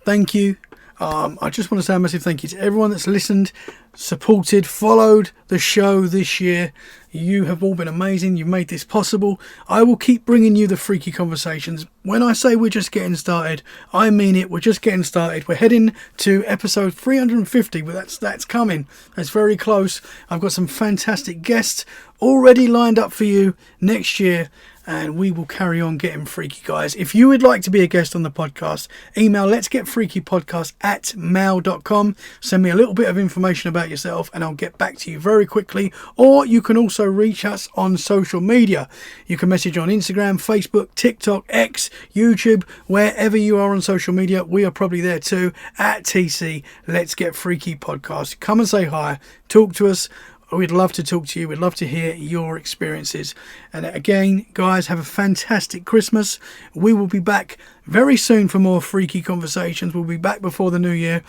thank you. I just want to say a massive thank you to everyone that's listened, supported, followed the show this year. You have all been amazing. You've made this possible. I will keep bringing you the freaky conversations. When I say we're just getting started, I mean it. We're just getting started. We're heading to episode 350, but that's coming. That's very close. I've got some fantastic guests already lined up for you next year, and we will carry on getting freaky, guys. If you would like to be a guest on the podcast, email letsgetfreakypodcast@mail.com. Send me a little bit of information about yourself and I'll get back to you very quickly. Or you can also reach us on social media. You can message on Instagram, Facebook, TikTok, X, YouTube, wherever you are on social media. We are probably there too, at TC Let's Get Freaky Podcast. Come and say hi, talk to us. We'd love to talk to you. We'd love to hear your experiences. And again, guys, have a fantastic Christmas. We will be back very soon for more freaky conversations. We'll be back before the new year.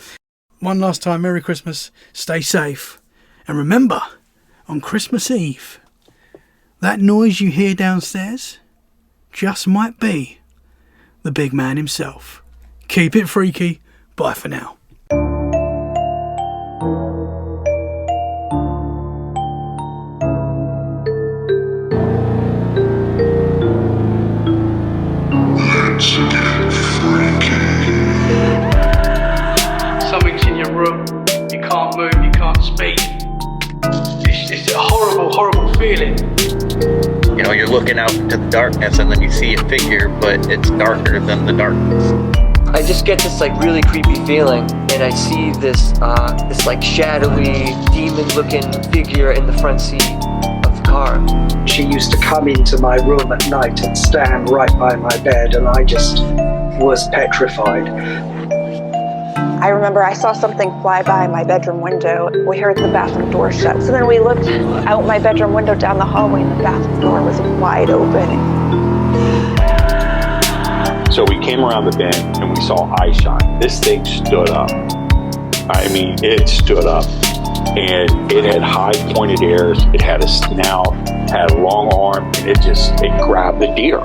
One last time, Merry Christmas. Stay safe. And remember, on Christmas Eve, that noise you hear downstairs just might be the big man himself. Keep it freaky. Bye for now. Let's get freaky. Something's in your room. You can't move. You can't speak. It's a horrible feeling. You know, you're looking out into the darkness and then you see a figure, but it's darker than the darkness. I just get this like really creepy feeling, and I see this like shadowy, demon-looking figure in the front seat of the car. She used to come into my room at night and stand right by my bed, and I just was petrified. I remember I saw something fly by my bedroom window. We heard the bathroom door shut. So then we looked out my bedroom window down the hallway, and the bathroom door was wide open. So we came around the bend and we saw eye shine. This thing stood up. I mean, it stood up. And it had high pointed ears. It had a snout, had a long arm, and it grabbed the deer.